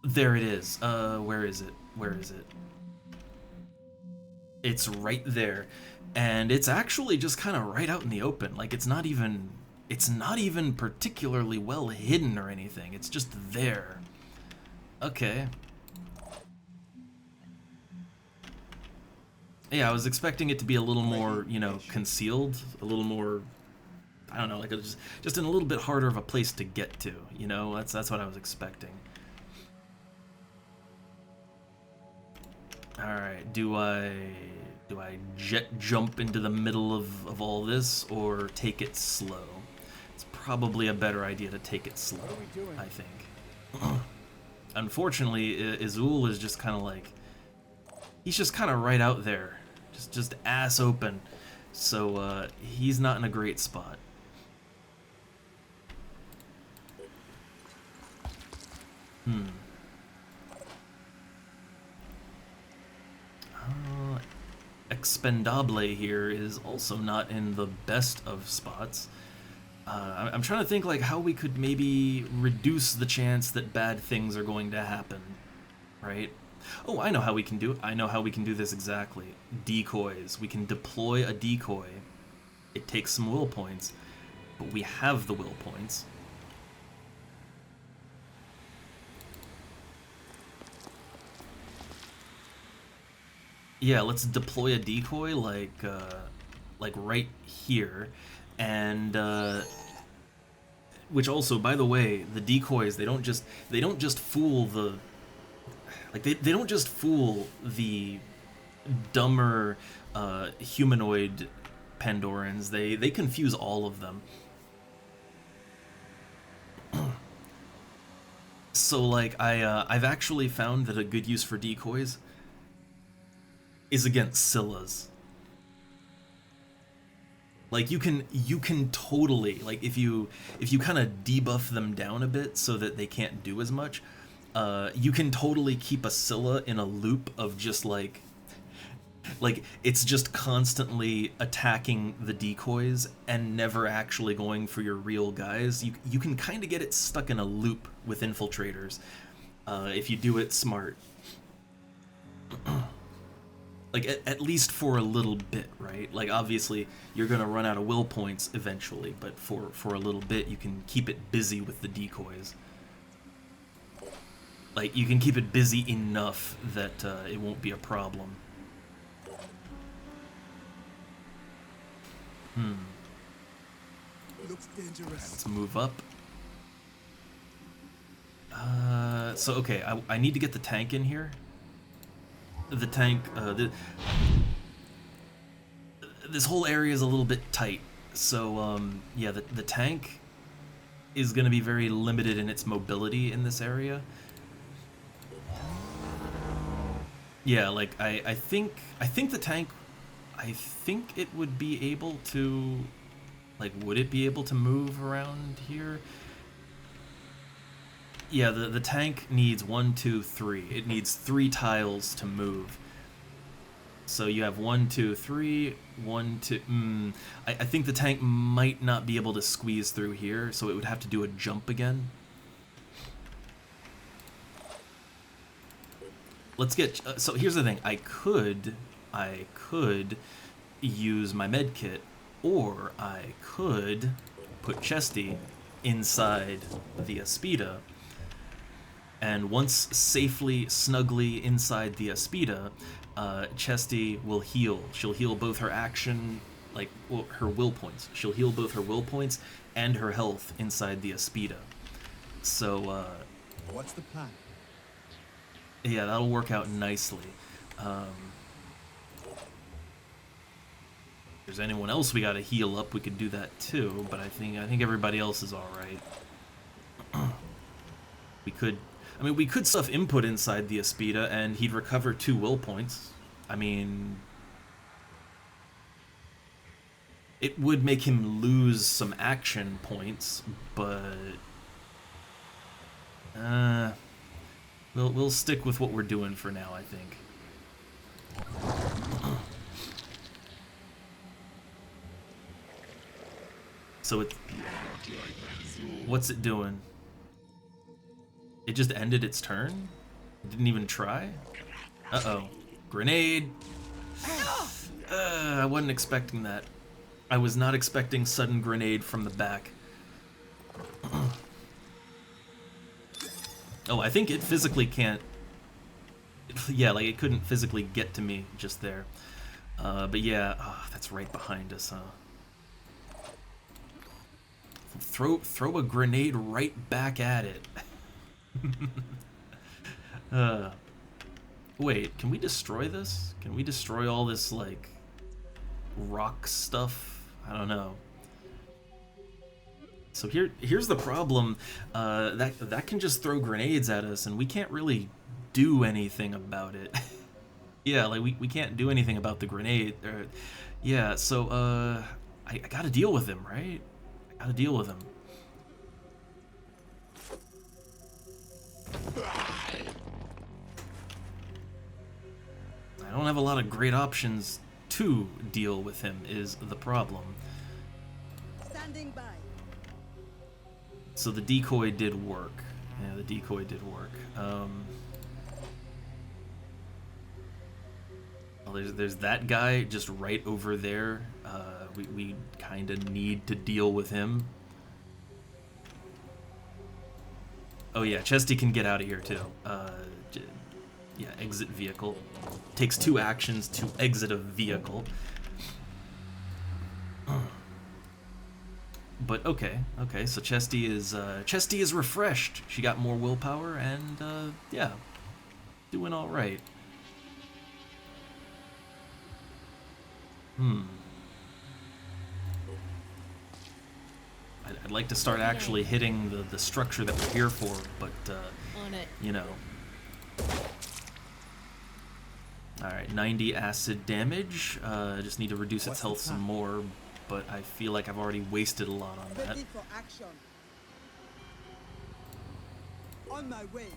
There it is. Where is it? Where is it? It's right there. And it's actually just kind of right out in the open. Like, it's not even particularly well hidden or anything. It's just there. Okay. Yeah, I was expecting it to be a little more, you know, concealed, a little more, I don't know, like just in a little bit harder of a place to get to, you know? That's what I was expecting. All right, do I jet jump into the middle of all this or take it slow? It's probably a better idea to take it slow, I think. Unfortunately, Izul is just kind of like, he's just kind of right out there, just ass open. So he's not in a great spot. Expendable here is also not in the best of spots. I'm trying to think like how we could maybe reduce the chance that bad things are going to happen, right? Oh, I know how we can do it. I know how we can do this exactly. Decoys. We can deploy a decoy. It takes some will points, but we have the will points. Yeah, let's deploy a decoy like right here, and which also, by the way, the decoys they don't just fool the they don't just fool the dumber humanoid Pandorans. They confuse all of them. So like I've actually found that a good use for decoys is against Scyllas. Like you can totally, like if you kind of debuff them down a bit so that they can't do as much, you can totally keep a Scylla in a loop of just like it's just constantly attacking the decoys and never actually going for your real guys. You can kind of get it stuck in a loop with infiltrators if you do it smart. Like, at least for a little bit, right? Like, obviously, you're gonna run out of will points eventually, but for a little bit, you can keep it busy with the decoys. Like, you can keep it busy enough that it won't be a problem. Looks dangerous. Let's move up. So, okay, I need to get the tank in here. The tank, this whole area is a little bit tight, so yeah, the tank is going to be very limited in its mobility in this area. Yeah, like I think the tank, I think it would be able to, like, would it be able to move around here? Yeah, the tank needs 1, 2, 3. It needs 3 tiles to move. So you have 1, 2, 3, 1, 2. I think the tank might not be able to squeeze through here, so it would have to do a jump again. Let's get. So here's the thing. I could use my med kit, or I could put Chesty inside the Aspida. And once safely, snugly inside the Aspida, Chesty will heal. She'll heal both her action, like, well, her will points. She'll heal both her will points and her health inside the Aspida. So, What's the plan? yeah, that'll work out nicely. If there's anyone else we gotta heal up, we could do that too, but I think everybody else is alright. We could stuff input inside the Aspida and he'd recover 2 will points. I mean, it would make him lose some action points, but we'll stick with what we're doing for now, I think. So what's it doing? It just ended its turn? It didn't even try? Uh-oh. Grenade! I wasn't expecting that. I was not expecting sudden grenade from the back. Oh, I think it physically can't... Yeah, like it couldn't physically get to me just there. But yeah, that's right behind us, huh? Throw a grenade right back at it. Wait, can we destroy this? Can we destroy all this, like, rock stuff? I don't know. So here's the problem. That can just throw grenades at us, and we can't really do anything about it. Yeah, like, we can't do anything about the grenade. Yeah, so, I gotta deal with him, right? I gotta deal with him. I don't have a lot of great options to deal with him, is the problem. Standing by. So the decoy did work. Yeah, the decoy did work. Well, there's that guy just right over there. We kind of need to deal with him. Oh yeah, Chesty can get out of here too. Yeah, exit vehicle. Takes 2 actions to exit a vehicle. But okay, so Chesty is refreshed. She got more willpower and yeah, doing all right. I'd like to start actually hitting the structure that we're here for, but On it. you know. Alright, 90 acid damage. Just need to reduce its health some more, but I feel like I've already wasted a lot on that. Ready for action. On my way.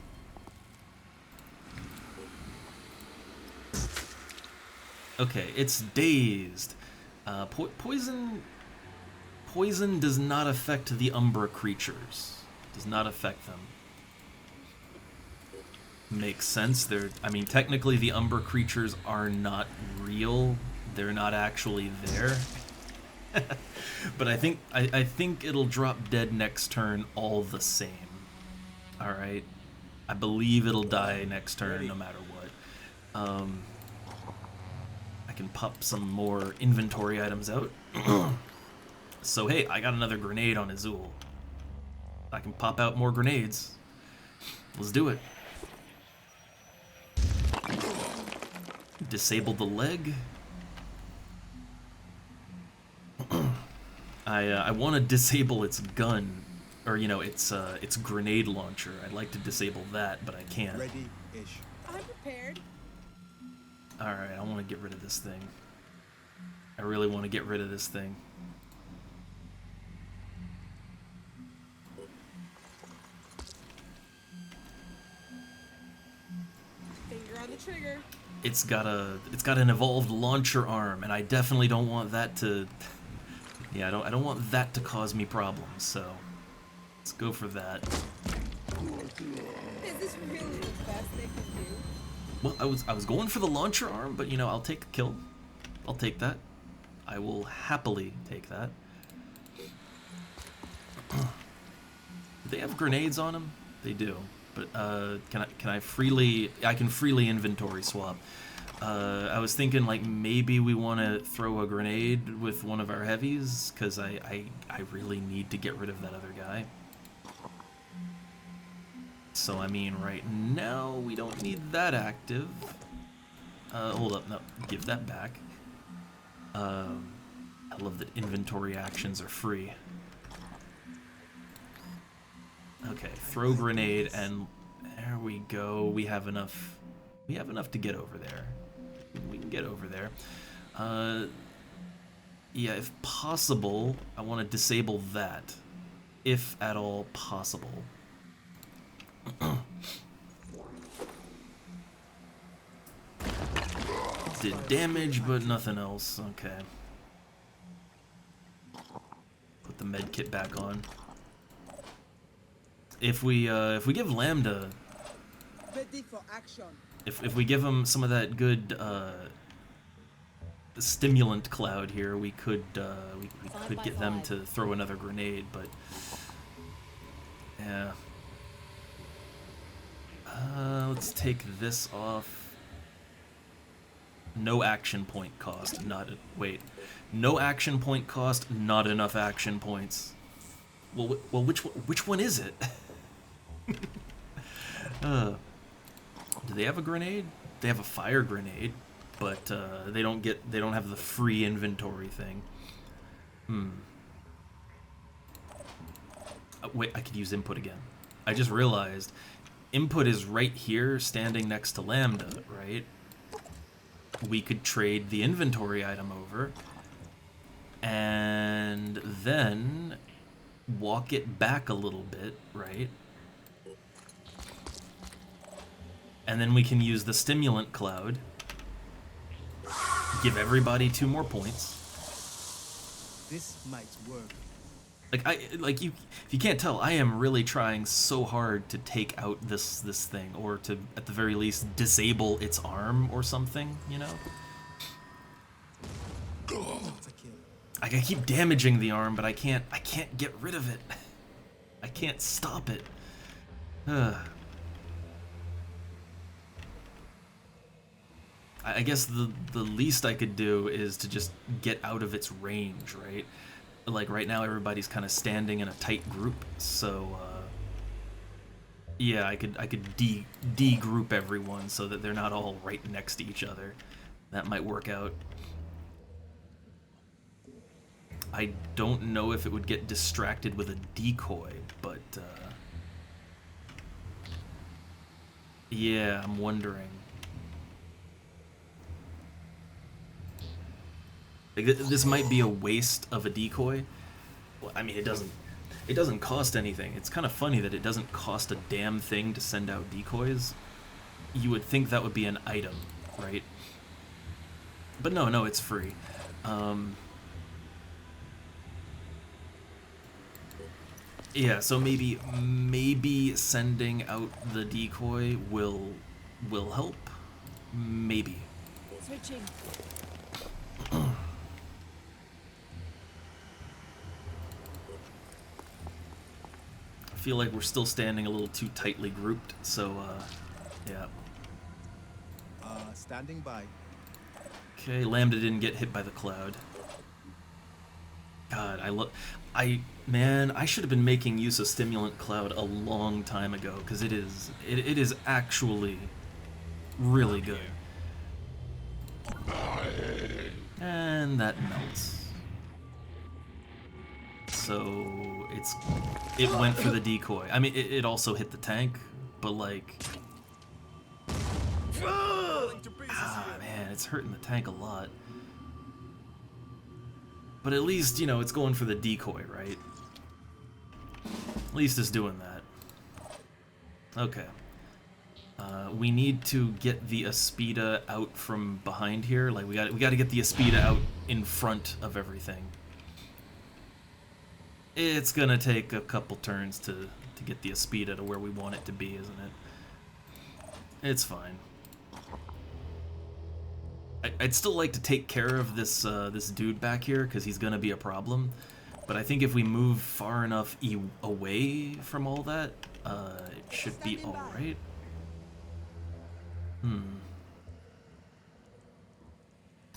Okay, it's dazed. Poison does not affect the Umbra creatures. Does not affect them. Makes sense. I mean, technically the Umbra creatures are not real. They're not actually there. But I think it'll drop dead next turn all the same. Alright. I believe it'll die next turn no matter what. I can pop some more inventory items out. So hey, I got another grenade on Azul. I can pop out more grenades. Let's do it. Disable the leg. I want to disable its gun, or you know, its grenade launcher. I'd like to disable that, but I can't. Ready-ish. I'm prepared. All right, I want to get rid of this thing. I really want to get rid of this thing. Finger on the trigger. It's got an evolved launcher arm, and I definitely don't want that to. Yeah, I don't want that to cause me problems. So let's go for that. Is this really the best they can do? Well, I was going for the launcher arm, but you know, I'll take a kill. I'll take that. I will happily take that. Do they have grenades on them? They do. But can I freely? I can freely inventory swap. I was thinking like maybe we want to throw a grenade with one of our heavies because I really need to get rid of that other guy. So I mean, right now we don't need that active. Hold up, no, give that back. I love that inventory actions are free. Okay, throw grenade, and there we go. We have enough. We have enough to get over there. We can get over there. Yeah, if possible, I want to disable that, if at all possible. Did damage, but nothing else. Okay. Put the med kit back on. If we give Lambda, Ready for action. if we give him some of that good stimulant cloud here, we could get them to throw another grenade. But yeah, let's take this off. No action point cost. Wait. No action point cost. Not enough action points. Well, which one is it? Do they have a grenade? They have a fire grenade, but they don't have the free inventory thing. Wait, I could use input again. I just realized input is right here, standing next to lambda, right? We could trade the inventory item over, and then walk it back a little bit, right? And then we can use the stimulant cloud, give everybody 2 more points. This might work. If you can't tell, I am really trying so hard to take out this thing, or to, at the very least, disable its arm or something, you know? Not a kill. I keep damaging the arm, but I can't get rid of it. I can't stop it. I guess the least I could do is to just get out of its range, right? Like right now everybody's kind of standing in a tight group, so yeah, I could de-group everyone so that they're not all right next to each other. That might work out. I don't know if it would get distracted with a decoy, but yeah, I'm wondering. Like, this might be a waste of a decoy. Well, I mean, it doesn't cost anything. It's kind of funny that it doesn't cost a damn thing to send out decoys. You would think that would be an item, right? But no, it's free. Yeah, so maybe sending out the decoy will help. Maybe. Switching. I feel like we're still standing a little too tightly grouped, so yeah. Standing by. Okay, Lambda didn't get hit by the cloud. God, I should have been making use of Stimulant Cloud a long time ago, because it is actually really good. And that melts. So it went for the decoy. I mean, it also hit the tank, but like, man, it's hurting the tank a lot. But at least, you know, it's going for the decoy, right? At least it's doing that. Okay. We need to get the Aspida out from behind here. Like, we got to get the Aspida out in front of everything. It's gonna take a couple turns to get the Aspida to where we want it to be, isn't it? It's fine. I'd still like to take care of this this dude back here, because he's gonna be a problem. But I think if we move far enough away from all that, it should be alright.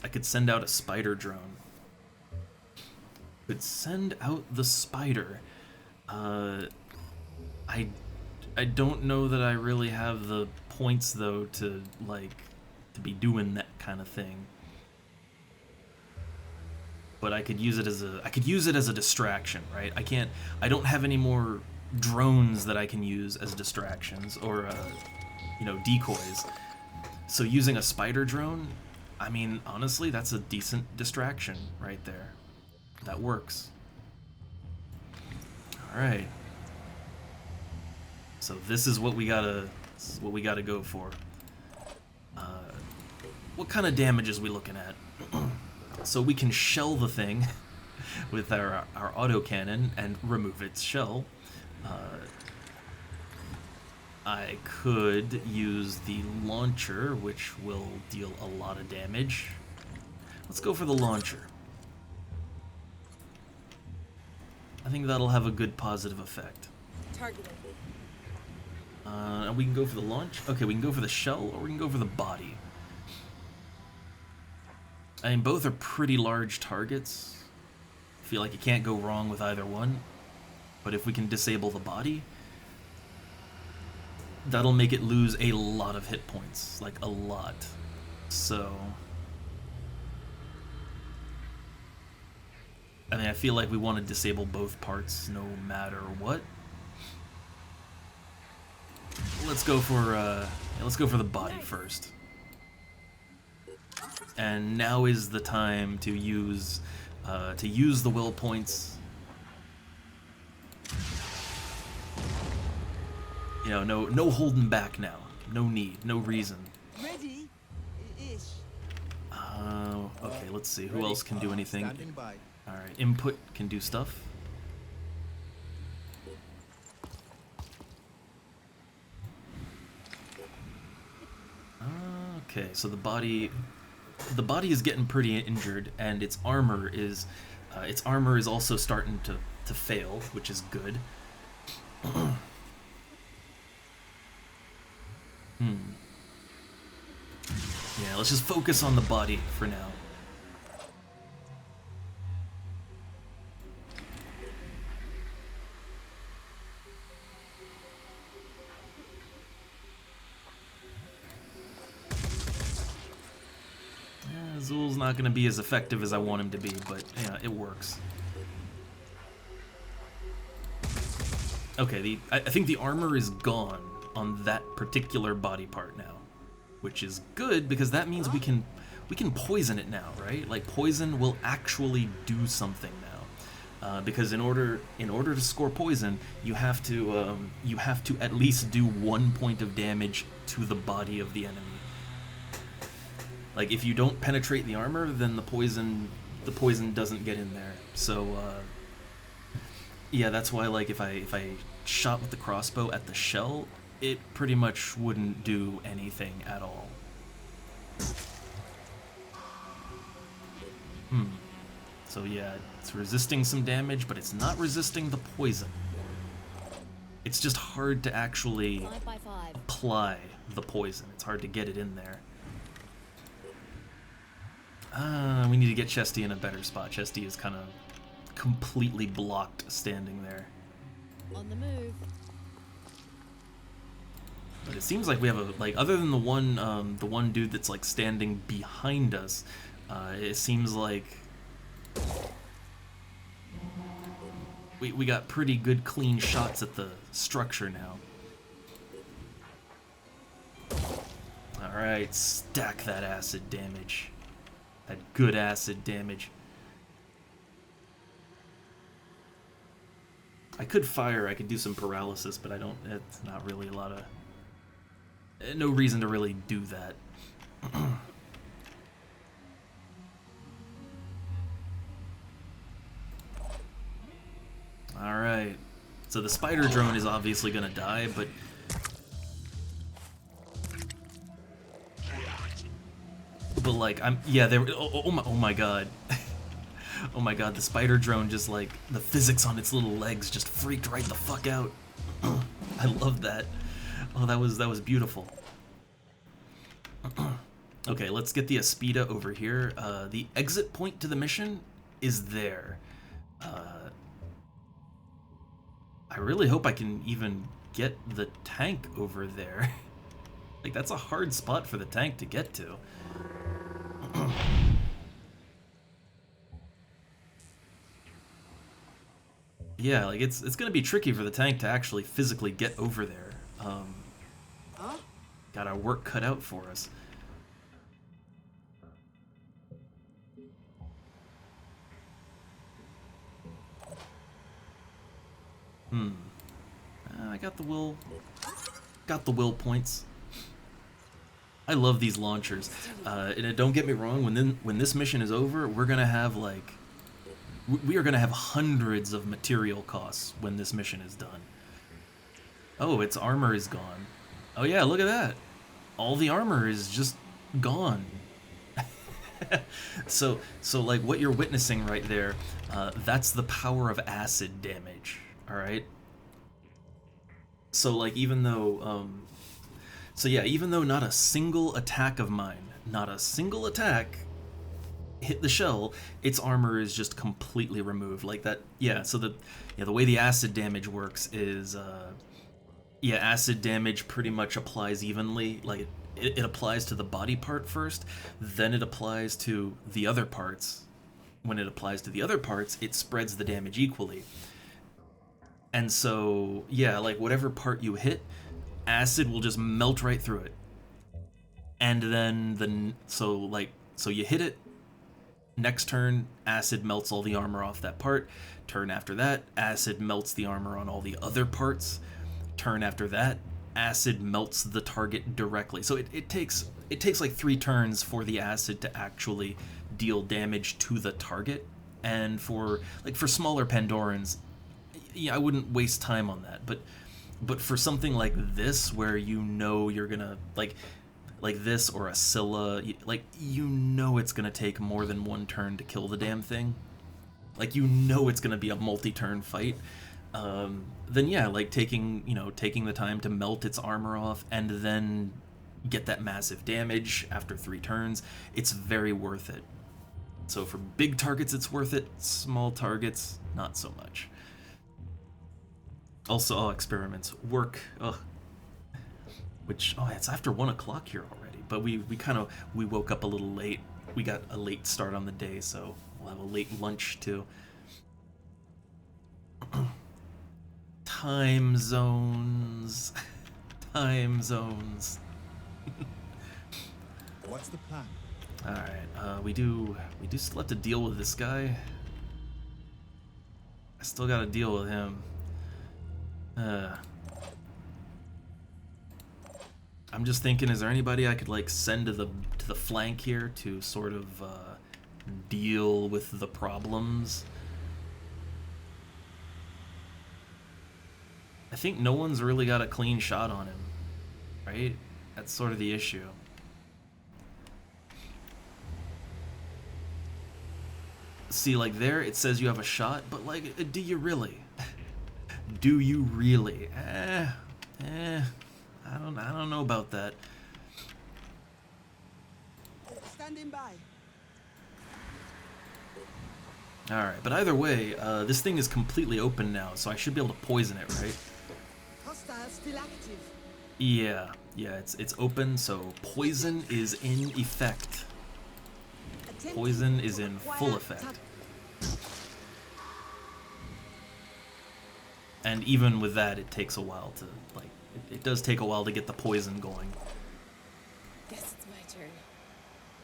I could send out a spider drone. Could send out the spider. I don't know that I really have the points though to be doing that kind of thing. But I could use it as a distraction, right? I don't have any more drones that I can use as distractions or you know, decoys. So using a spider drone, I mean, honestly, that's a decent distraction right there. That works. All right. So this is what we gotta go for. What kind of damage is we looking at? So we can shell the thing with our autocannon and remove its shell. I could use the launcher, which will deal a lot of damage. Let's go for the launcher. I think that'll have a good positive effect. Targeting. We can go for the launch. Okay, we can go for the shell, or we can go for the body. I mean, both are pretty large targets. I feel like you can't go wrong with either one. But if we can disable the body, that'll make it lose a lot of hit points. Like, a lot. So... I mean, I feel like we want to disable both parts no matter what. Let's go for the body first. And now is the time to use the will points. You know, no holding back now. No need, no reason. Ready? Ish. Okay, let's see. Who else can do anything? Standing by. Alright, input can do stuff. Okay, so the body is getting pretty injured, and its armor is also starting to fail, which is good. Yeah, let's just focus on the body for now. Zul's not going to be as effective as I want him to be, but yeah, it works. Okay, I think the armor is gone on that particular body part now, which is good because that means we can poison it now, right? Like, poison will actually do something now, because in order to score poison, you have to at least do 1 point of damage to the body of the enemy. Like, if you don't penetrate the armor, then the poison doesn't get in there. So, yeah, that's why, like, if I shot with the crossbow at the shell, it pretty much wouldn't do anything at all. So yeah, it's resisting some damage, but it's not resisting the poison. It's just hard to actually 5 by 5. apply the poison. It's hard to get it in there. We need to get Chesty in a better spot. Chesty is kind of completely blocked standing there. On the move. But it seems like we have other than the one dude that's like standing behind us, it seems like we got pretty good clean shots at the structure now. Alright, stack that acid damage. That good acid damage. I could fire, I could do some paralysis, but it's not really a lot of... no reason to really do that. Alright. So the spider drone is obviously gonna die, but... But like, oh my god. Oh my god, the spider drone just like, the physics on its little legs just freaked right the fuck out. I love that. Oh, that was beautiful. Okay, let's get the Aspida over here. The exit point to the mission is there. I really hope I can even get the tank over there. Like, that's a hard spot for the tank to get to. Yeah, like, it's gonna be tricky for the tank to actually physically get over there. Got our work cut out for us. I got the will points. I love these launchers. And don't get me wrong, when this mission is over, we're gonna have like, we are gonna have hundreds of material costs when this mission is done. Oh, its armor is gone. Oh yeah, look at that. All the armor is just gone. So like what you're witnessing right there, that's the power of acid damage. All right. So like even though not a single attack of mine, not a single attack hit the shell, its armor is just completely removed. Like that, yeah, so the way the acid damage works is, acid damage pretty much applies evenly. Like, it applies to the body part first, then it applies to the other parts. When it applies to the other parts, it spreads the damage equally. And so, yeah, like, whatever part you hit, acid will just melt right through it. And then, so you hit it, next turn, acid melts all the armor off that part. Turn after that, acid melts the armor on all the other parts. Turn after that, acid melts the target directly. So it takes like 3 turns for the acid to actually deal damage to the target. And for smaller Pandorans, yeah, I wouldn't waste time on that. But for something like this, where you're gonna like this or a Scylla, it's gonna take more than 1 turn to kill the damn thing. Like, it's gonna be a multi-turn fight. Then yeah, like taking the time to melt its armor off and then get that massive damage after 3 turns, it's very worth it. So for big targets, it's worth it. Small targets, not so much. Also, experiments work. Ugh. Which, it's after 1 o'clock here already. But we woke up a little late. We got a late start on the day, so we'll have a late lunch too. Time zones. Time zones. What's the plan? Alright, we do still have to deal with this guy. I still gotta deal with him. I'm just thinking, is there anybody I could like send to the flank here to sort of deal with the problems? I think no one's really got a clean shot on him, right? That's sort of the issue. See, like there it says you have a shot, but like, do you really? Do you really? I don't know about that. Standing by. Alright, but either way, this thing is completely open now, so I should be able to poison it, right? Hostile still active. Yeah, it's open, so poison is in effect. Poison is in full effect. And even with that, it takes a while to, like, it does take a while to get the poison going. Guess it's my turn.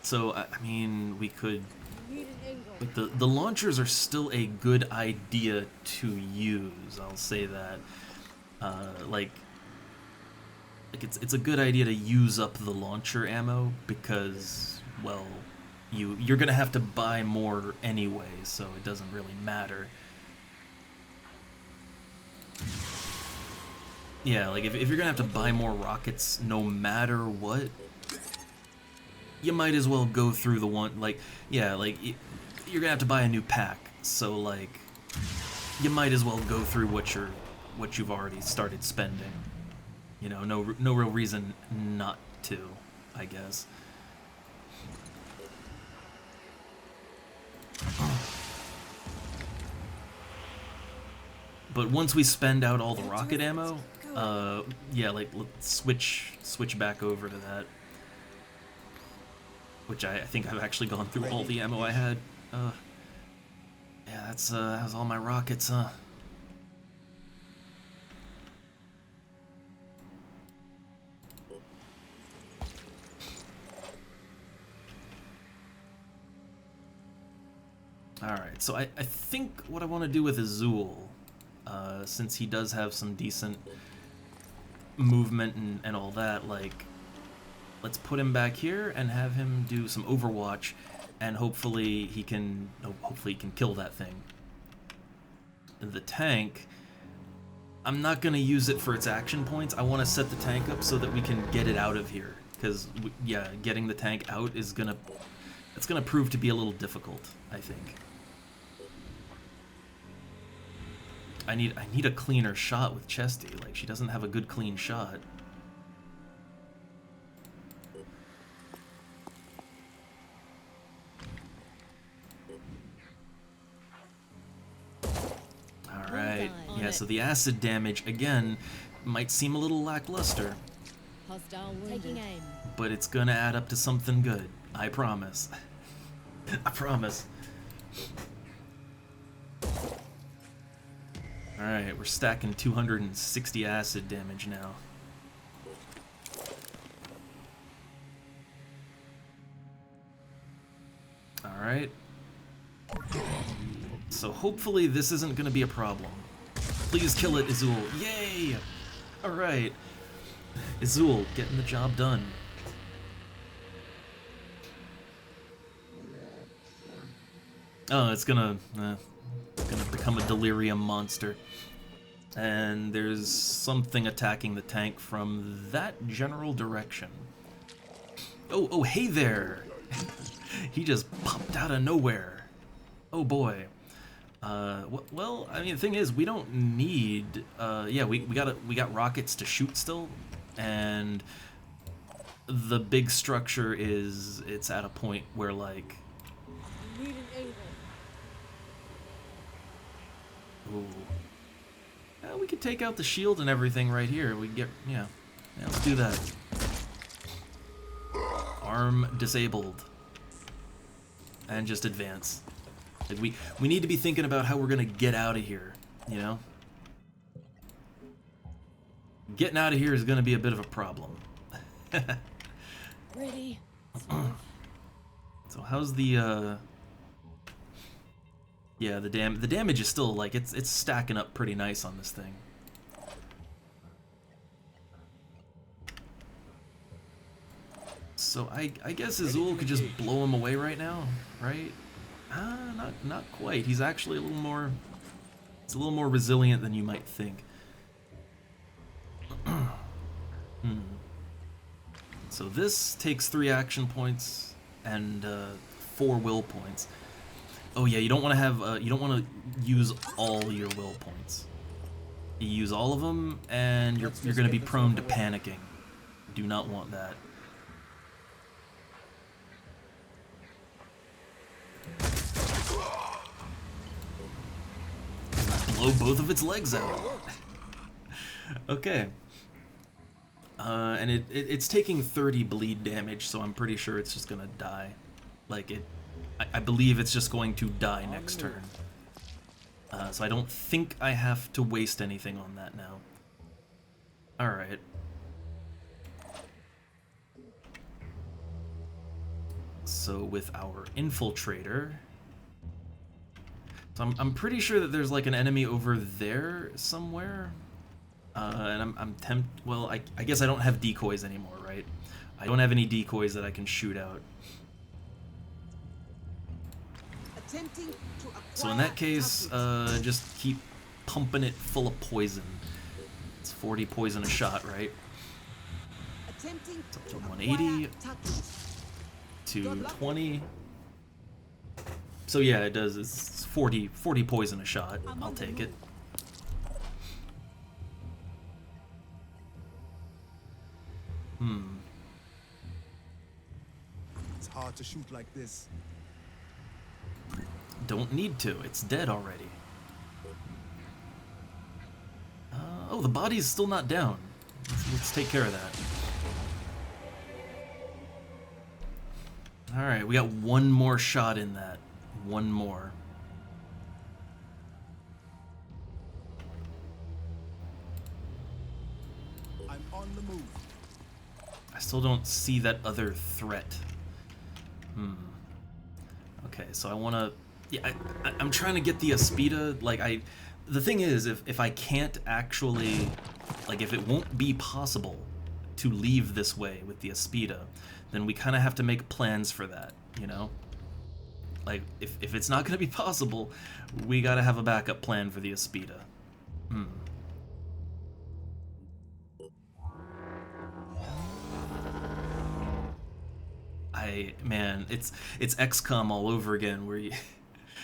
So, I mean, we could... Need an angle. But the launchers are still a good idea to use, I'll say that. It's a good idea to use up the launcher ammo because, well, you're gonna have to buy more anyway, so it doesn't really matter. Yeah, like if you're gonna have to buy more rockets no matter what, you might as well go through the one, like, yeah, like, you're gonna have to buy a new pack, so like, you might as well go through what you've already started spending. You know, no real reason not to, I guess. But once we spend out all the rocket ammo, yeah, like, let's switch back over to that. Which I think I've actually gone through all the ammo I had. Yeah, that was all my rockets, huh? Alright, so I think what I want to do with Azul, since he does have some decent movement and all that, like, let's put him back here and have him do some Overwatch, and hopefully he can kill that thing. The tank, I'm not going to use it for its action points. I want to set the tank up so that we can get it out of here, because, yeah, getting the tank out is gonna prove to be a little difficult, I think. I need a cleaner shot with Chesty. Like, she doesn't have a good clean shot. right. On Yeah, it. so the acid damage, again, might seem a little lackluster, Hostile wounded. Taking aim. but it's gonna add up to something good. I promise. I promise. Alright, we're stacking 260 acid damage now. Alright. So hopefully this isn't going to be a problem. Please kill it, Izul. Yay! Alright. Izul, getting the job done. Oh, it's gonna become a delirium monster. And there's something attacking the tank from that general direction. Oh, hey there! He just popped out of nowhere. Oh boy. Well, I mean, the thing is, we don't need. Yeah, we got rockets to shoot still, and the big structure it's at a point where like. Need an angle. Ooh. We could take out the shield and everything right here. We get yeah, let's do that. Arm disabled. And just advance. Like we need to be thinking about how we're gonna get out of here, you know? Getting out of here is gonna be a bit of a problem. Ready. So how's the yeah, the damage is still like it's stacking up pretty nice on this thing. So I guess Azul could just blow him away right now, right? Not quite. He's actually a little more resilient than you might think. So this takes 3 action points and 4 will points. Oh yeah, you don't want to have you don't want to use all your will points. You use all of them, and you're going to be prone to panicking. Do not want that. Blow both of its legs out. Okay. And it's taking 30 bleed damage, so I'm pretty sure it's just gonna die. Like I believe it's just going to die next turn. So I don't think I have to waste anything on that now. Alright. So with our infiltrator... So I'm pretty sure that there's like an enemy over there somewhere. And I'm tempted... Well, I guess I don't have decoys anymore, right? I don't have any decoys that I can shoot out. Attempting to So in that case, just keep pumping it full of poison. It's 40 poison a shot, right? attempting To 180, tactics. 220. So yeah, it does. It's 40 poison a shot. I'll take it. It's hard to shoot like this. Don't need to. It's dead already. Oh, the body's still not down. Let's take care of that. Alright, we got one more shot in that. One more. I'm on the move. I still don't see that other threat. Okay, so I want to... Yeah, I'm trying to get the Aspida. Like, the thing is, if I can't actually... Like, if it won't be possible to leave this way with the Aspida, then we kind of have to make plans for that, you know? Like, if it's not going to be possible, we got to have a backup plan for the Aspida. Man, it's XCOM all over again, where you...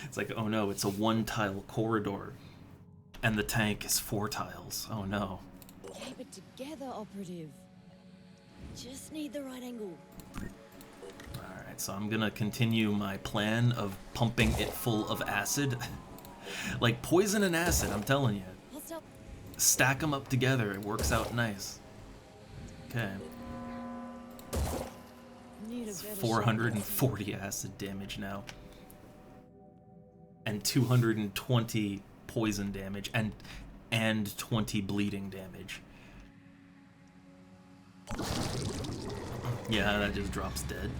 It's like, oh no, it's a 1-tile corridor, and the tank is 4 tiles. Oh no. Keep it together, operative. Just need the right angle. Alright, so I'm gonna continue my plan of pumping it full of acid. Like poison and acid, I'm telling you. I'll stop. Stack them up together, it works out nice. Okay. Need a better shot. 440 acid damage now. And 220 poison damage and 20 bleeding damage. Yeah, that just drops dead.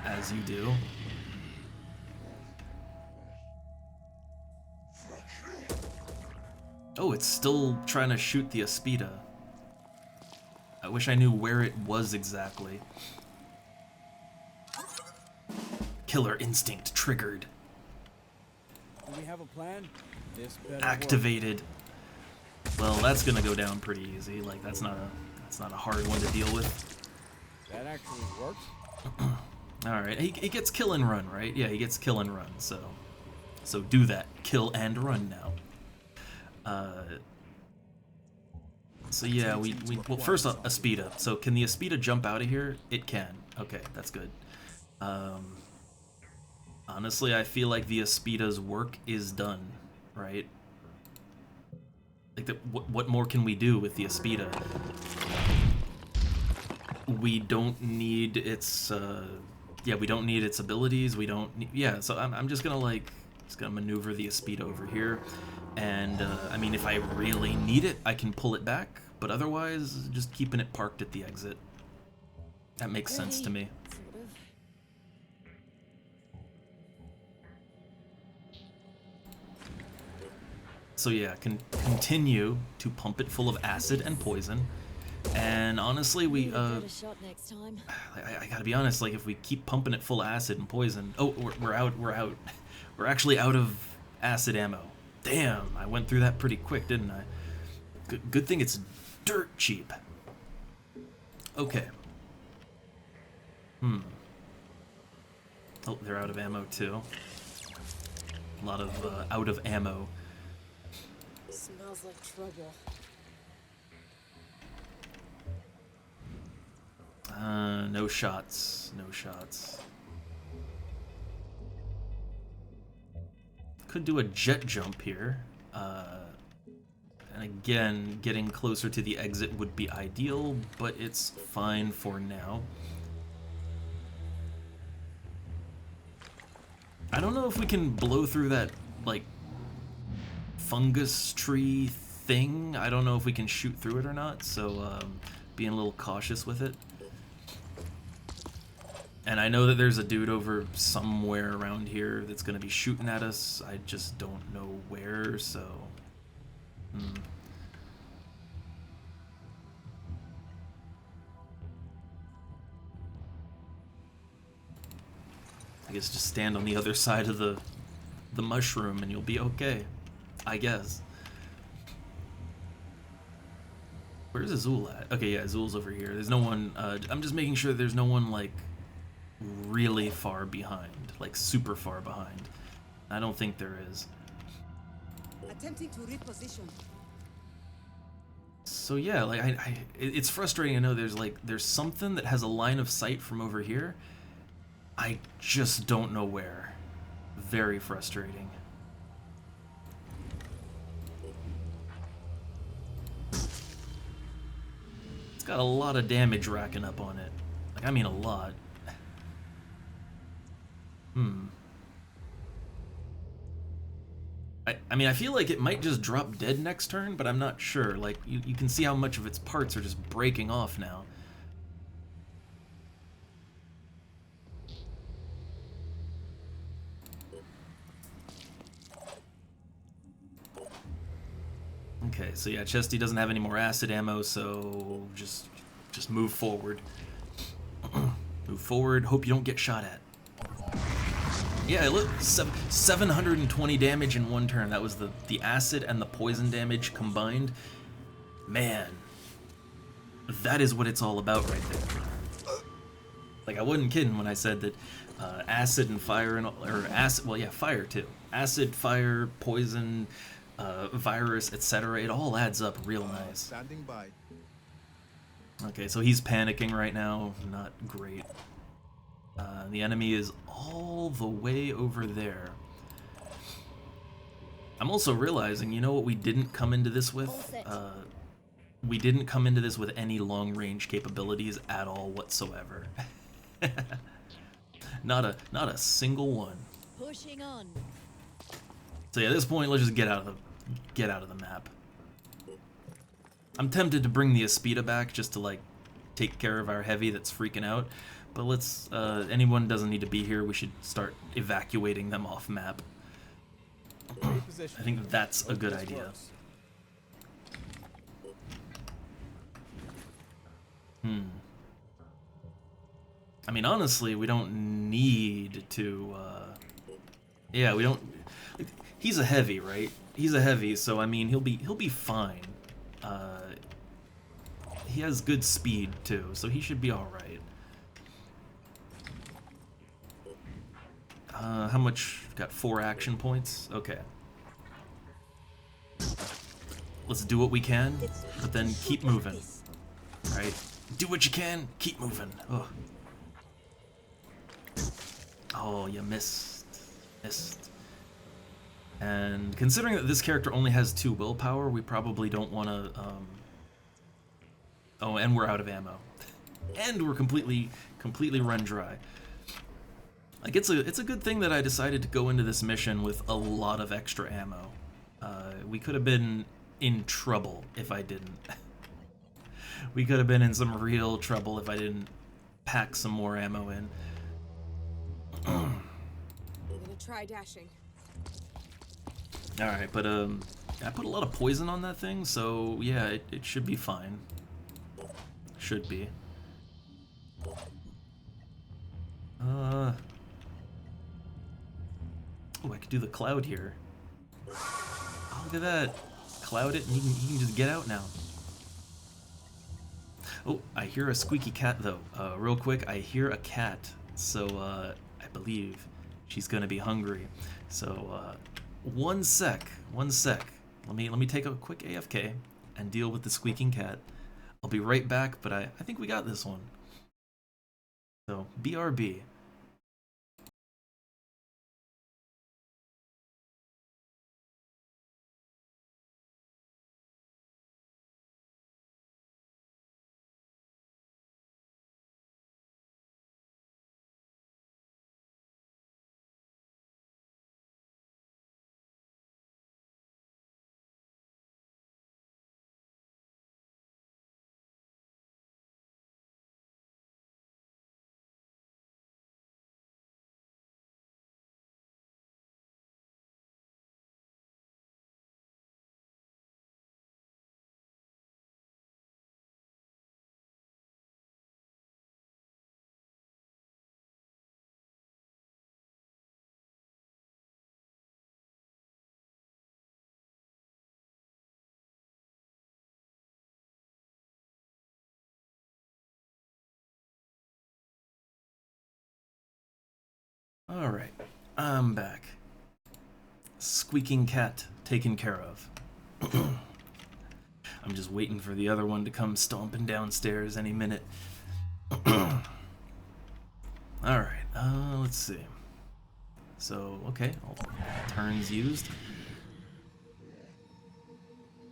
As you do. Oh, it's still trying to shoot the Aspida. I wish I knew where it was exactly. Killer instinct triggered. Do we have a plan? This better Activated. Well, that's gonna go down pretty easy. Like that's not a hard one to deal with. work. That actually works. All right, he gets kill and run, right? Yeah, he gets kill and run. So do that. Kill and run now. So yeah, well first Aspida. So can the Aspida jump out of here? It can. Okay, that's good. Honestly, I feel like the Aspida's work is done, right? Like what more can we do with the Aspida? We don't need its we don't need its abilities. We don't need, yeah, so I'm just gonna maneuver the Aspida over here. And, I mean, if I really need it, I can pull it back, but otherwise, just keeping it parked at the exit. That makes sense to me. Sort of. So yeah, continue to pump it full of acid and poison. And honestly, we, Need a better shot next time. I gotta be honest, like, if we keep pumping it full of acid and poison... Oh, we're out. We're actually out of acid ammo. Damn, I went through that pretty quick, didn't I? Good thing it's dirt cheap. Okay. Oh, they're out of ammo too. A lot of out of ammo. Smells like trouble. No shots. No shots. Could do a jet jump here. And again, getting closer to the exit would be ideal, but it's fine for now. I don't know if we can blow through that, like, fungus tree thing. I don't know if we can shoot through it or not, so being a little cautious with it. And I know that there's a dude over somewhere around here that's going to be shooting at us. I just don't know where, so... I guess just stand on the other side of the mushroom and you'll be okay. I guess. Where's Azul at? Okay, yeah, Azul's over here. There's no one... I'm just making sure there's no one, like... really far behind, like super far behind. I don't think there is. Attempting to reposition. So yeah, like it's frustrating. I know there's something that has a line of sight from over here. I just don't know where. Very frustrating. It's got a lot of damage racking up on it. Like, I mean a lot. I mean, I feel like it might just drop dead next turn, but I'm not sure. Like, you can see how much of its parts are just breaking off now. Okay, so yeah, Chesty doesn't have any more acid ammo, so just move forward. Move forward, hope you don't get shot at. Yeah, look, 720 damage in one turn. That was the acid and the poison damage combined. Man, that is what it's all about right there. Like, I wasn't kidding when I said that acid and fire, or acid, well, yeah, fire too. Acid, fire, poison, virus, etc. It all adds up real nice. Standing by. Okay, so he's panicking right now. Not great. The enemy is all the way over there. I'm also realizing, you know what we didn't come into this with? All set. We didn't come into this with any long-range capabilities at all whatsoever. Not a single one. Pushing on. So yeah, at this point, let's just get out of the map. I'm tempted to bring the Aspida back just to like take care of our heavy that's freaking out. But let's anyone doesn't need to be here. We should start evacuating them off map. I think that's a good idea. I mean, honestly, we don't need to. Yeah, we don't. Like, he's a heavy, right? He's a heavy, so I mean, he'll be fine. He has good speed too, so he should be all right. How much? Got 4 action points. Okay. Let's do what we can, but then keep moving. Right? Do what you can, keep moving. Oh. Oh, you missed. Missed. And considering that this character only has 2 willpower, we probably don't want to, Oh, and we're out of ammo. And we're completely run dry. Like, it's a good thing that I decided to go into this mission with a lot of extra ammo. We could have been in trouble if I didn't. We could have been in some real trouble if I didn't pack some more ammo in. I'm gonna try dashing. Alright, but I put a lot of poison on that thing, so yeah, it should be fine. Should be. Oh, I could do the cloud here. Oh, look at that. Cloud it and you can just get out now. Oh, I hear a squeaky cat though. Real quick, I hear a cat. So I believe she's gonna be hungry. So one sec. Let me take a quick AFK and deal with the squeaking cat. I'll be right back, but I think we got this one. So BRB. Alright, I'm back. Squeaking cat taken care of. I'm just waiting for the other one to come stomping downstairs any minute. Alright, let's see. So, okay, all turns used.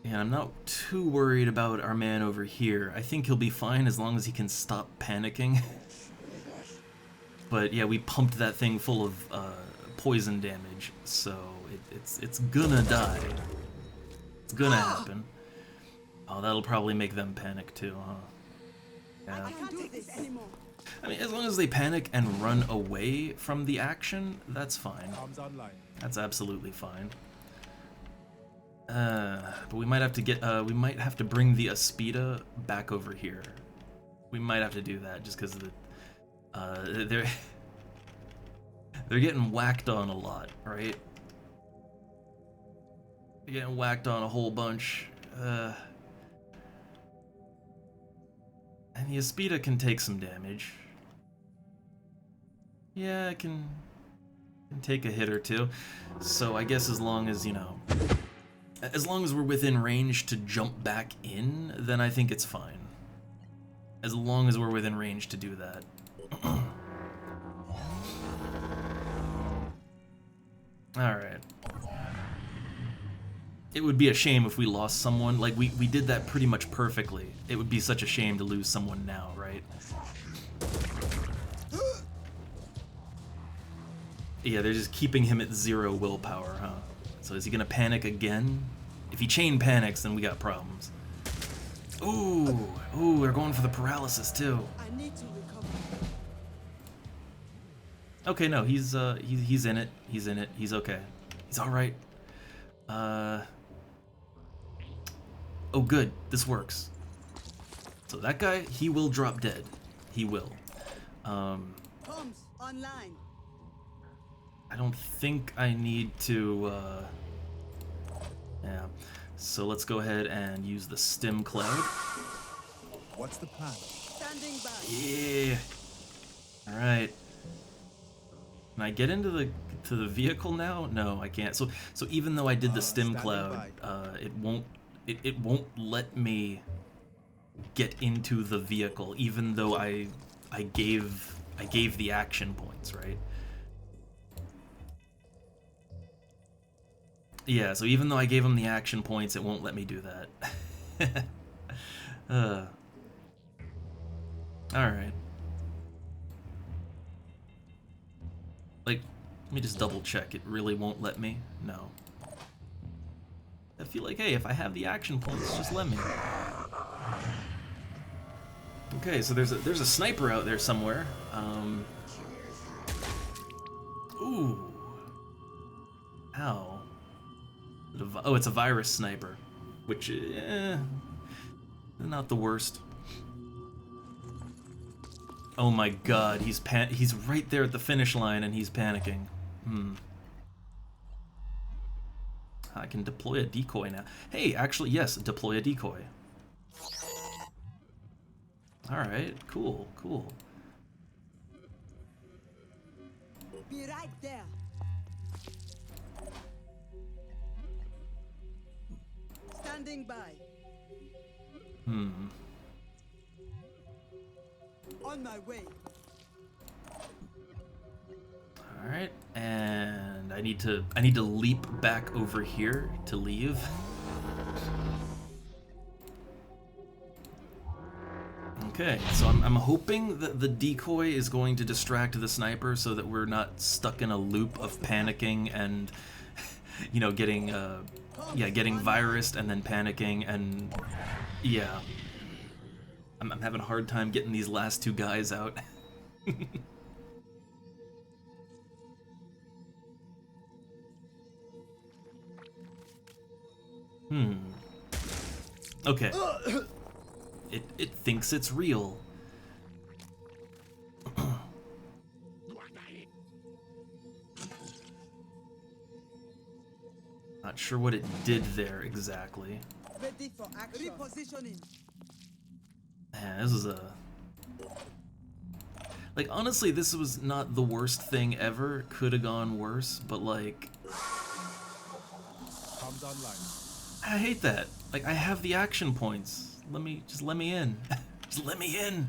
Yeah, I'm not too worried about our man over here. I think he'll be fine as long as he can stop panicking. But yeah, we pumped that thing full of poison damage, so it's gonna die. It's gonna happen. Oh, that'll probably make them panic too, huh? Yeah. I can't take this anymore. I mean, as long as they panic and run away from the action, that's fine. Arms online. That's absolutely fine. But we might have to get we might have to bring the Aspida back over here. We might have to do that just because the they're getting whacked on a lot, right? They're getting whacked on a whole bunch. And the Aspida can take some damage. Yeah, it can take a hit or two. So I guess as long as, you know, as long as we're within range to jump back in, then I think it's fine. As long as we're within range to do that. Alright. it would be a shame if we lost someone. Like, we did that pretty much perfectly. It would be such a shame to lose someone now, right? Yeah, they're just keeping him at 0 willpower, huh? So is he gonna panic again? If he chain panics, then we got problems. Ooh, ooh, they're going for the paralysis too. I need to recover. Okay, no, he's in it. He's in it. He's okay. He's all right. Oh, good. This works. So that guy, he will drop dead. He will. Comms online. I don't think I need to. Yeah. So let's go ahead and use the stim cloud. What's the plan? Standing by. Yeah. All right. Can I get into the vehicle now? No, I can't. So even though I did the stim standing cloud, it won't let me get into the vehicle, even though I gave the action points, right? Yeah, so even though I gave him the action points, it won't let me do that. Alright. Like, let me just double check. It really won't let me? No. I feel like, hey, if I have the action points, just let me. Okay, so there's a sniper out there somewhere. Ooh. Ow. Oh, it's a virus sniper, which, not the worst. Oh my god, he's right there at the finish line and he's panicking. I can deploy a decoy now. Hey, actually, yes, deploy a decoy. Alright, cool, cool. Be right there. Standing by. On my way. Alright, and I need to leap back over here to leave. Okay, so I'm hoping that the decoy is going to distract the sniper so that we're not stuck in a loop of panicking and, you know, getting virused and then panicking and, yeah. I'm having a hard time getting these last 2 guys out. Okay. It thinks it's real. Not sure what it did there exactly. Ready for action. Repositioning. Man, this is like, honestly, this was not the worst thing ever. Could have gone worse, but like, Comes online. I hate that. Like, I have the action points. Just let me in. Just let me in.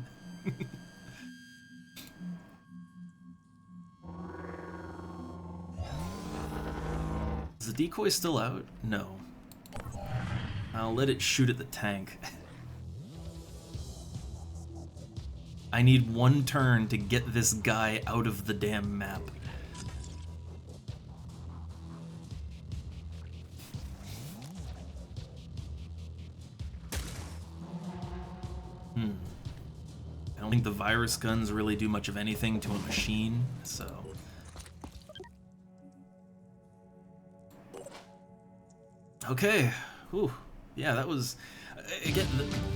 Is the decoy still out? No. I'll let it shoot at the tank. I need 1 turn to get this guy out of the damn map. I don't think the virus guns really do much of anything to a machine, so... Okay, whew. Yeah, that was... Again,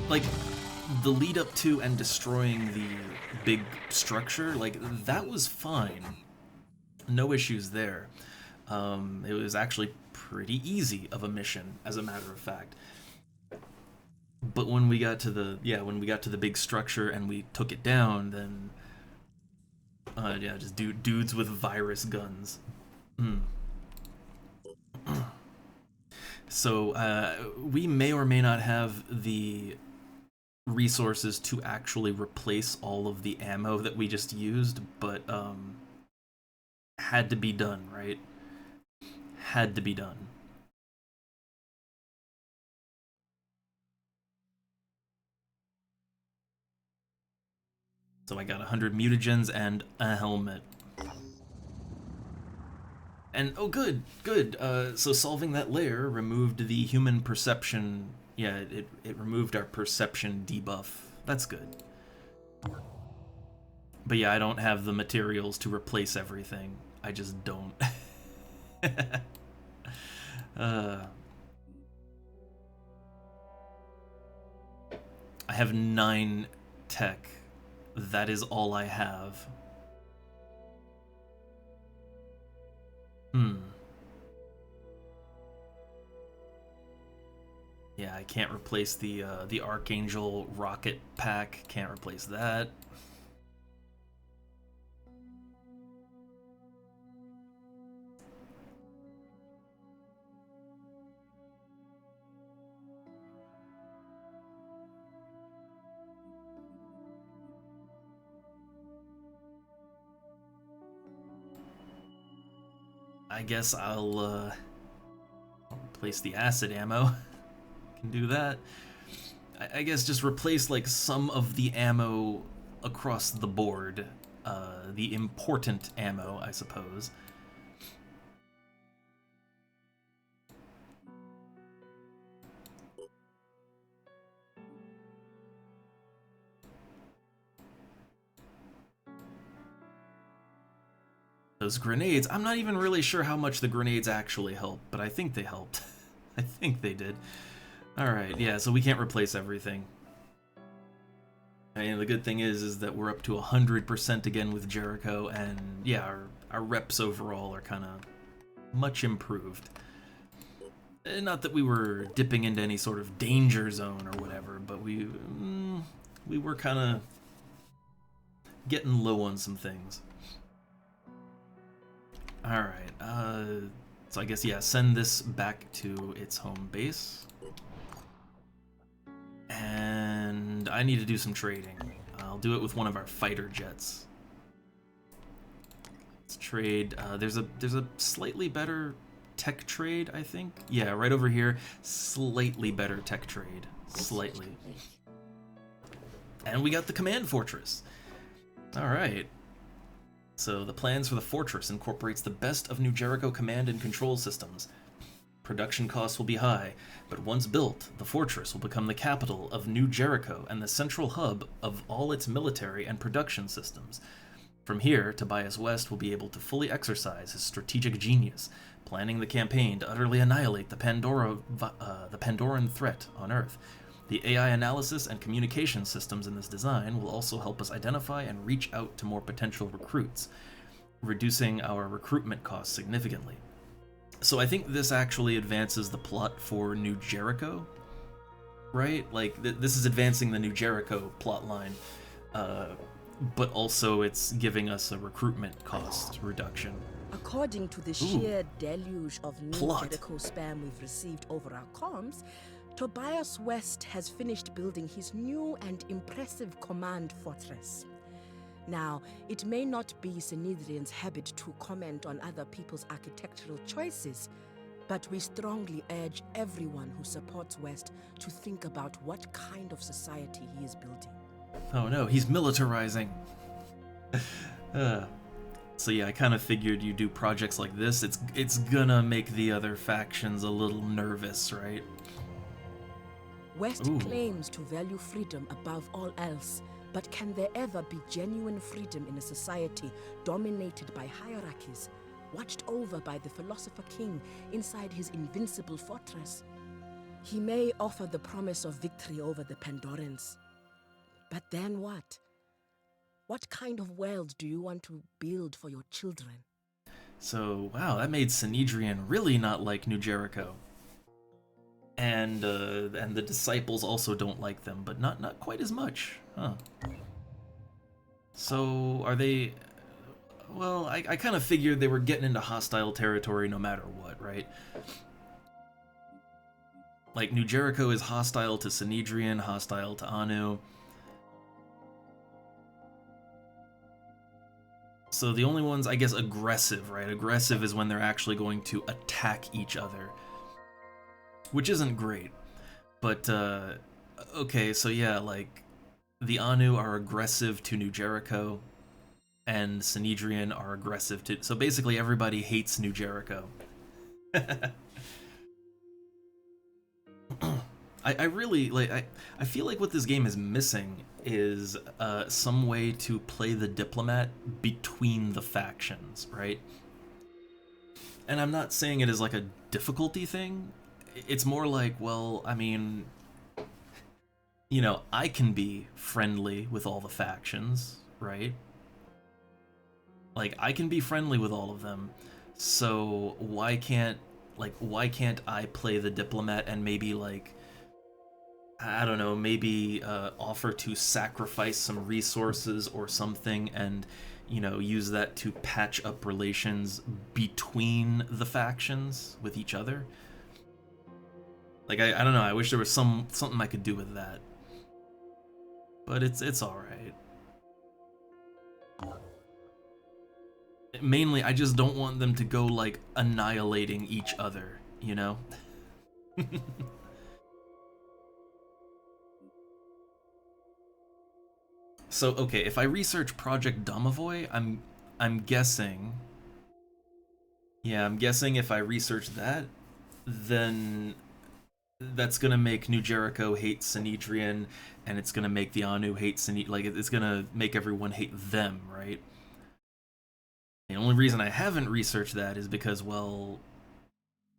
like, the lead up to and destroying the big structure, like, that was fine. No issues there. It was actually pretty easy of a mission, as a matter of fact. But when we got to the big structure and we took it down, then yeah, just dudes with virus guns. So we may or may not have the resources to actually replace all of the ammo that we just used, but had to be done, right? Had to be done. So I got 100 mutagens and a helmet. And, oh good, good. So solving that lair removed the human perception. Yeah, it removed our perception debuff. That's good. But yeah, I don't have the materials to replace everything. I just don't. I have 9 tech. That is all I have. Yeah, I can't replace the Archangel rocket pack. Can't replace that. I guess I'll replace the acid ammo. Can do that. I guess just replace like some of the ammo across the board. The important ammo, I suppose. Those grenades, I'm not even really sure how much the grenades actually help, but I think they helped. I think they did. Alright, yeah, so we can't replace everything. And the good thing is that we're up to 100% again with Jericho, and yeah, our reps overall are kind of much improved. Not that we were dipping into any sort of danger zone or whatever, but we were kind of getting low on some things. Alright, so I guess, yeah, send this back to its home base. And I need to do some trading. I'll do it with one of our fighter jets. Let's trade, there's a slightly better tech trade, I think. Yeah, right over here, slightly better tech trade. Slightly. And we got the command fortress. Alright. So the plans for the fortress incorporates the best of New Jericho command and control systems. Production costs will be high, but once built, the fortress will become the capital of New Jericho and the central hub of all its military and production systems. From here, Tobias West will be able to fully exercise his strategic genius, planning the campaign to utterly annihilate the Pandoran threat on Earth. The AI analysis and communication systems in this design will also help us identify and reach out to more potential recruits, reducing our recruitment costs significantly. So I think this actually advances the plot for New Jericho, right? Like, this is advancing the New Jericho plot line, but also it's giving us a recruitment cost reduction. According to the sheer deluge of New Jericho spam we've received over our comms, Tobias West has finished building his new and impressive command fortress. Now, it may not be Synedrian's habit to comment on other people's architectural choices, but we strongly urge everyone who supports West to think about what kind of society he is building. Oh no, he's militarizing. So yeah, I kind of figured you do projects like this, it's gonna make the other factions a little nervous, right? West claims to value freedom above all else, but can there ever be genuine freedom in a society dominated by hierarchies, watched over by the philosopher king inside his invincible fortress? He may offer the promise of victory over the Pandorans, but then what? What kind of world do you want to build for your children? So, wow, that made Synedrian really not like New Jericho. And the disciples also don't like them, but not quite as much, huh? So, are they... Well, I kind of figured they were getting into hostile territory no matter what, right? Like, New Jericho is hostile to Synedrian, hostile to Anu. So the only ones, I guess, aggressive, right? Aggressive is when they're actually going to attack each other. Which isn't great. But, okay, so yeah, like, the Anu are aggressive to New Jericho, and Sanhedrian are aggressive to... So basically everybody hates New Jericho. I really, like, I feel like what this game is missing is some way to play the diplomat between the factions, right? And I'm not saying it as like a difficulty thing. It's more like, well, I mean, you know, I can be friendly with all the factions, right? Like, I can be friendly with all of them, so why can't I play the diplomat and maybe, like, I don't know, maybe offer to sacrifice some resources or something and, you know, use that to patch up relations between the factions with each other? Like, I don't know, I wish there was something I could do with that. But it's alright. Mainly, I just don't want them to go, like, annihilating each other, you know? So, okay, if I research Project Domovoy, I'm guessing... Yeah, I'm guessing if I research that, then that's gonna make New Jericho hate Sanhedrian, and it's gonna make the Anu hate Sanhedrian. Like, it's gonna make everyone hate them, right? The only reason I haven't researched that is because, well,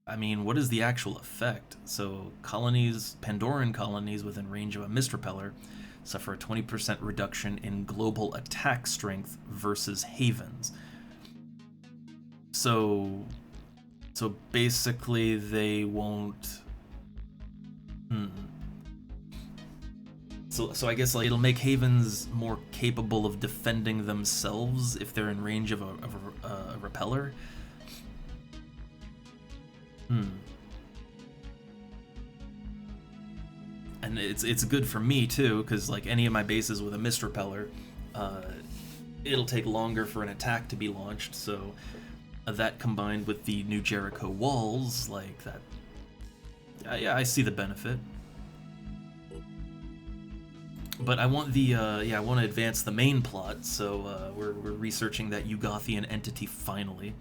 I mean, what is the actual effect? So, colonies, Pandoran colonies within range of a mist repeller suffer a 20% reduction in global attack strength versus havens. So basically they won't... So I guess, like, it'll make havens more capable of defending themselves if they're in range of a repeller. And it's good for me too, because, like, any of my bases with a mist repeller, it'll take longer for an attack to be launched. So that combined with the New Jericho walls, like that, yeah, I see the benefit. But I want the I want to advance the main plot, so we're researching that Yugothian entity finally.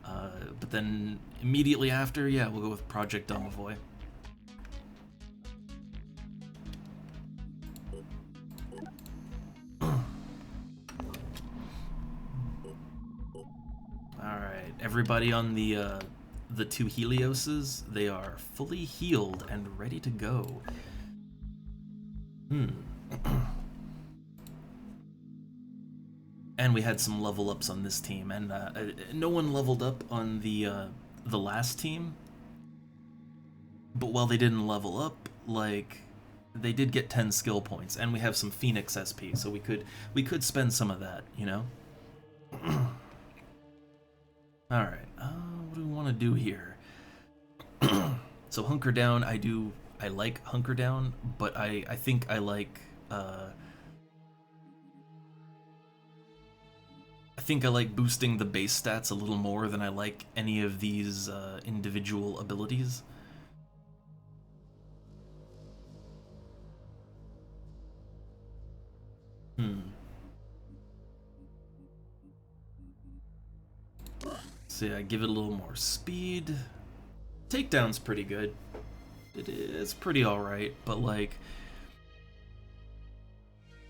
But then immediately after, yeah, we'll go with Project Domovoy. Alright, everybody on the two Helioses, they are fully healed and ready to go. And we had some level ups on this team, and no one leveled up on the last team. But while they didn't level up, like, they did get 10 skill points, and we have some Phoenix SP, so we could spend some of that, you know. All right, what do we want to do here? So Hunker Down, I like Hunker Down, but I think I like boosting the base stats a little more than I like any of these individual abilities. So yeah, give it a little more speed. Takedown's pretty good. It's pretty alright, but, like,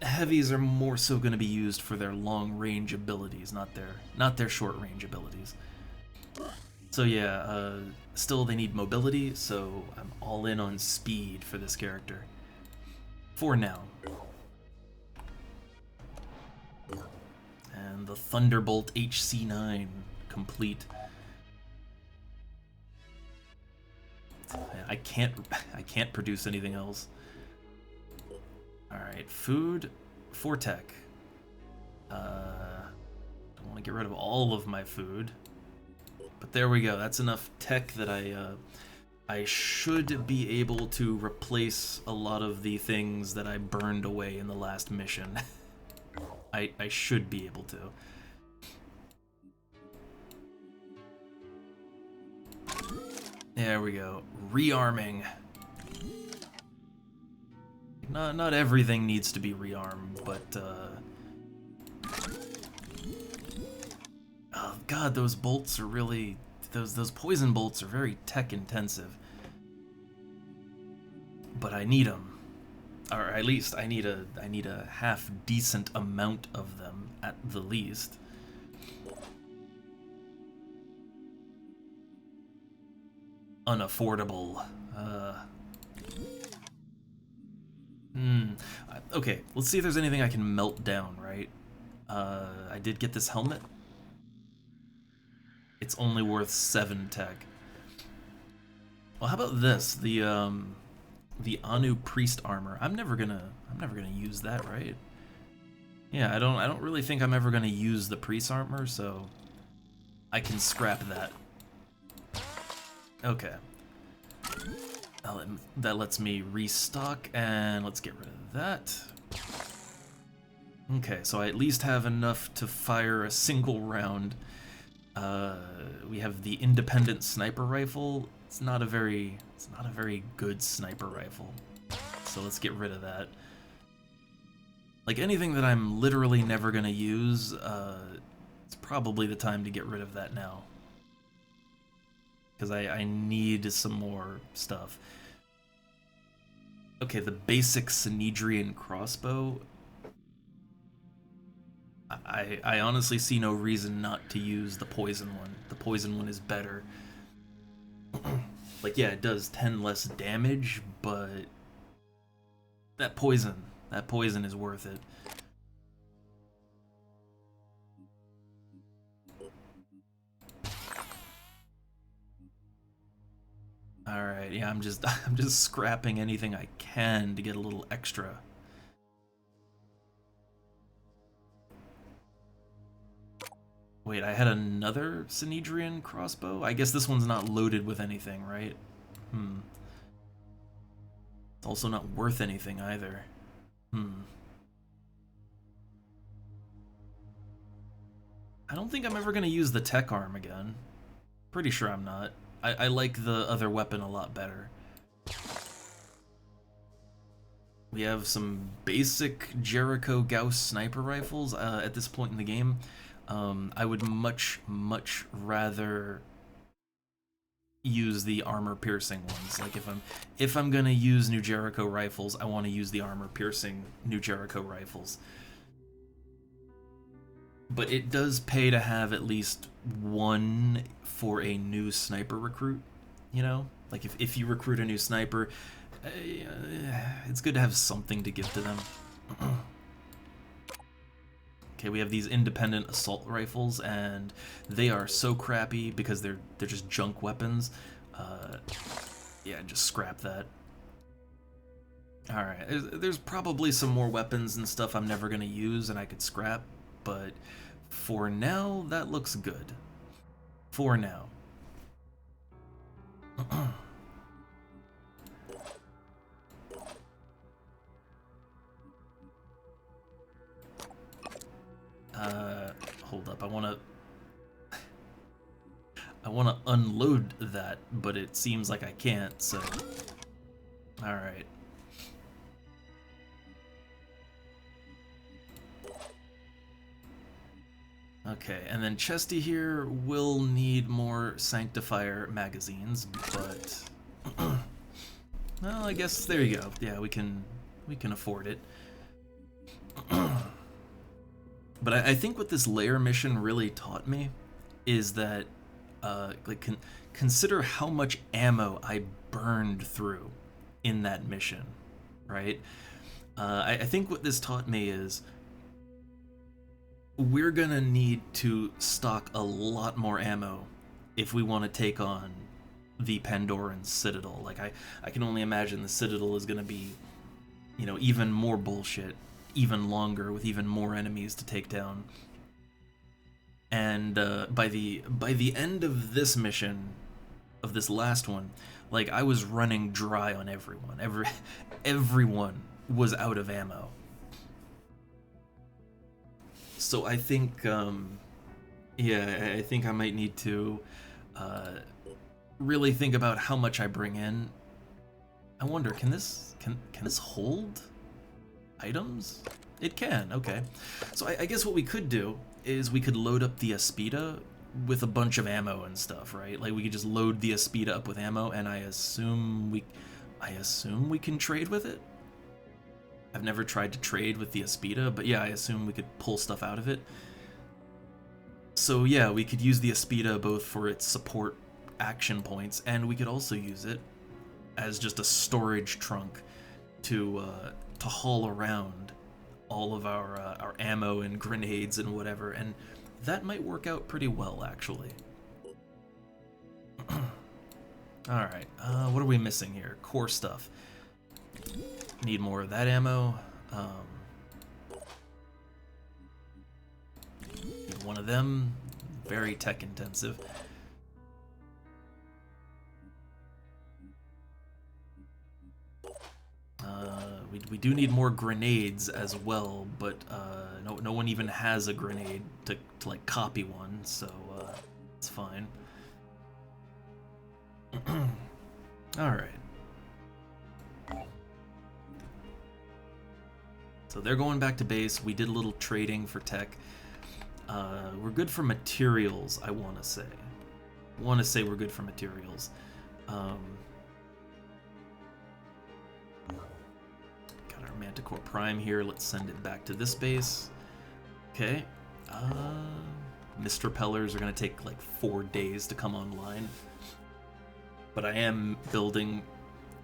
heavies are more so going to be used for their long range abilities, not their short range abilities. So yeah, still they need mobility, so I'm all in on speed for this character. For now. And the Thunderbolt HC9 complete. I can't produce anything else. Alright, food for tech. Don't want to get rid of all of my food. But there we go, that's enough tech that I should be able to replace a lot of the things that I burned away in the last mission. I should be able to. There we go. Rearming. not everything needs to be rearmed, but oh god, those bolts are really those poison bolts are very tech intensive. But I need them, or at least I need a half decent amount of them at the least. Unaffordable. Okay, let's see if there's anything I can melt down, right? I did get this helmet. It's only worth 7 tech. Well, how about this? The Anu priest armor. I'm never gonna use that, right? Yeah, I don't really think I'm ever gonna use the priest armor, so I can scrap that. Okay. That lets me restock, and let's get rid of that. Okay, so I at least have enough to fire a single round. We have the independent sniper rifle. It's not a very good sniper rifle. So let's get rid of that. Like anything that I'm literally never gonna use, it's probably the time to get rid of that now. Because I need some more stuff. Okay, the basic Synedrian crossbow. I honestly see no reason not to use the poison one. The poison one is better. Like, yeah, it does 10 less damage, but that poison is worth it. Alright, yeah, I'm just scrapping anything I can to get a little extra. Wait, I had another Synedrian crossbow? I guess this one's not loaded with anything, right? It's also not worth anything either. I don't think I'm ever gonna use the tech arm again. Pretty sure I'm not. I like the other weapon a lot better. We have some basic Jericho Gauss sniper rifles at this point in the game. I would much rather use the armor-piercing ones. Like if I'm gonna use New Jericho rifles, I want to use the armor-piercing New Jericho rifles. But it does pay to have at least one for a new sniper recruit, you know? Like if you recruit a new sniper, it's good to have something to give to them. Okay, we have these independent assault rifles, and they are so crappy because they're just junk weapons. Yeah, just scrap that. Alright, there's probably some more weapons and stuff I'm never gonna use and I could scrap, but for now, that looks good. For now. Hold up, I wanna unload that, but it seems like I can't, so... Alright. Okay, and then Chesty here will need more Sanctifier magazines, but... well, I guess there you go. Yeah, we can afford it. But I think what this lair mission really taught me is that, consider how much ammo I burned through in that mission, right? I think what this taught me is we're gonna need to stock a lot more ammo if we want to take on the Pandoran Citadel. Like, I can only imagine the Citadel is gonna be, you know, even more bullshit, even longer, with even more enemies to take down. And by the end of this mission, of this last one, like, I was running dry on everyone. Everyone was out of ammo. So I think, yeah, I think I might need to really think about how much I bring in. I wonder, can this hold? items? It can, okay. So I guess what we could do is we could load up the Aspida with a bunch of ammo and stuff, right? Like we could just load the Aspida up with ammo, and I assume we can trade with it? I've never tried to trade with the Aspida, but yeah, I assume we could pull stuff out of it. So yeah, we could use the Aspida both for its support action points, and we could also use it as just a storage trunk to haul around all of our ammo and grenades and whatever, and that might work out pretty well, actually. Alright, what are we missing here? Core stuff. Need more of that ammo. Need one of them. Very tech intensive. We do need more grenades as well, but no one even has a grenade to like copy one, so it's fine. All right. So they're going back to base. We did a little trading for tech. We're good for materials, I want to say. We're good for materials. Got our Manticore Prime here. Let's send it back to this base. Okay. Mist repellers are going to take like 4 days to come online. But I am building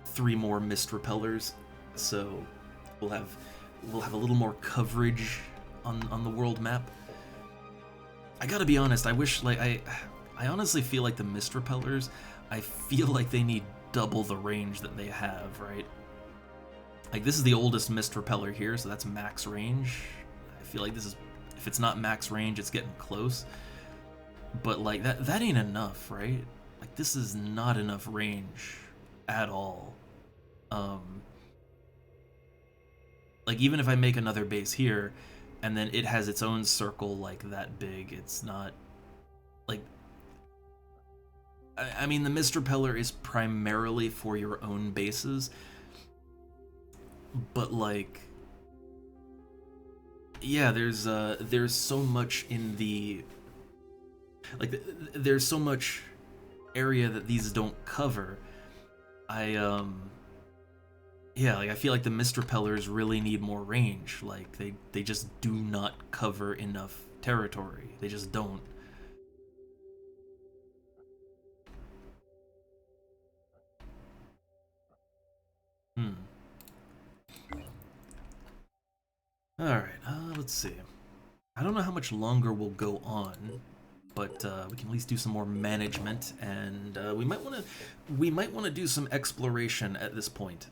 3 more mist repellers, so we'll have a little more coverage on the world map. I gotta be honest, I wish, like, I honestly feel like the mist repellers, I feel like they need double the range that they have, right? Like, this is the oldest mist repeller here, so that's max range. I feel like this is, if it's not max range, it's getting close. But, like, that ain't enough, right? Like, this is not enough range at all. Like, even if I make another base here, and then it has its own circle, like, that big, it's not, like... I mean, the Mist Repeller is primarily for your own bases, but, like... Yeah, there's so much in the... Like, there's so much area that these don't cover. Yeah, like, I feel like the Mist Repellers really need more range. Like, they just do not cover enough territory. They just don't. Alright, let's see. I don't know how much longer we'll go on, but we can at least do some more management, and we might want to do some exploration at this point.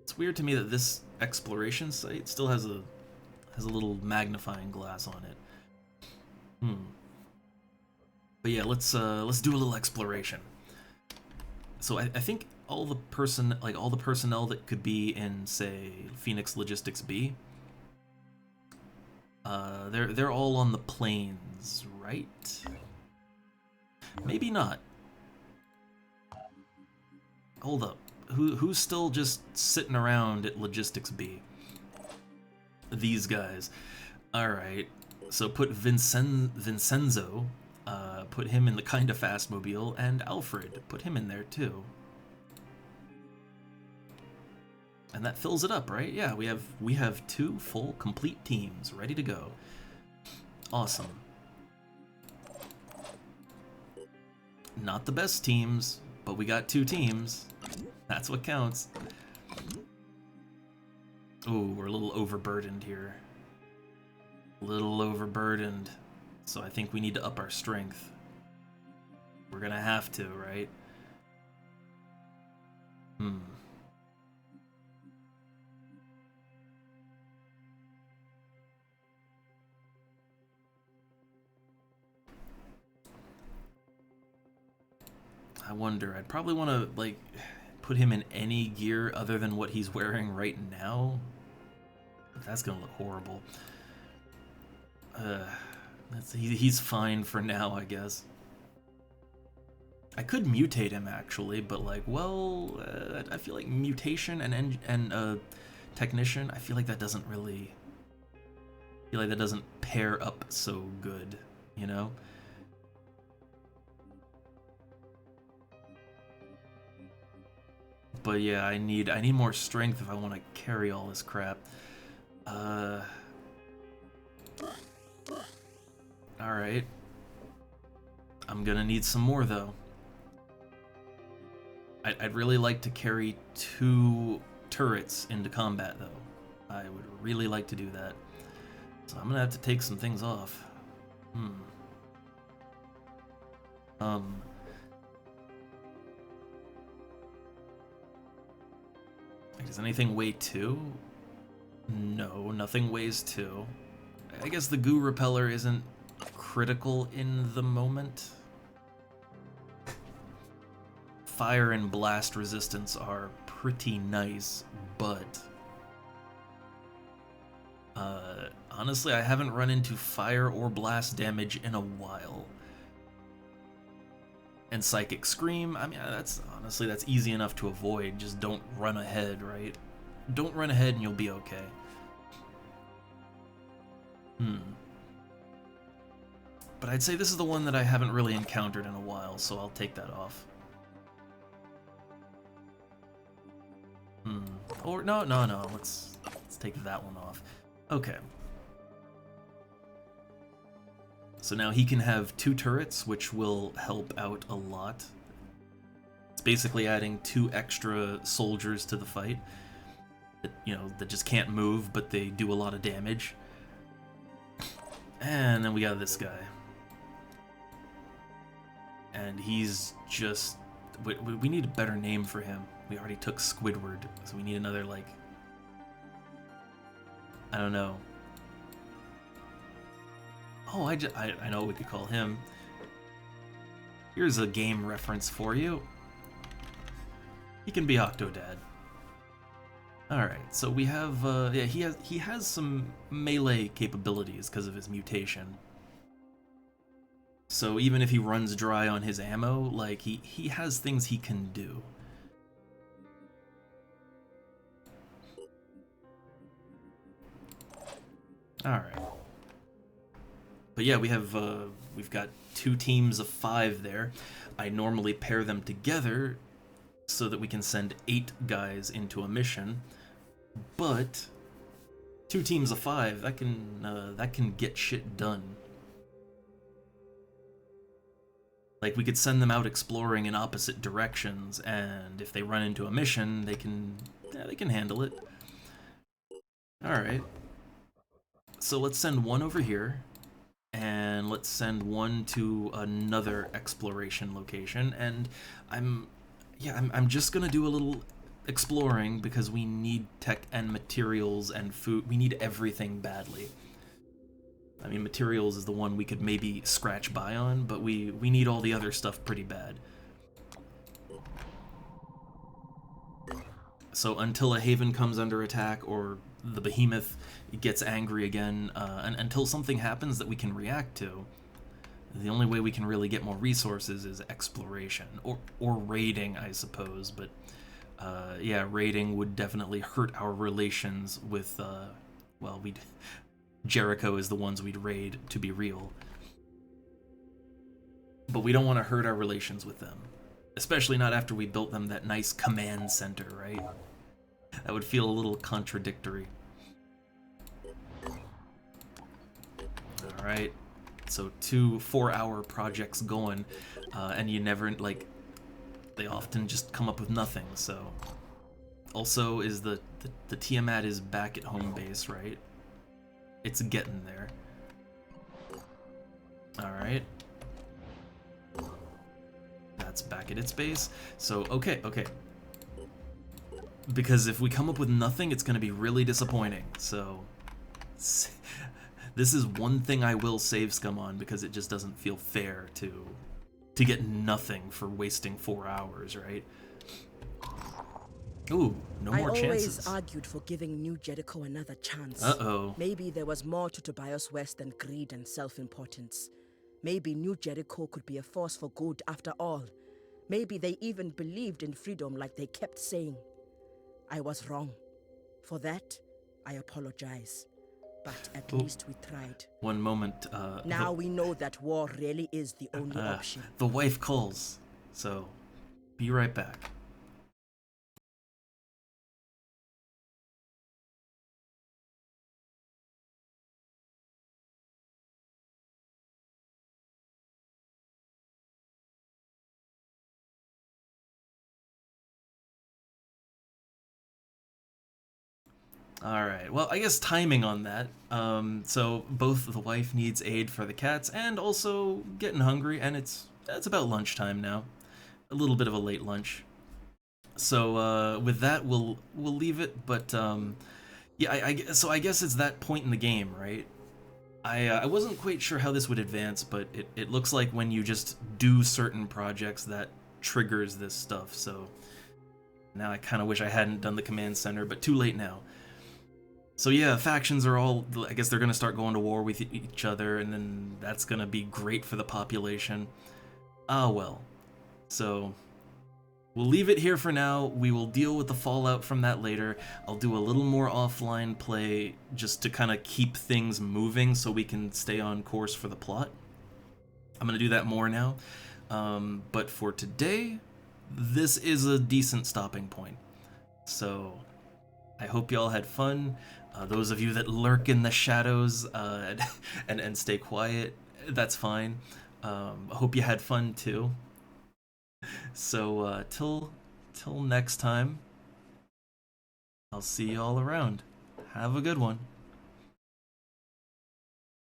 It's weird to me that this exploration site still has a little magnifying glass on it. But yeah, let's do a little exploration. So I think all the personnel that could be in, say, Phoenix Logistics B, they're all on the plains, right? Maybe not. Hold up. Who's still just sitting around at Logistics B? These guys. Alright. So put Vincenzo, put him in the Kinda Fast Mobile, and Alfred, put him in there too. And that fills it up, right? Yeah, we have 2 full, complete teams ready to go. Awesome. Not the best teams, but we got 2 teams. That's what counts. Ooh, we're a little overburdened here. A little overburdened. So I think we need to up our strength. We're gonna have to, right? I wonder, I'd probably want to, like, put him in any gear other than what he's wearing right now. But that's gonna look horrible. He's fine for now, I guess. I could mutate him actually, but like, well, I feel like mutation and technician. I feel like that doesn't really. I feel like that doesn't pair up so good, you know. But yeah, I need more strength if I want to carry all this crap. All right. I'm gonna need some more though. I'd really like to carry 2 turrets into combat though. I would really like to do that. So I'm gonna have to take some things off. Does anything weigh 2? No, nothing weighs 2. I guess the goo repeller isn't critical in the moment. Fire and blast resistance are pretty nice, but honestly, I haven't run into fire or blast damage in a while. And Psychic Scream, I mean, that's easy enough to avoid. Just don't run ahead, right? Don't run ahead and you'll be okay. But I'd say this is the one that I haven't really encountered in a while, so I'll take that off. Or no, let's take that one off. Okay. So now he can have 2 turrets, which will help out a lot. It's basically adding 2 extra soldiers to the fight. That, you know, that just can't move, but they do a lot of damage. And then we got this guy. And he's just... We need a better name for him. We already took Squidward, so we need another, like... I don't know. Oh, I know what we could call him. Here's a game reference for you. He can be Octodad. Alright, so we have, yeah, he has some melee capabilities because of his mutation. So even if he runs dry on his ammo, like, he has things he can do. Alright. But yeah, we've got 2 teams of 5 there. I normally pair them together so that we can send 8 guys into a mission. But 2 teams of 5, that can get shit done. Like, we could send them out exploring in opposite directions, and if they run into a mission, they can handle it. All right. So let's send one over here. And let's send one to another exploration location, and I'm just gonna do a little exploring because we need tech and materials and food. We need everything badly. I mean, materials is the one we could maybe scratch by on, but we need all the other stuff pretty bad. So until a haven comes under attack or the behemoth gets angry again, and until something happens that we can react to, the only way we can really get more resources is exploration or raiding, I suppose. But yeah, raiding would definitely hurt our relations with well, Jericho is the ones we'd raid, to be real. But we don't want to hurt our relations with them, especially not after we built them that nice command center, right? That would feel a little contradictory. Alright, so 2 4-hour projects going, and you never, like, they often just come up with nothing, so. Also, is the Tiamat is back at home base, right? It's getting there. Alright. That's back at its base. So, okay. Because if we come up with nothing, it's going to be really disappointing. So, this is one thing I will save Scum on, because it just doesn't feel fair to get nothing for wasting 4 hours, right? Ooh, no more chances. I always argued for giving New Jericho another chance. Uh-oh. Maybe there was more to Tobias West than greed and self-importance. Maybe New Jericho could be a force for good after all. Maybe they even believed in freedom like they kept saying. I was wrong. For that, I apologize. But at least we tried. One moment. Now we know that war really is the only option. The wife calls. So, be right back. Alright, well, I guess timing on that. So both the wife needs aid for the cats and also getting hungry, and it's about lunchtime now. A little bit of a late lunch. So with that, we'll leave it, but yeah, so I guess it's that point in the game, right? I wasn't quite sure how this would advance, but it looks like when you just do certain projects that triggers this stuff, so now I kind of wish I hadn't done the command center, but too late now. So yeah, factions are all, I guess they're going to start going to war with each other, and then that's going to be great for the population. Ah well. So, we'll leave it here for now. We will deal with the fallout from that later. I'll do a little more offline play just to kind of keep things moving so we can stay on course for the plot. I'm going to do that more now. But for today, this is a decent stopping point. So, I hope y'all had fun. Those of you that lurk in the shadows and stay quiet, that's fine. I hope you had fun too. So till next time, I'll see y'all around. Have a good one.